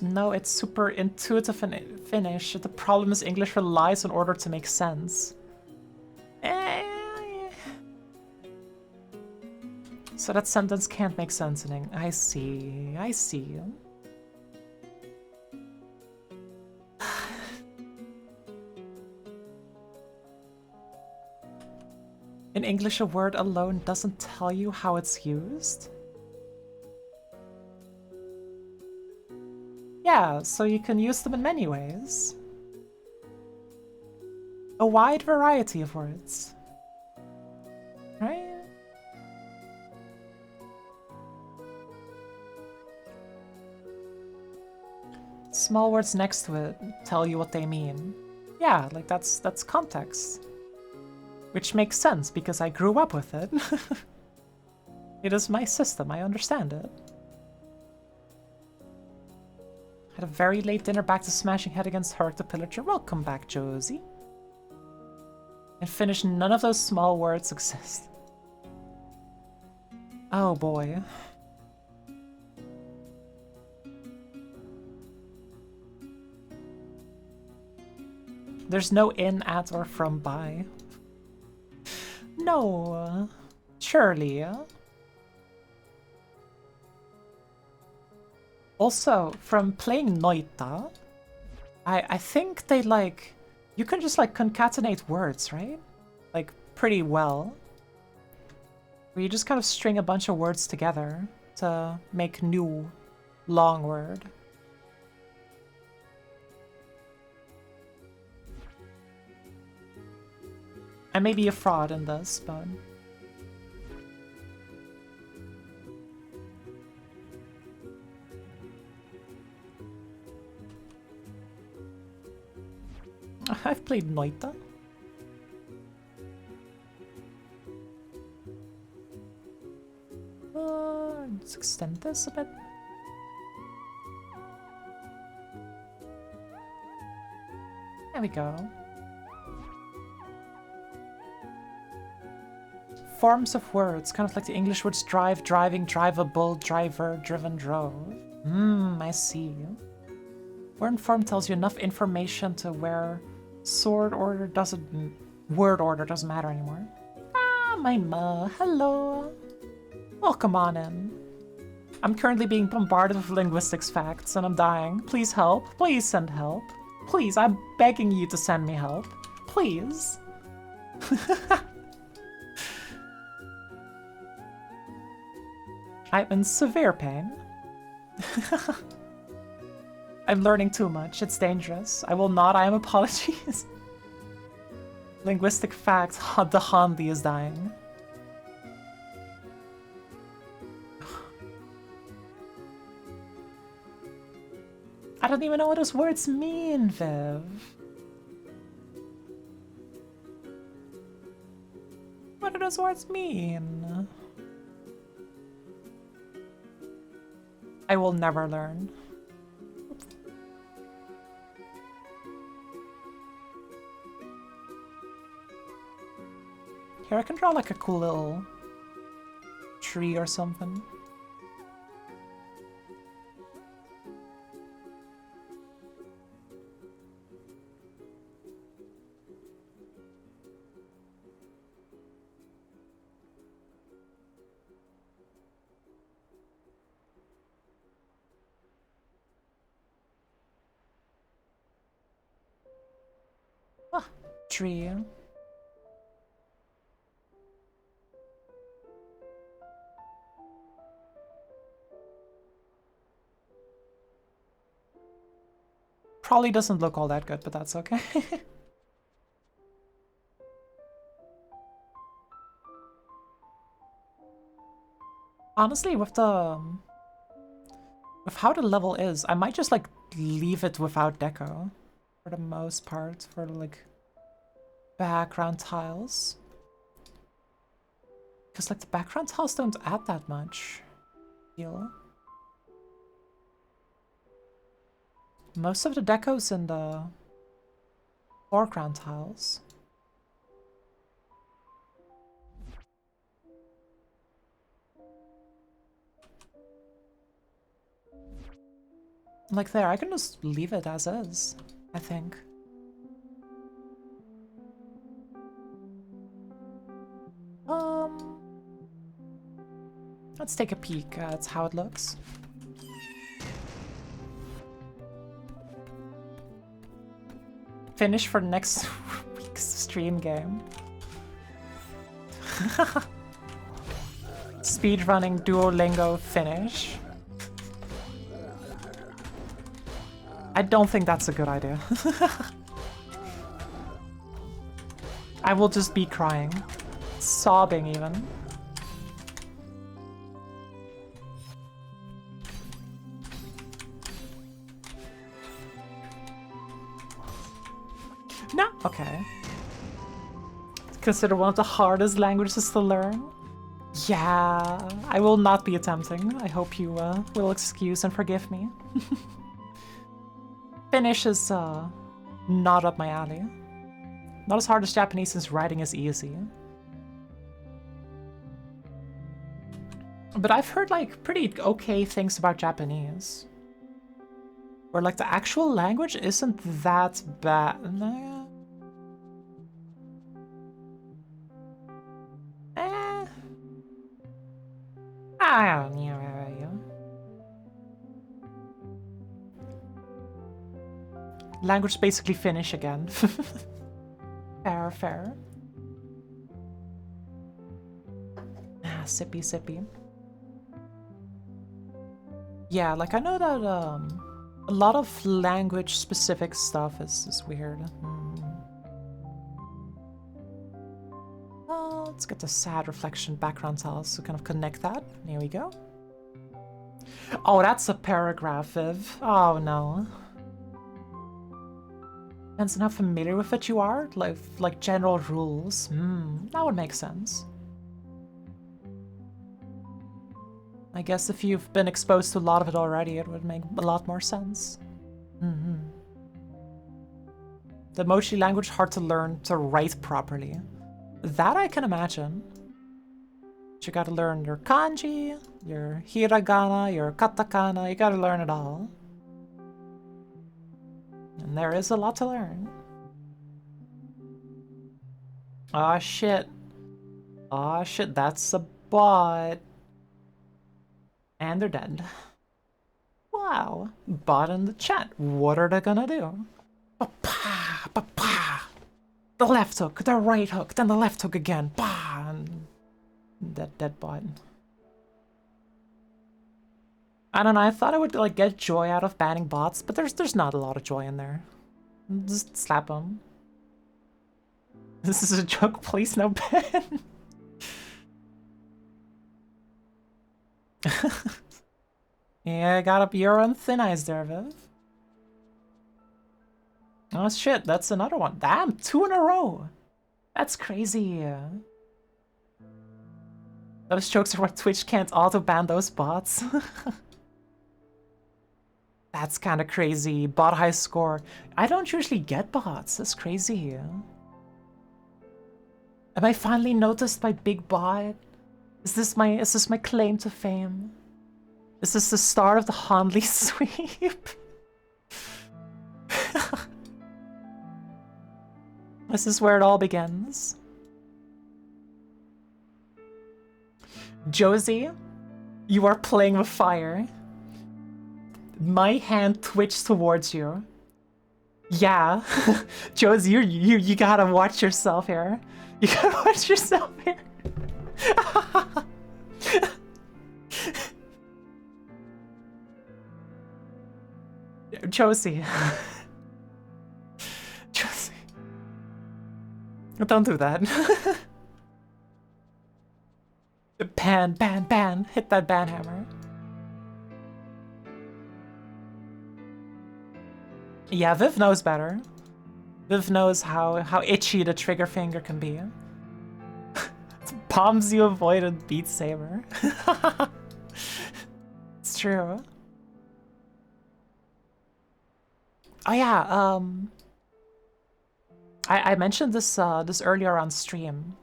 No, it's super intuitive in Finnish. The problem is English relies on order to make sense. So that sentence can't make sense in English. I see. I see. In English, a word alone doesn't tell you how it's used. Yeah, so you can use them in many ways. A wide variety of words. Right? Small words next to it tell you what they mean. Yeah, like that's context. Which makes sense because I grew up with it. It is my system, I understand it. Had a very late dinner back to smashing head against Herc the Pillager. Welcome back, Josie. In Finnish, none of those small words exist. Oh boy. There's no in, at, or from, by. No. Surely. Also, from playing Noita, I think they like... You can just like concatenate words, right? Like, pretty well. Where you just kind of string a bunch of words together to make new long word. I may be a fraud in this, but... I've played Noita. Let's extend this a bit. There we go. Forms of words, kind of like the English words drive, driving, drivable, driver, driven, drove. I see. Word form tells you enough information to where word order doesn't matter anymore. Ah, my ma, hello. Welcome on in. I'm currently being bombarded with linguistics facts and I'm dying. Please help. Please send help. Please, I'm begging you to send me help. Please. I'm in severe pain. I'm learning too much. It's dangerous. I will not. I am apologies. Linguistic facts. The Handi is dying. I don't even know what those words mean, Viv. those words mean? I will never learn. Here, I can draw like a cool little tree or something. Ah, tree. Probably doesn't look all that good, but that's okay. Honestly, with how the level is, I might just like leave it without deco for the most part, for like background tiles. Because like the background tiles don't add that much. Feel. Most of the deco's in the foreground tiles. Like there, I can just leave it as is, I think. Let's take a peek at how it looks. Finish for next week's stream game. Speedrunning Duolingo finish. I don't think that's a good idea. I will just be crying. Sobbing even. No, okay. Considered one of the hardest languages to learn. Yeah, I will not be attempting. I hope you will excuse and forgive me. Finnish is not up my alley. Not as hard as Japanese since writing is easy. But I've heard like pretty okay things about Japanese. Where like the actual language isn't that bad. Language basically Finnish again. Fair, fair. Ah, sippy, sippy. Yeah, like I know that a lot of language-specific stuff is weird. Let's get the sad reflection background tiles to kind of connect that. Here we go. Oh, that's a paragraph, Viv. Oh no. Depends on how familiar with it you are, like general rules. That would make sense. I guess if you've been exposed to a lot of it already, it would make a lot more sense. The Mochi language hard to learn to write properly. That I can imagine. But you gotta learn your kanji, your hiragana, your katakana, you gotta learn it all. And there is a lot to learn. Aw, shit. Aw, shit, that's a bot. And they're dead. Wow. Bot in the chat. What are they gonna do? Ba-pa, ba-pa. The left hook, the right hook, then the left hook again. Bah! And dead bot. I don't know, I thought I would like get joy out of banning bots, but there's not a lot of joy in there. Just slap them. This is a joke, please no ban. Yeah, got up you're on thin ice there, Viv. Oh shit, that's another one. Damn, 2 in a row. That's crazy. Those jokes are why Twitch can't auto-ban those bots. That's kind of crazy. Bot high score. I don't usually get bots. That's crazy. Am I finally noticed by Big Bot? Is this my claim to fame? Is this the start of the Hanley sweep? This is where it all begins. Josie, you are playing with fire. My hand twitched towards you. Yeah, Josie, you gotta watch yourself here. You gotta watch yourself here. Josie. Josie. Don't do that. Ban, ban, ban. Hit that ban hammer. Yeah, Viv knows better. Viv knows how itchy the trigger finger can be. Bombs you avoided Beat Saber. It's true. Oh yeah, I mentioned this this earlier on stream,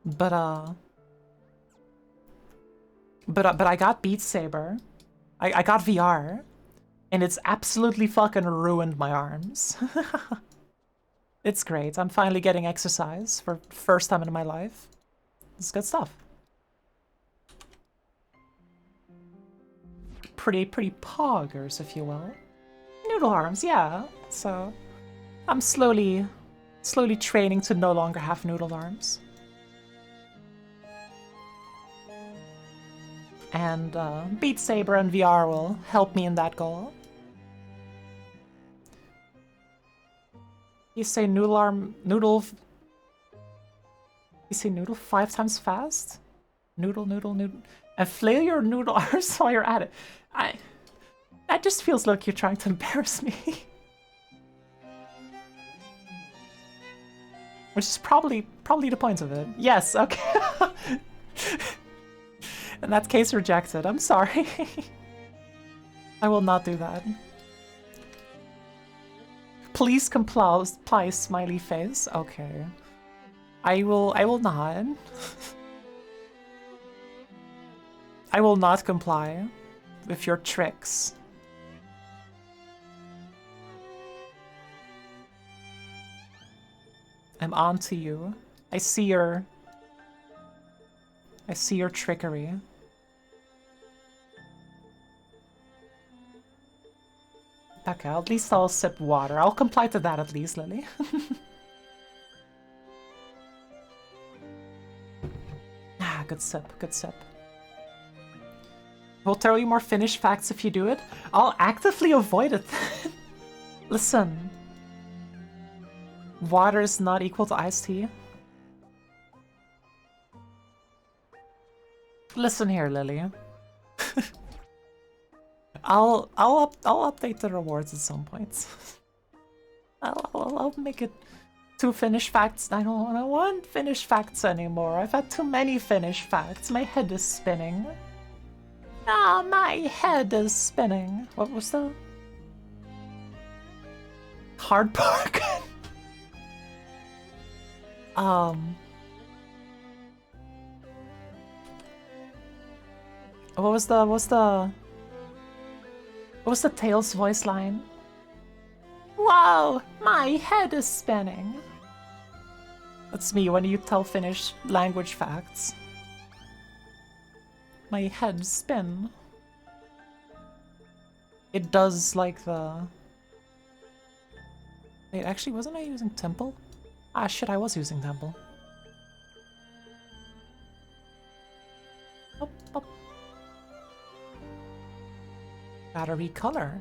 but I got Beat Saber, I got VR, and it's absolutely fucking ruined my arms. It's great. I'm finally getting exercise for the first time in my life. It's good stuff. Pretty poggers, if you will. Noodle arms, yeah. So I'm slowly training to no longer have noodle arms. And Beat Saber and VR will help me in that goal. You say noodle. You say noodle 5 times fast? Noodle. And flail your noodle arms while you're at it. That just feels like you're trying to embarrass me. Which is probably the point of it. Yes, okay. In that case, rejected. I'm sorry. I will not do that. Please comply, smiley face. Okay. I will not. I will not comply with your tricks. I'm on to you. I see your trickery. Okay, at least I'll sip water. I'll comply to that at least, Lily. Ah, good sip, good sip. We'll tell you more Finnish facts if you do it. I'll actively avoid it. Listen. Water is not equal to iced tea. Listen here, Lily. I'll update the rewards at some point. I'll make it 2 Finnish facts. I don't want Finnish facts anymore. I've had too many Finnish facts. My head is spinning. Ah, my head is spinning. What was the hard park? What was the Tails voice line? Wow, my head is spinning. That's me when you tell Finnish language facts. My head spin. It does like the... Wait, actually, wasn't I using Temple? Ah, shit, I was using Temple. Up, up. Gotta recolor.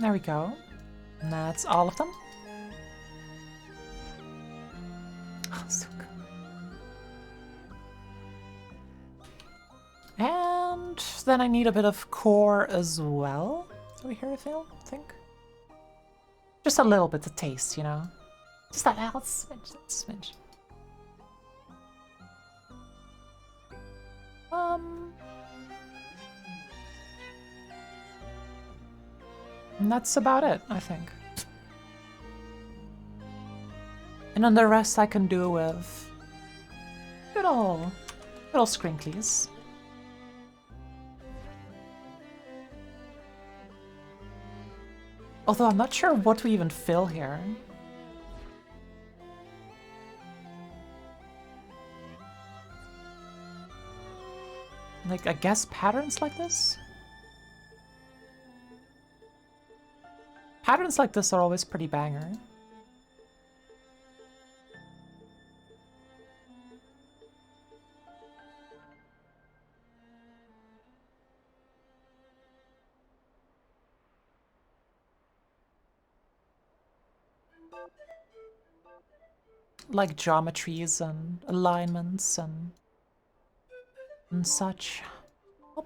There we go. And that's all of them. Oh, so good. And then I need a bit of core as well. Do we hear a feel? I think. Just a little bit to taste, you know? Just that little smidge, And that's about it, I think. And then the rest I can do with little scrinklies. Although I'm not sure what we even fill here. Like, I guess patterns like this? Patterns like this are always pretty banger. Like geometries and alignments and such. Oh.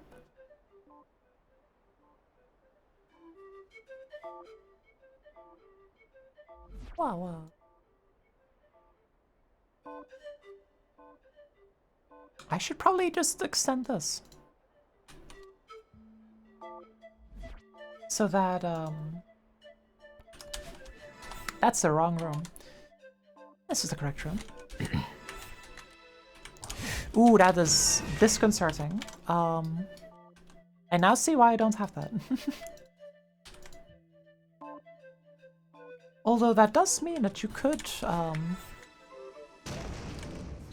Wow, wow. I should probably just extend this. So that, that's the wrong room. This is the correct room. Ooh, that is disconcerting. I now see why I don't have that. Although that does mean that you could,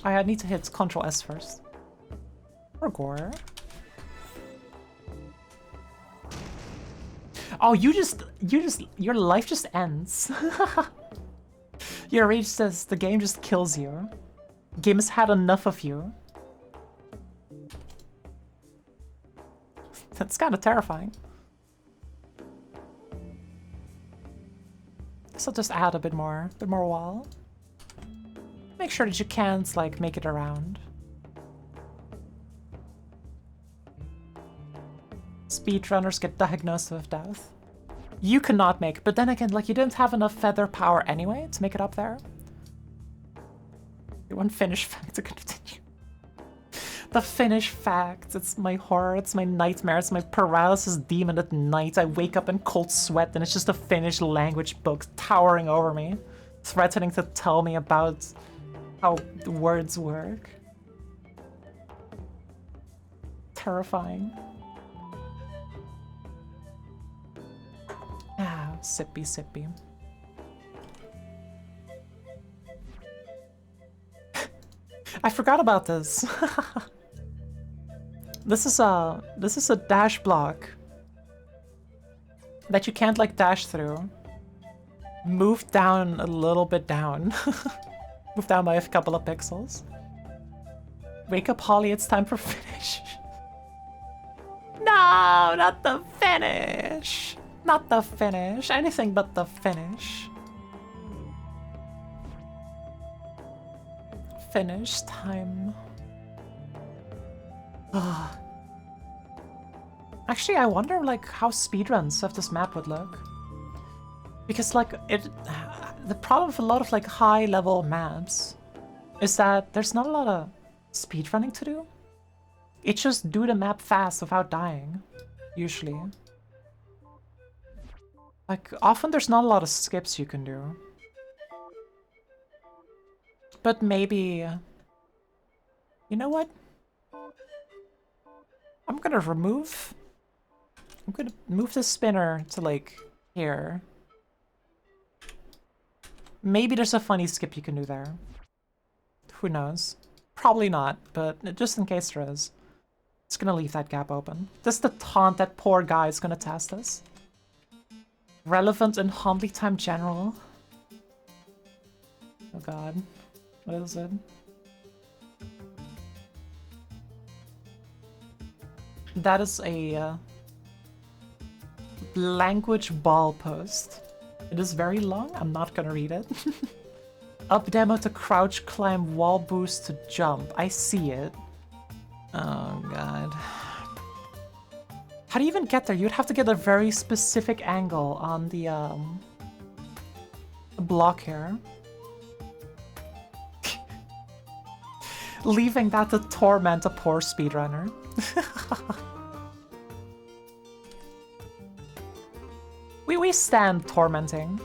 I need to hit Ctrl S first. Or Gore. Oh, your life just ends. Your rage says the game just kills you. The game has had enough of you. That's kind of terrifying. So just add a bit more wall. Make sure that you can't, like, make it around. Speedrunners get diagnosed with death. You cannot make it, but then again, like, you didn't have enough feather power anyway to make it up there. One Finnish fact to continue. The Finnish fact. It's my horror, it's my nightmare, it's my paralysis demon at night. I wake up in cold sweat and it's just a Finnish language book towering over me, threatening to tell me about how the words work. Terrifying. Ah, sippy, sippy. I forgot about this. This is a dash block that you can't, like, dash through. Move down a little bit down. Move down by a couple of pixels. Wake up, Holly, it's time for finish. No, not the finish. Not the finish. Anything but the finish. Finish time. Actually, I wonder, like, how speedruns of this map would look. Because, like, the problem with a lot of, like, high-level maps is that there's not a lot of speedrunning to do. It's just do the map fast without dying, usually. Like, often there's not a lot of skips you can do. But maybe... You know what? I'm gonna move the spinner to, like, here. Maybe there's a funny skip you can do there. Who knows? Probably not, but just in case there is. It's gonna leave that gap open. Just to taunt that poor guy is gonna test us. Relevant in Homely Time General. Oh god. What is it? That is a language ball post. It is very long, I'm not gonna read it. Up demo to crouch, climb, wall boost to jump. I see it. Oh god. How do you even get there? You'd have to get a very specific angle on the block here. Leaving that to torment a poor speedrunner. We stand tormenting.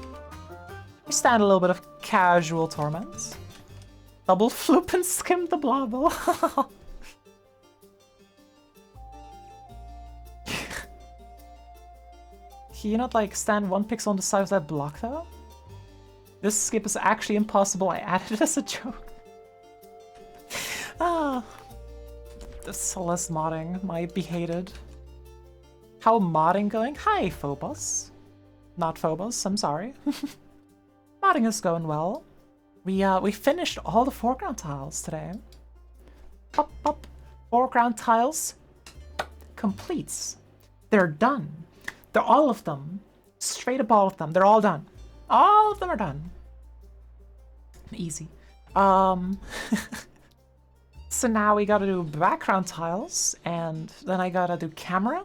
We stand a little bit of casual torments. Double floop and skim the blobble. Can you not like stand 1 pixel on the side of that block though? This skip is actually impossible. I added it as a joke. Ah, the Celeste modding might be hated. How modding going? Hi, Phobos. Not Phobos, I'm sorry. Modding is going well. We finished all the foreground tiles today. Up, up. Foreground tiles completes. They're done. They're all of them. Straight up all of them. They're all done. All of them are done. Easy. So now we gotta do background tiles, and then I gotta do camera.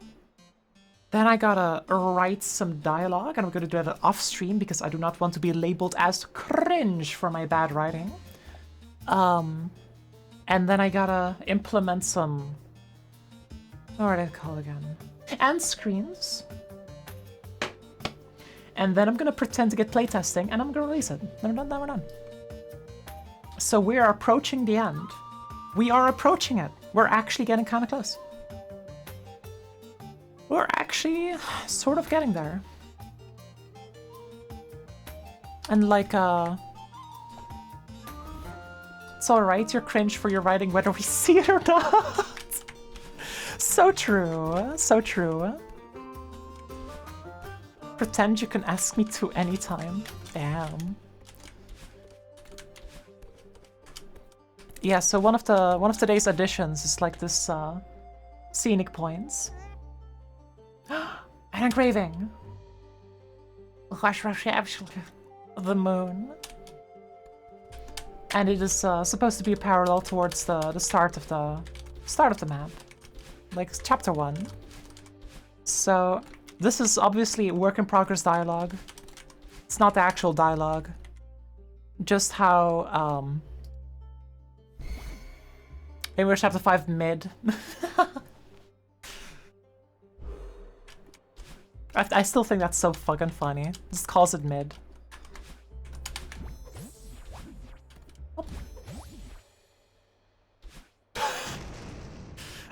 Then I gotta write some dialogue, and I'm gonna do that off stream because I do not want to be labeled as cringe for my bad writing. And then I gotta implement some... what are they called again? End screens. And then I'm gonna pretend to get playtesting, and I'm gonna release it. Then we're done. So we are approaching the end. We are approaching it. We're actually getting kind of close. We're actually sort of getting there. And like, it's alright, you're cringe for your writing whether we see it or not. So true, so true. Pretend you can ask me to anytime. Damn. Yeah, so one of today's additions is like this scenic points. An engraving. The moon. And it is supposed to be a parallel towards the start of the map, like chapter 1. So this is obviously work in progress dialogue. It's not the actual dialogue. Just how maybe we're chapter 5 mid. I still think that's so fucking funny. Just calls it mid.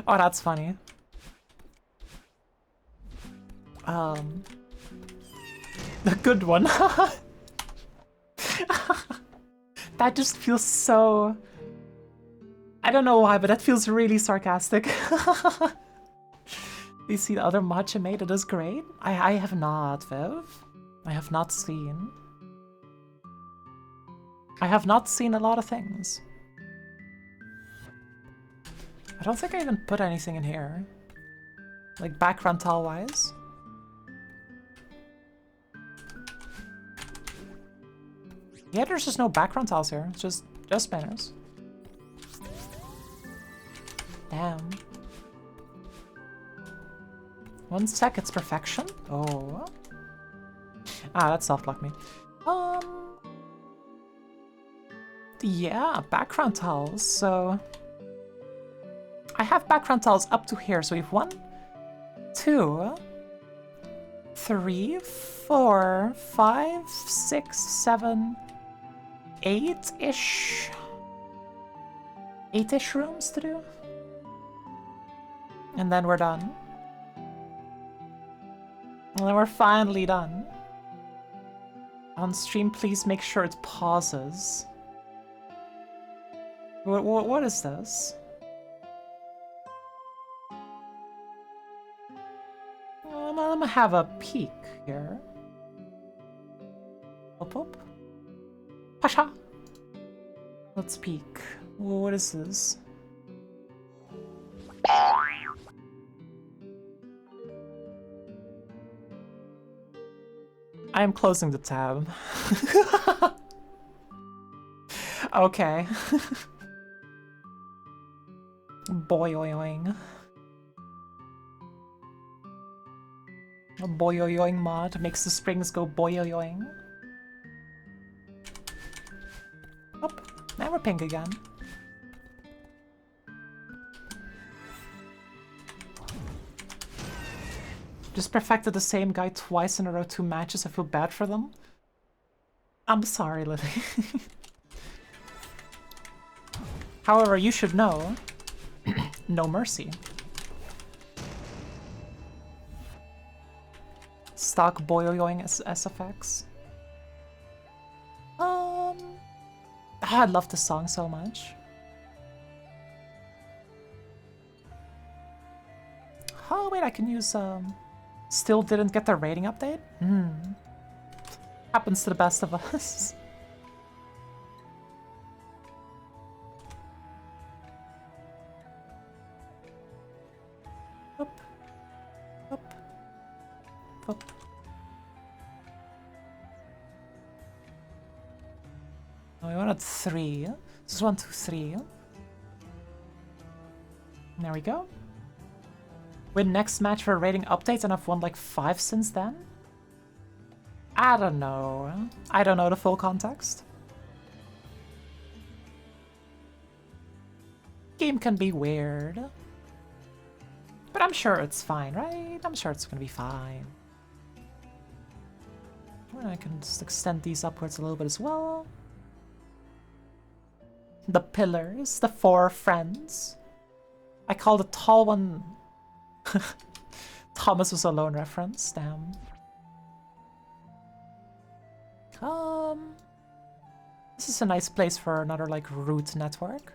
Oh, that's funny. A good one. That just feels so... I don't know why, but that feels really sarcastic. You see the other mod you made? It is great. I have not, Viv. I have not seen. I have not seen a lot of things. I don't think I even put anything in here. Like background tile wise. Yeah, there's just no background tiles here. It's just banners. Damn. 1 sec, it's perfection. Oh. Ah, that soft-locked me. Yeah, background tiles. So I have background tiles up to here. So we have 1, 2, 3, 4, 5, 6, 7, 8-ish. 8-ish rooms to do. And then we're done. And then we're finally done. On stream, please make sure it pauses. What is this? I'm gonna have a peek here. Up, up. Pasha! Let's peek. What is this? I am closing the tab. Okay. Boyoyoing. A boyoyoing mod makes the springs go boyoyoing. Oh, now we're pink again. Just perfected the same guy twice in a row, 2 matches. I feel bad for them. I'm sorry, Lily. However, you should know, no mercy. Stock boyoing SFX. I love this song so much. Oh wait, I can use still didn't get the rating update? Happens to the best of us. Up. Up. Up. Oh, we wanted 3. This is 1, 2, 3. There we go. Win next match for a rating update, and I've won like 5 since then? I don't know. I don't know the full context. Game can be weird. But I'm sure it's fine, right? I'm sure it's gonna be fine. And I can just extend these upwards a little bit as well. The pillars, the 4 friends. I call the tall one... Thomas was a lone reference, damn. This is a nice place for another, like, root network.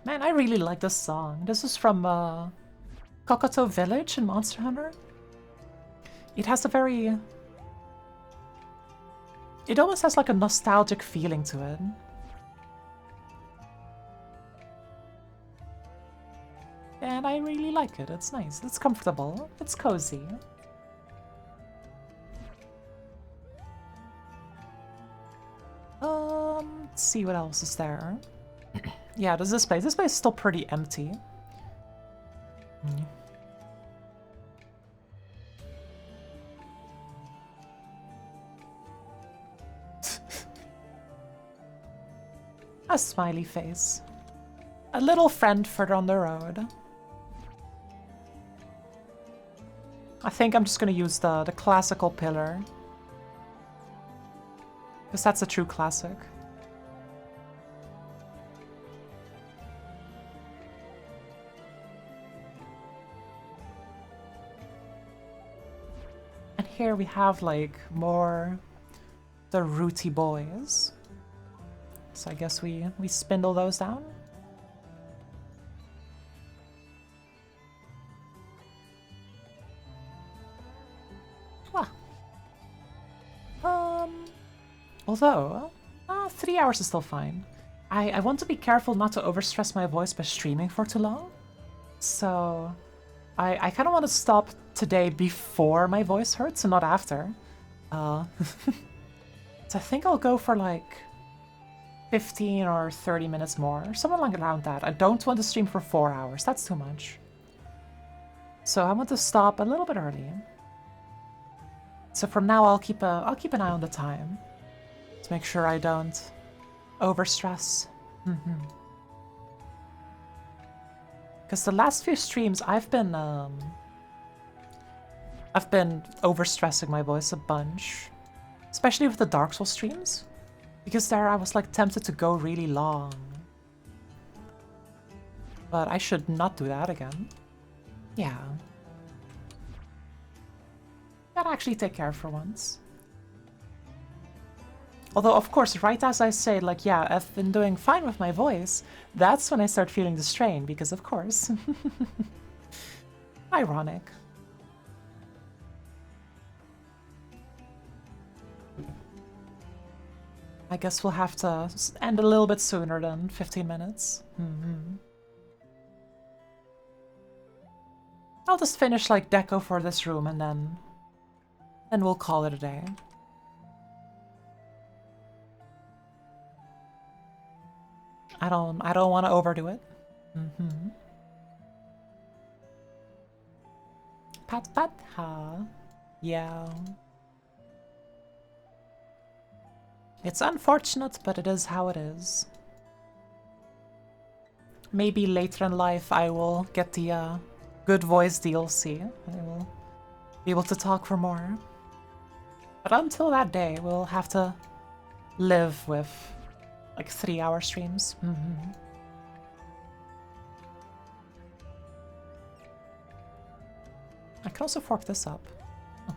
Man, I really like this song. This is from Kokoto Village in Monster Hunter. It has a very... It almost has like a nostalgic feeling to it. And I really like it. It's nice. It's comfortable. It's cozy. Let's see what else is there. Yeah, there's this place. This place is still pretty empty. A smiley face. A little friend further on the road. I think I'm just gonna use the classical pillar. Because that's a true classic. And here we have like more the rooty boys. So I guess we spindle those down. Although, 3 hours is still fine. I want to be careful not to overstress my voice by streaming for too long. So I kind of want to stop today before my voice hurts and not after. So I think I'll go for like 15 or 30 minutes more, something like around that. I don't want to stream for 4 hours, that's too much. So I want to stop a little bit early. So from now I'll keep an eye on the time. To make sure I don't overstress. Because the last few streams I've been overstressing my voice a bunch. Especially with the Dark Souls streams. Because there I was like tempted to go really long. But I should not do that again. Yeah. Gotta actually take care for once. Although, of course, right as I say, like, yeah, I've been doing fine with my voice, that's when I start feeling the strain, because of course. Ironic. I guess we'll have to end a little bit sooner than 15 minutes. I'll just finish, like, deco for this room and then we'll call it a day. I don't want to overdo it. Pat pat ha. Yeah. It's unfortunate, but it is how it is. Maybe later in life I will get the Good Voice DLC, and I will be able to talk for more. But until that day, we'll have to live with like 3-hour streams. I can also fork this up. Oh.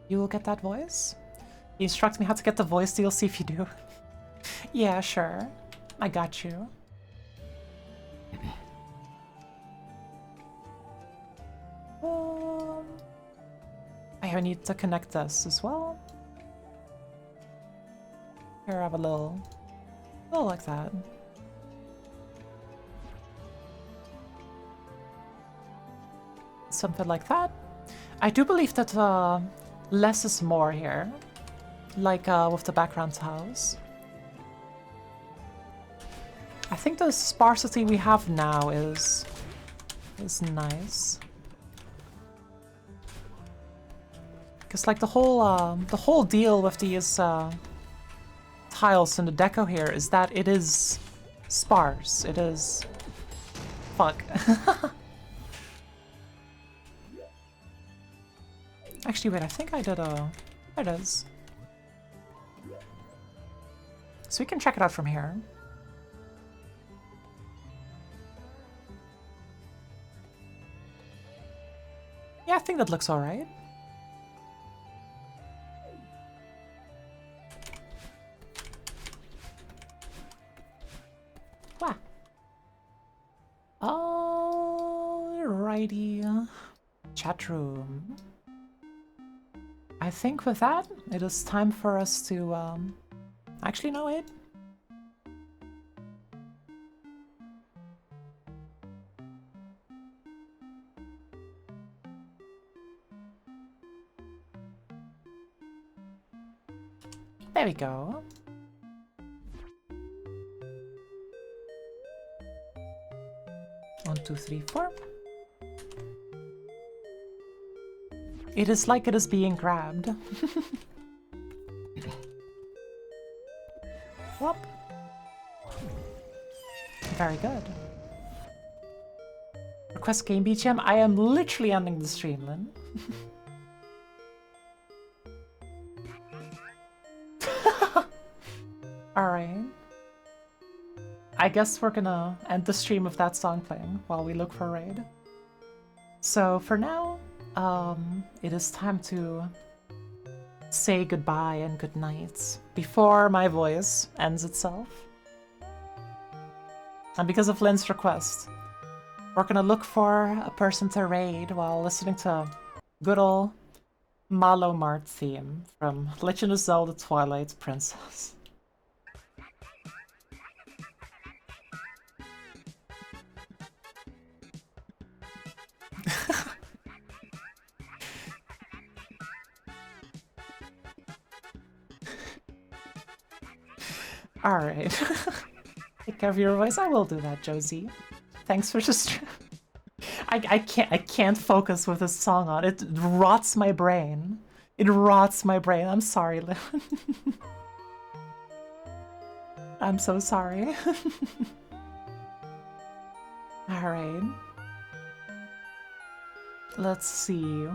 You will get that voice? You instruct me how to get the voice DLC if you do. Yeah, sure. I got you. I need to connect this as well. Here, I have a little like that. Something like that. I do believe that less is more here, like with the background tiles. I think the sparsity we have now is nice. Because like the whole deal with these tiles in the deco here is that it is sparse. It is... Fuck. Actually, wait, I think I did a... There it is. So we can check it out from here. Yeah, I think that looks alright. Wow. Alrighty. Chat room. I think with that, it is time for us to, actually, no, wait. There we go. One, two, three, four. It is like it is being grabbed. Whoop. Very good. Request game BGM. I am literally ending the stream, Lynn. Alright. I guess we're gonna end the stream with that song playing while we look for raid. So for now, it is time to say goodbye and good night before my voice ends itself. And because of Lynn's request, we're gonna look for a person to raid while listening to good ol' Malo Mart theme from Legend of Zelda Twilight Princess. Alright. Take care of your voice. I will do that, Josie. Thanks for just... I can't focus with this song on. It rots my brain. It rots my brain. I'm sorry, Lynn. I'm so sorry. Alright. Let's see.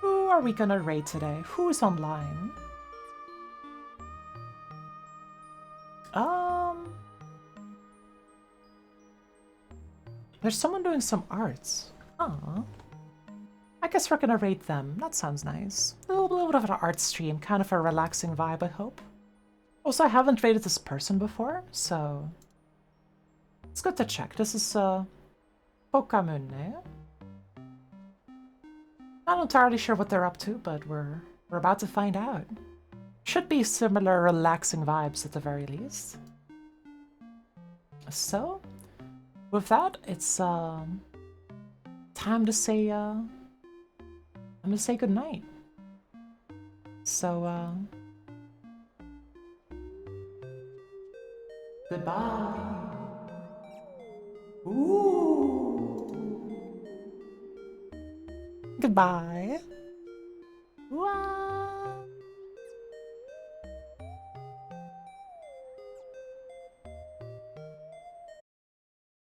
Who are we gonna raid today? Who's online? There's someone doing some arts. Aw. I guess we're gonna raid them. That sounds nice. A little bit of an art stream, kind of a relaxing vibe, I hope. Also, I haven't raided this person before, so... It's good to check. This is, Pokamune. Not entirely sure what they're up to, but we're about to find out. Should be similar relaxing vibes at the very least. So, with that, it's time to say goodnight. So goodbye. Ooh. Goodbye.